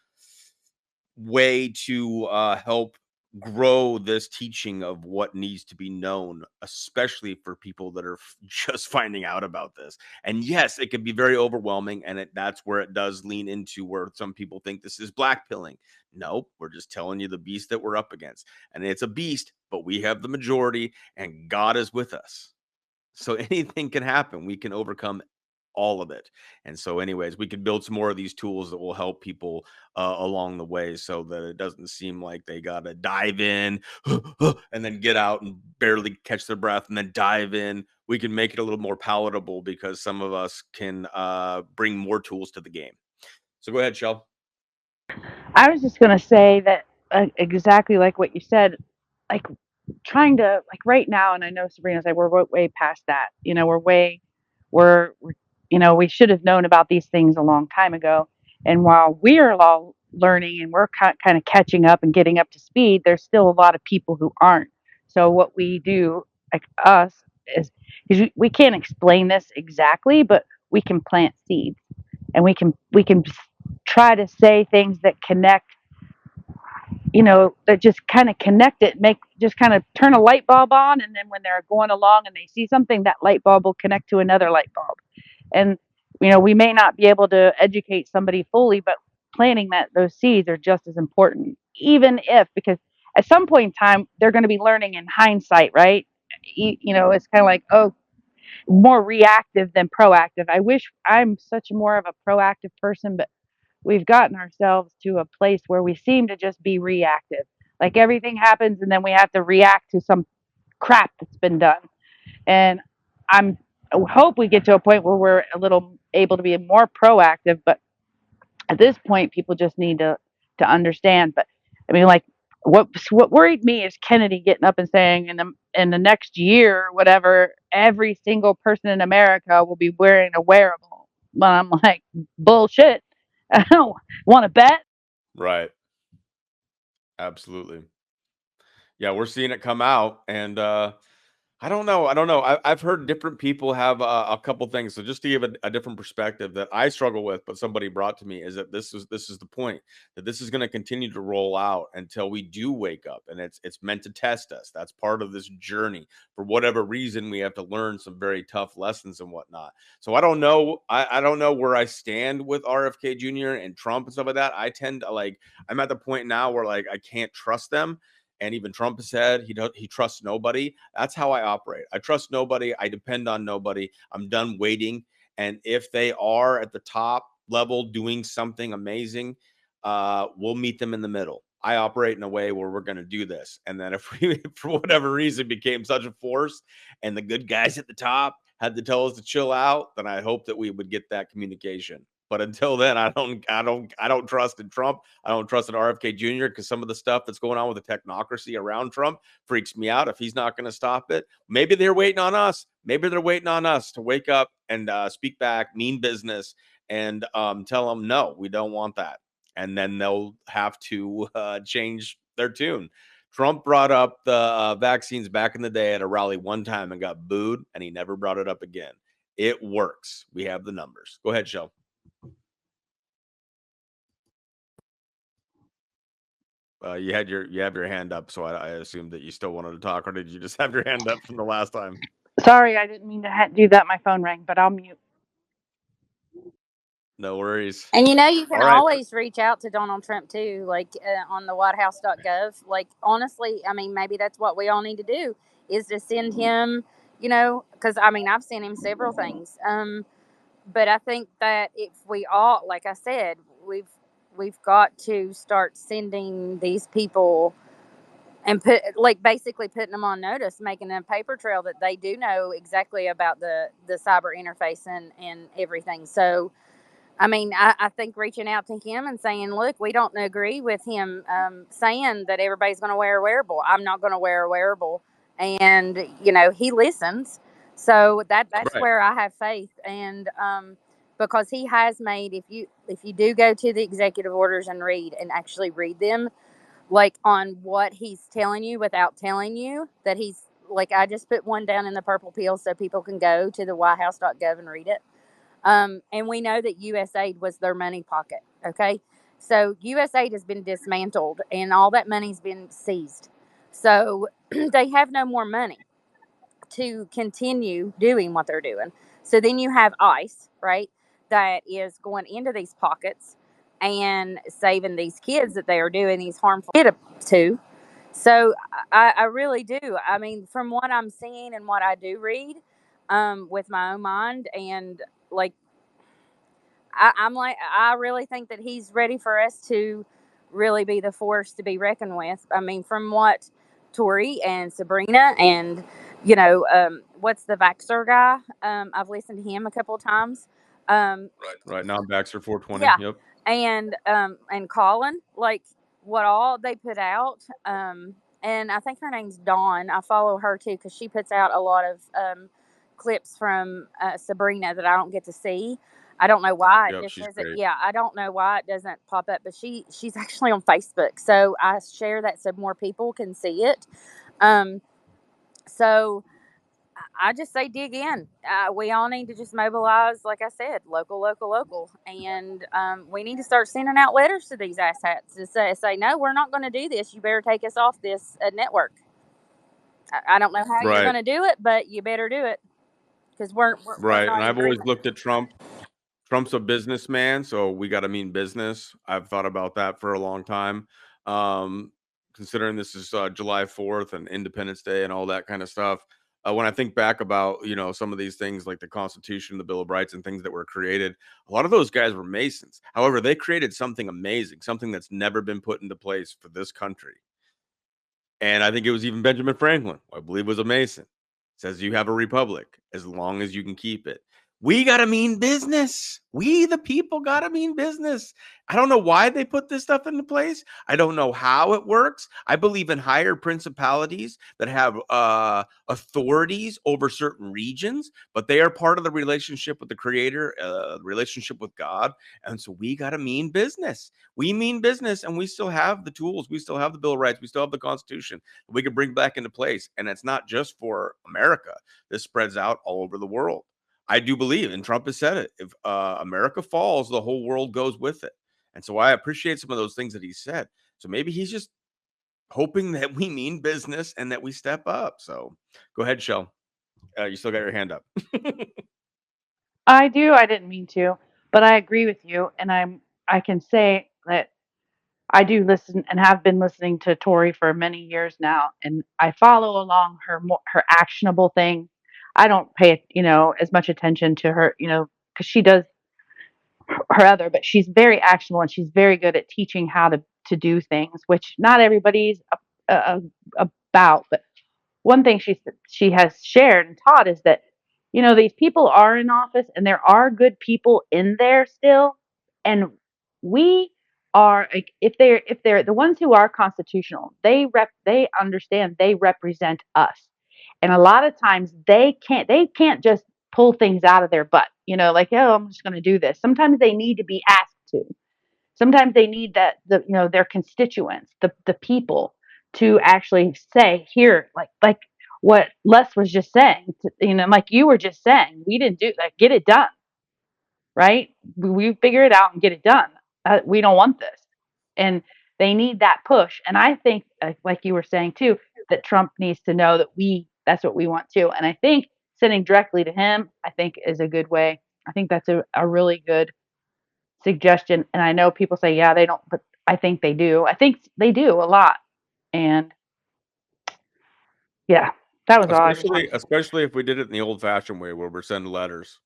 way to help grow this teaching of what needs to be known, especially for people that are just finding out about this. And yes, it can be very overwhelming, and that's where it does lean into where some people think this is blackpilling. No, we're just telling you the beast that we're up against, and it's a beast, but we have the majority, and God is with us. So anything can happen. We can overcome all of it. And so, anyways, we could build some more of these tools that will help people along the way, so that it doesn't seem like they got to dive in and then get out and barely catch their breath and then dive in. We can make it a little more palatable, because some of us can bring more tools to the game. So go ahead, Shell. I was just going to say that exactly like what you said, like trying to, like right now, and I know Sabrina's like, we're way past that. We're, we should have known about these things a long time ago. And while we're all learning and we're kind of catching up and getting up to speed, there's still a lot of people who aren't. So what we do, like us, is we can't explain this exactly, but we can plant seeds, and we can try to say things that connect, that just kind of connect it, make just kind of turn a light bulb on, and then when they're going along and they see something, that light bulb will connect to another light bulb. And we may not be able to educate somebody fully, but planting those seeds are just as important, even if, because at some point in time they're going to be learning in hindsight, right? It's kind of like, oh, more reactive than proactive. I wish I'm such more of a proactive person, but we've gotten ourselves to a place where we seem to just be reactive. Like everything happens and then we have to react to some crap that's been done. And I hope we get to a point where we're a little able to be more proactive. But at this point, people just need to understand. But I mean, like what worried me is Kennedy getting up and saying in the next year, or whatever, every single person in America will be wearing a wearable. But I'm like, bullshit. I don't want to bet. Right. Absolutely. Yeah, we're seeing it come out, and I don't know. I don't know. I've heard different people have a couple things. So just to give a different perspective that I struggle with, but somebody brought to me, is that this is the point, that this is going to continue to roll out until we do wake up, and it's meant to test us. That's part of this journey. For whatever reason, we have to learn some very tough lessons and whatnot. So I don't know. I don't know where I stand with RFK Jr. and Trump and stuff like that. I tend to like. I'm at the point now where like I can't trust them. And even Trump has said he trusts nobody. That's how I operate. I trust nobody. I depend on nobody. I'm done waiting. And if they are at the top level doing something amazing, we'll meet them in the middle. I operate in a way where we're going to do this. And then if we, for whatever reason, became such a force and the good guys at the top had to tell us to chill out, then I hope that we would get that communication. But until then, I don't trust in Trump. I don't trust in RFK Jr. because some of the stuff that's going on with the technocracy around Trump freaks me out. If he's not going to stop it, maybe they're waiting on us. Maybe they're waiting on us to wake up and speak back, mean business, and tell them no, we don't want that. And then they'll have to change their tune. Trump brought up the vaccines back in the day at a rally one time and got booed, and he never brought it up again. It works. We have the numbers. Go ahead, Shel. You have your hand up, so I assumed that you still wanted to talk, or did you just have your hand up from the last time? Sorry, I didn't mean to do that. My phone rang, but I'll mute. No worries. And you All can right. always reach out to Donald Trump too, like on the whitehouse.gov. Like, honestly, I mean, maybe that's what we all need to do, is to send him, because I mean, I've sent him several things. But I think that if we all, like I said, we've got to start sending these people and basically putting them on notice, making a paper trail that they do know exactly about the cyber interface and everything. So I mean, I think reaching out to him and saying, look, we don't agree with him saying that everybody's going to wear a wearable. I'm not going to wear a wearable. And, he listens. So that's Right. where I have faith. And because he has made, if you do go to the executive orders and actually read them, like on what he's telling you without telling you that he's like, I just put one down in the purple pill so people can go to the whitehouse.gov and read it. And we know that USAID was their money pocket. Okay. So USAID has been dismantled and all that money's been seized. So they have no more money to continue doing what they're doing. So then you have ICE, right, that is going into these pockets and saving these kids that they are doing these harmful to. So I really do. I mean, from what I'm seeing and what I do read, with my own mind, and like I'm like, I really think that he's ready for us to really be the force to be reckoned with. I mean, from what Tori and Sabrina and, what's the Vaxxer guy? I've listened to him a couple of times. Um, Right now, Baxter 420. yeah, Yep. and Colin, like what all they put out. And I think her name's Dawn. I follow her too because she puts out a lot of clips from Sabrina that I don't get to see. I don't know why it Yep. just She's doesn't. great. Yeah, I don't know why it doesn't pop up, but she's actually on Facebook, so I share that so more people can see it. Um, so I just say dig in. We all need to just mobilize, like I said, local, local, local, and we need to start sending out letters to these asshats to say no, we're not going to do this. You better take us off this network. I don't know how you're Right. going to do it, but you better do it because we're Right. And not in I've always agreement. looked at Trump. Trump's a businessman, so we got to mean business. I've thought about that for a long time. Um, Considering this is July 4th and Independence Day and all that kind of stuff. When I think back about, some of these things like the Constitution, the Bill of Rights, and things that were created, a lot of those guys were Masons. However, they created something amazing, something that's never been put into place for this country. And I think it was even Benjamin Franklin, who I believe was a Mason, says you have a republic as long as you can keep it. We got to mean business. We, the people, got to mean business. I don't know why they put this stuff into place. I don't know how it works. I believe in higher principalities that have authorities over certain regions, but they are part of the relationship with the Creator, relationship with God. And so we got to mean business. We mean business, and we still have the tools. We still have the Bill of Rights. We still have the Constitution that we can bring back into place. And it's not just for America. This spreads out all over the world. I do believe, and Trump has said it, if America falls, the whole world goes with it. And so I appreciate some of those things that he said. So maybe he's just hoping that we mean business and that we step up. So go ahead, Shell. You still got your hand up. I do. I didn't mean to, but I agree with you, and I can say that I do listen and have been listening to Tori for many years now, and I follow along her actionable things. I don't pay as much attention to her, because she does her other, but she's very actionable and she's very good at teaching how to do things, which not everybody's about. But one thing she has shared and taught is that these people are in office and there are good people in there still, and we are like, if they're the ones who are constitutional, they understand they represent us, and a lot of times they can't just pull things out of their butt, like, oh, I'm just going to do this. Sometimes they need to be asked to. Sometimes they need their constituents, the people, to actually say, here, like what Les was just saying, like you were just saying, we didn't do that. Get it done, right? We figure it out and get it done. We don't want this, and they need that push. And I think, like you were saying too, that Trump needs to know that that's what we want too. And I think sending directly to him, I think, is a good way. I think that's a really good suggestion. And I know people say, yeah, they don't, but I think they do. I think they do a lot. And yeah, that was all I just wanted especially to say. especially if we did it in the old fashioned way where we're sending letters.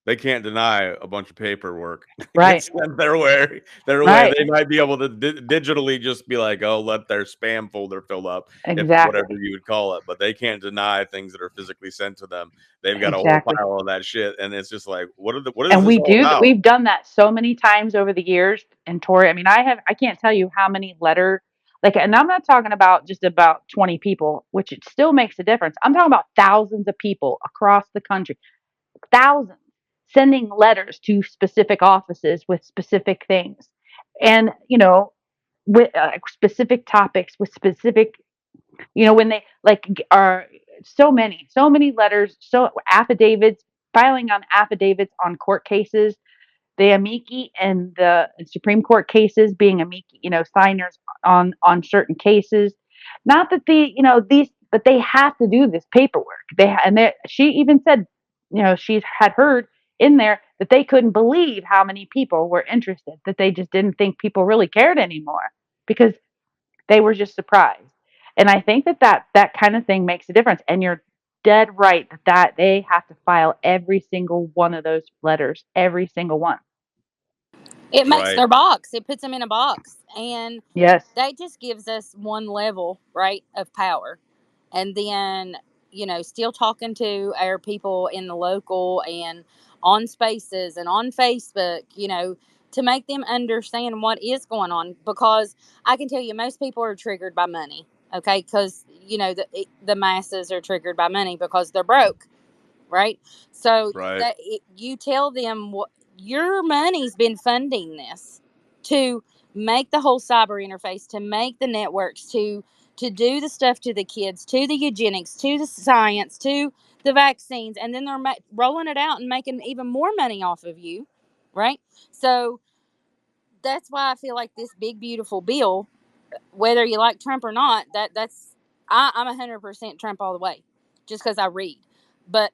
They can't deny a bunch of paperwork Right. gets sent their way. Right. They might be able to digitally just be like, oh, let their spam folder fill up, if whatever Exactly. you would call it. But they can't deny things that are physically sent to them. They've got a whole Exactly. pile of that shit, and it's just like, what is And this all about? we've done that so many times over the years. And Tori, I mean, I can't tell you how many like, and I'm not talking about just about 20 people, which it still makes a difference. I'm talking about thousands of people across the country, thousands sending letters to specific offices with specific things. And, with specific topics, with specific, when they like are so many letters, so affidavits, filing on affidavits on court cases, the amici and the Supreme Court cases being amici, signers on certain cases. Not that these, but they have to do this paperwork. She even said, she had heard in there that they couldn't believe how many people were interested, that they just didn't think people really cared anymore because they were just surprised. And I think that kind of thing makes a difference. And you're dead right that they have to file every single one of those letters, every single one. It makes Right, their box. It puts them in a box, and Yes. that just gives us one level, right, of power. And then, still talking to our people in the local and on spaces and on Facebook, to make them understand what is going on. Because I can tell you, most people are triggered by money. Okay, because the masses are triggered by money because they're broke, right? So right, you tell them what your money's been funding this to make the whole cyber interface, to make the networks, to do the stuff to the kids, to the eugenics, to the science, to the vaccines, and then they're rolling it out and making even more money off of you, right? So that's why I feel like this big beautiful bill, whether you like Trump or not, I'm 100% Trump all the way, just because I read. But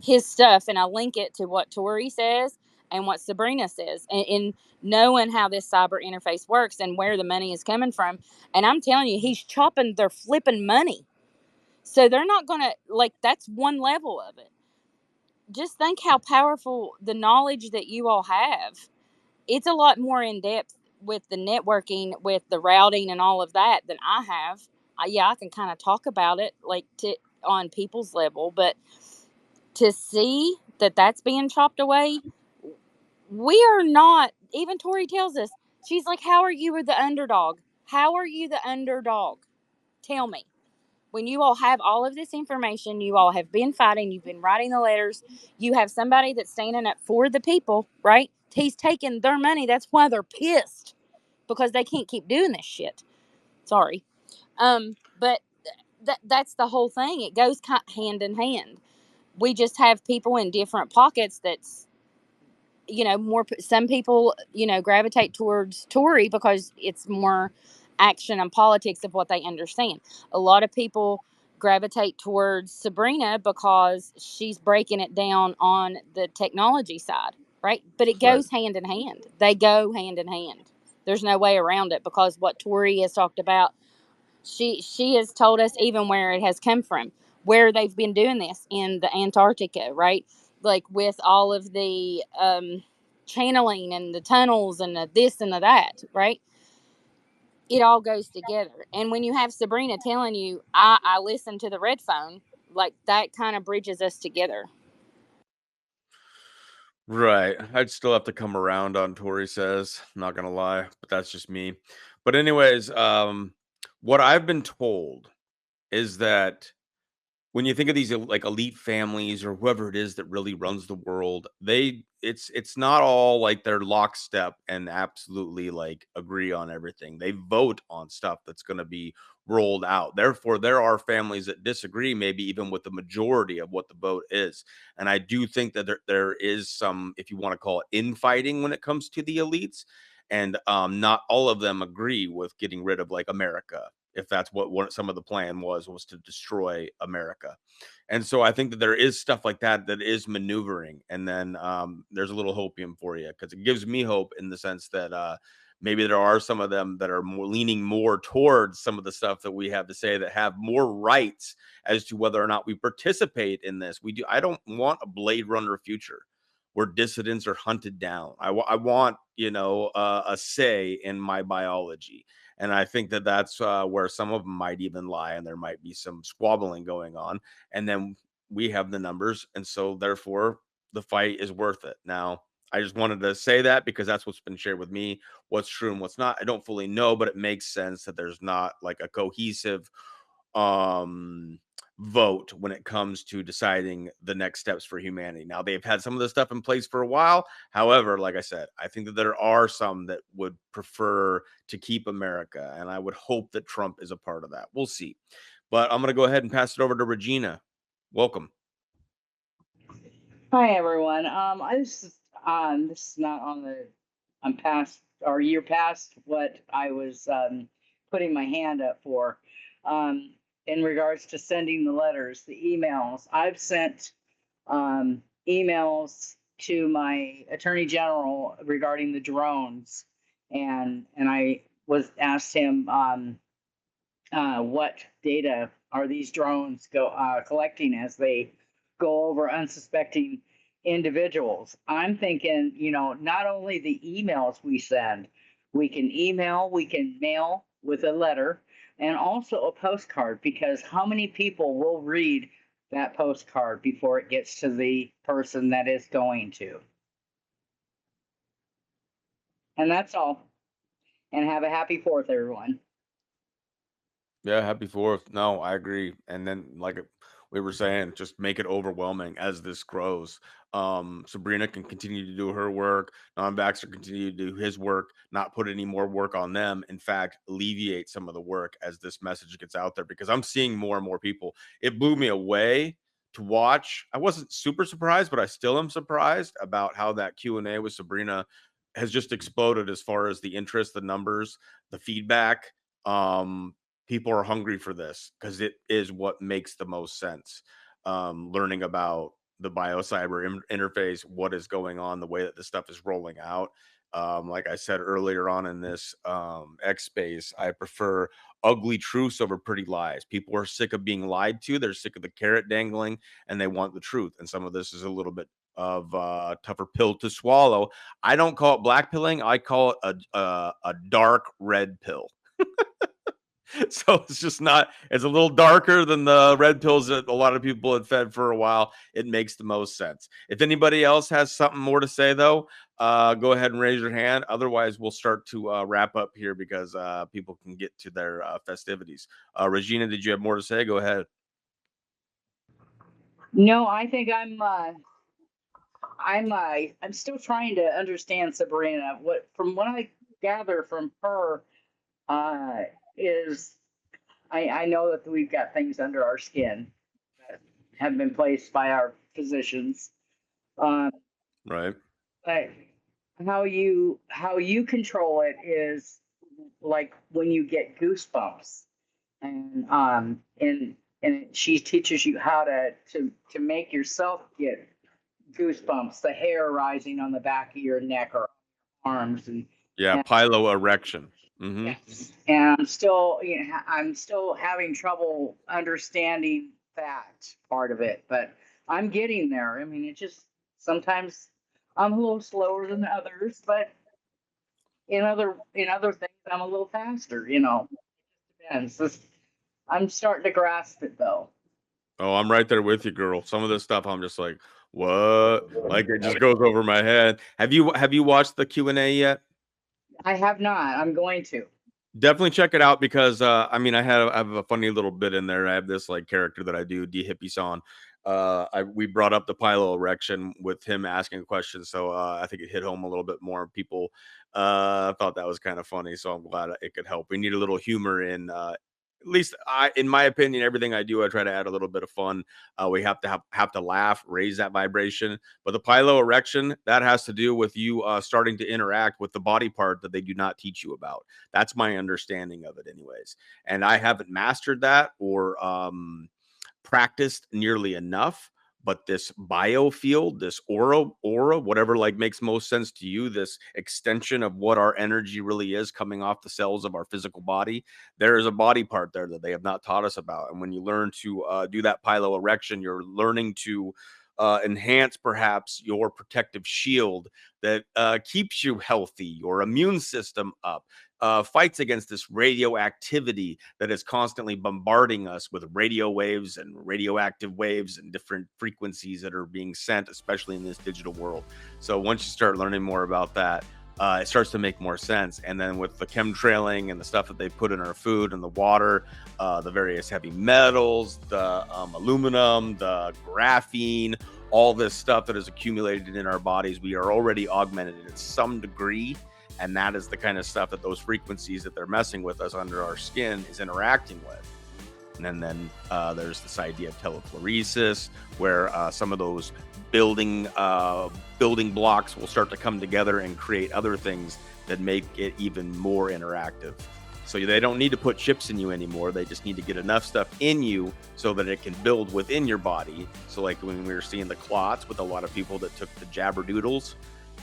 his stuff, and I link it to what Tori says and what Sabrina says, and knowing how this cyber interface works and where the money is coming from. And I'm telling you, he's chopping their flipping money. So they're not gonna, like, that's one level of it. Just think how powerful the knowledge that you all have. It's a lot more in depth with the networking, with the routing and all of that than I have. Yeah, I can kind of talk about it like on people's level, but to see that that's being chopped away, we are not. Even Tori tells us, she's like, "How are you the underdog? How are you the underdog? Tell me." When you all have all of this information, you all have been fighting, you've been writing the letters, you have somebody that's standing up for the people, right? He's taking their money. That's why they're pissed, because they can't keep doing this shit. Sorry. But that's the whole thing. It goes hand in hand. We just have people in different pockets that's, more. Some people, gravitate towards Tory because it's more action and politics of what they understand. A lot of people gravitate towards Sabrina because she's breaking it down on the technology side, right? But it right. goes hand in hand. They go hand in hand. There's no way around it, because what Tori has talked about, she has told us even where it has come from, where they've been doing this in the Antarctica, right? Like with all of the channeling and the tunnels and the this and the that, right? It all goes together. And when you have Sabrina telling you, I listened to the red phone, like that kind of bridges us together. Right. I'd still have to come around on Tori says, not gonna lie, but that's just me. But anyways, what I've been told is that when you think of these like elite families or whoever it is that really runs the world, it's not all like they're lockstep and absolutely like agree on everything. They vote on stuff that's going to be rolled out. Therefore, there are families that disagree, maybe even with the majority of what the vote is. And I do think that there is some, if you want to call it, infighting when it comes to the elites. And not all of them agree with getting rid of like America, if that's what some of the plan was to destroy America. And so I think that there is stuff like that that is maneuvering. And then there's a little hopium for you, because it gives me hope in the sense that maybe there are some of them that are leaning more towards some of the stuff that we have to say, that have more rights as to whether or not we participate in this. We do. I don't want a Blade Runner future. where dissidents are hunted down. I want, a say in my biology. And I think that that's where some of them might even lie, and there might be some squabbling going on. And then we have the numbers. And so, therefore, the fight is worth it. Now, I just wanted to say that because that's what's been shared with me. What's true and what's not, I don't fully know, but it makes sense that there's not like a cohesive um vote when it comes to deciding the next steps for humanity. Now, they've had some of this stuff in place for a while. However, like I said, I think that there are some that would prefer to keep America, and I would hope that Trump is a part of that. We'll see. But I'm going to go ahead and pass it over to Regina. Welcome. Hi everyone. This is not on the. I'm past or you're past what I was putting my hand up for. In regards to sending the letters, the emails. I've sent emails to my attorney general regarding the drones, and I was asked him what data are these drones collecting as they go over unsuspecting individuals. I'm thinking, not only the emails we send, we can email, we can mail with a letter, and also a postcard, because how many people will read that postcard before it gets to the person that is going to? And that's all. And have a happy 4th, everyone. Yeah, happy 4th. No, I agree. And then, like we were saying, just make it overwhelming as this grows. Sabrina can continue to do her work. Non-Baxter continue to do his work, not put any more work on them. In fact, alleviate some of the work as this message gets out there, because I'm seeing more and more people. It blew me away to watch. I wasn't super surprised, but I still am surprised about how that Q&A with Sabrina has just exploded as far as the interest, the numbers, the feedback. People are hungry for this because it is what makes the most sense. Learning about the biocyber interface, what is going on, the way that this stuff is rolling out. Like I said earlier on in this X space, I prefer ugly truths over pretty lies. People are sick of being lied to. They're sick of the carrot dangling, and they want the truth. And some of this is a little bit of a tougher pill to swallow. I don't call it blackpilling. I call it a dark red pill. So it's just not, it's a little darker than the red pills that a lot of people had fed for a while. It makes the most sense. If anybody else has something more to say, though, go ahead and raise your hand. Otherwise, we'll start to wrap up here because people can get to their festivities. Regina, did you have more to say? Go ahead. No, I think I'm still trying to understand Sabrina. From what I gather from her, is I know that we've got things under our skin that have been placed by our physicians. Um, Right. but how you control it is like when you get goosebumps, and she teaches you how to make yourself get goosebumps, the hair rising on the back of your neck or arms, Yeah, and piloerection. Mm-hmm. yes, and I'm still having trouble understanding that part of it, but I'm getting there. I mean, it just sometimes I'm a little slower than others, but in other things I'm a little faster. Depends. I'm starting to grasp it though. Oh, I'm right there with you, girl. Some of this stuff, I'm just like, what? Like it just goes over my head. Have you watched the Q&A yet? I have not. I'm going to. Definitely check it out because I have a funny little bit in there. I have this like character that I do, D Hippie Son. We brought up the pilo erection with him asking questions, so I think it hit home a little bit more. People thought that was kind of funny, so I'm glad it could help. We need a little humor in at least in my opinion, everything I do, I try to add a little bit of fun. We have to laugh, raise that vibration. But the pilo erection, that has to do with you starting to interact with the body part that they do not teach you about. That's my understanding of it, anyways. And I haven't mastered that or practiced nearly enough. But this biofield, this aura, whatever like makes most sense to you, this extension of what our energy really is coming off the cells of our physical body, there is a body part there that they have not taught us about. And when you learn to do that pilo erection, you're learning to enhance perhaps your protective shield that keeps you healthy, your immune system up, fights against this radioactivity that is constantly bombarding us with radio waves and radioactive waves and different frequencies that are being sent, especially in this digital world. So once you start learning more about that, it starts to make more sense. And then with the chemtrailing and the stuff that they put in our food and the water, the various heavy metals, the aluminum, the graphene, all this stuff that is accumulated in our bodies, we are already augmented in some degree. And that is the kind of stuff that those frequencies that they're messing with us under our skin is interacting with. And then there's this idea of telephoresis, where some of those building blocks will start to come together and create other things that make it even more interactive. So they don't need to put chips in you anymore. They just need to get enough stuff in you so that it can build within your body. So like when we were seeing the clots with a lot of people that took the jabberdoodles,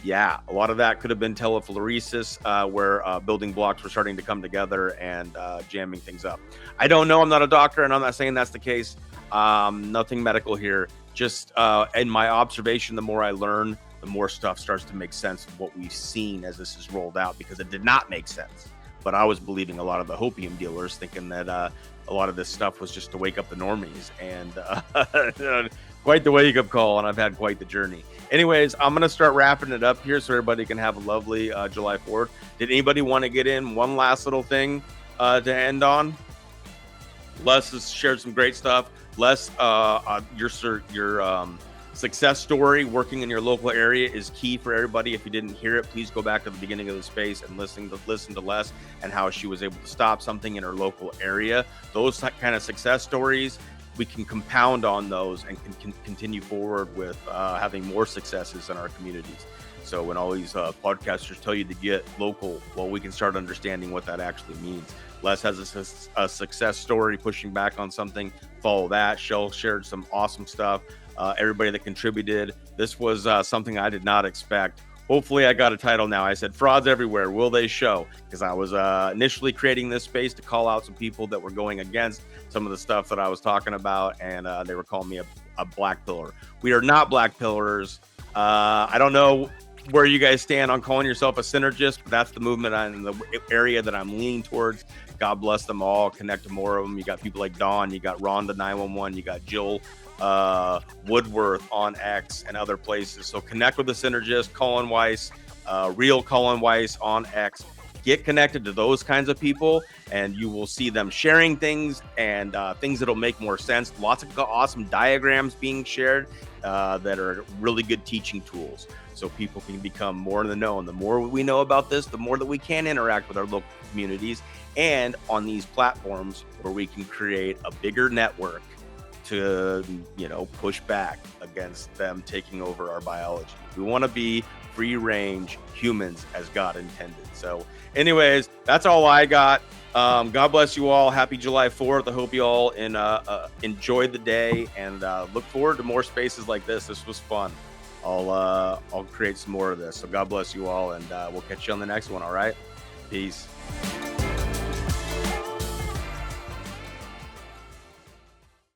yeah, a lot of that could have been telephoresis, where building blocks were starting to come together and jamming things up. I don't know. I'm not a doctor, and I'm not saying that's the case. Nothing medical here. Just in my observation, the more I learn, the more stuff starts to make sense of what we've seen as this is rolled out, because it did not make sense. But I was believing a lot of the hopium dealers, thinking that a lot of this stuff was just to wake up the normies, and quite the wake-up call, and I've had quite the journey. Anyways, I'm going to start wrapping it up here so everybody can have a lovely July 4th. Did anybody want to get in one last little thing to end on? Les has shared some great stuff. Les, your success story working in your local area is key for everybody. If you didn't hear it, please go back to the beginning of the space and listen to Les and how she was able to stop something in her local area. Those kind of success stories, we can compound on those and can continue forward with having more successes in our communities. So when all these podcasters tell you to get local, well, we can start understanding what that actually means. Les has a success story pushing back on something. Follow that. Shell shared some awesome stuff. Everybody that contributed. This was something I did not expect. Hopefully I got a title now. I said, Frauds Everywhere, Will They Show? Because I was initially creating this space to call out some people that were going against some of the stuff that I was talking about, and they were calling me a black pillar. We are not black pillars. I don't know where you guys stand on calling yourself a synergist, but that's the movement in the area that I'm leaning towards. God bless them all. Connect to more of them. You got people like Dawn. You got Rhonda 911. You got Jill Woodworth on X and other places. So connect with the synergist, Colin Weiss, real Colin Weiss on X. Get connected to those kinds of people, and you will see them sharing things and things that'll make more sense. Lots of awesome diagrams being shared that are really good teaching tools, so people can become more in the know. And the more we know about this, the more that we can interact with our local communities and on these platforms where we can create a bigger network to, push back against them taking over our biology. We want to be free range humans as God intended. So anyways, that's all I got. God bless you all. Happy July 4th. I hope you all enjoyed the day, and look forward to more spaces like this. This was fun. I'll create some more of this. So God bless you all, and we'll catch you on the next one. All right. Peace.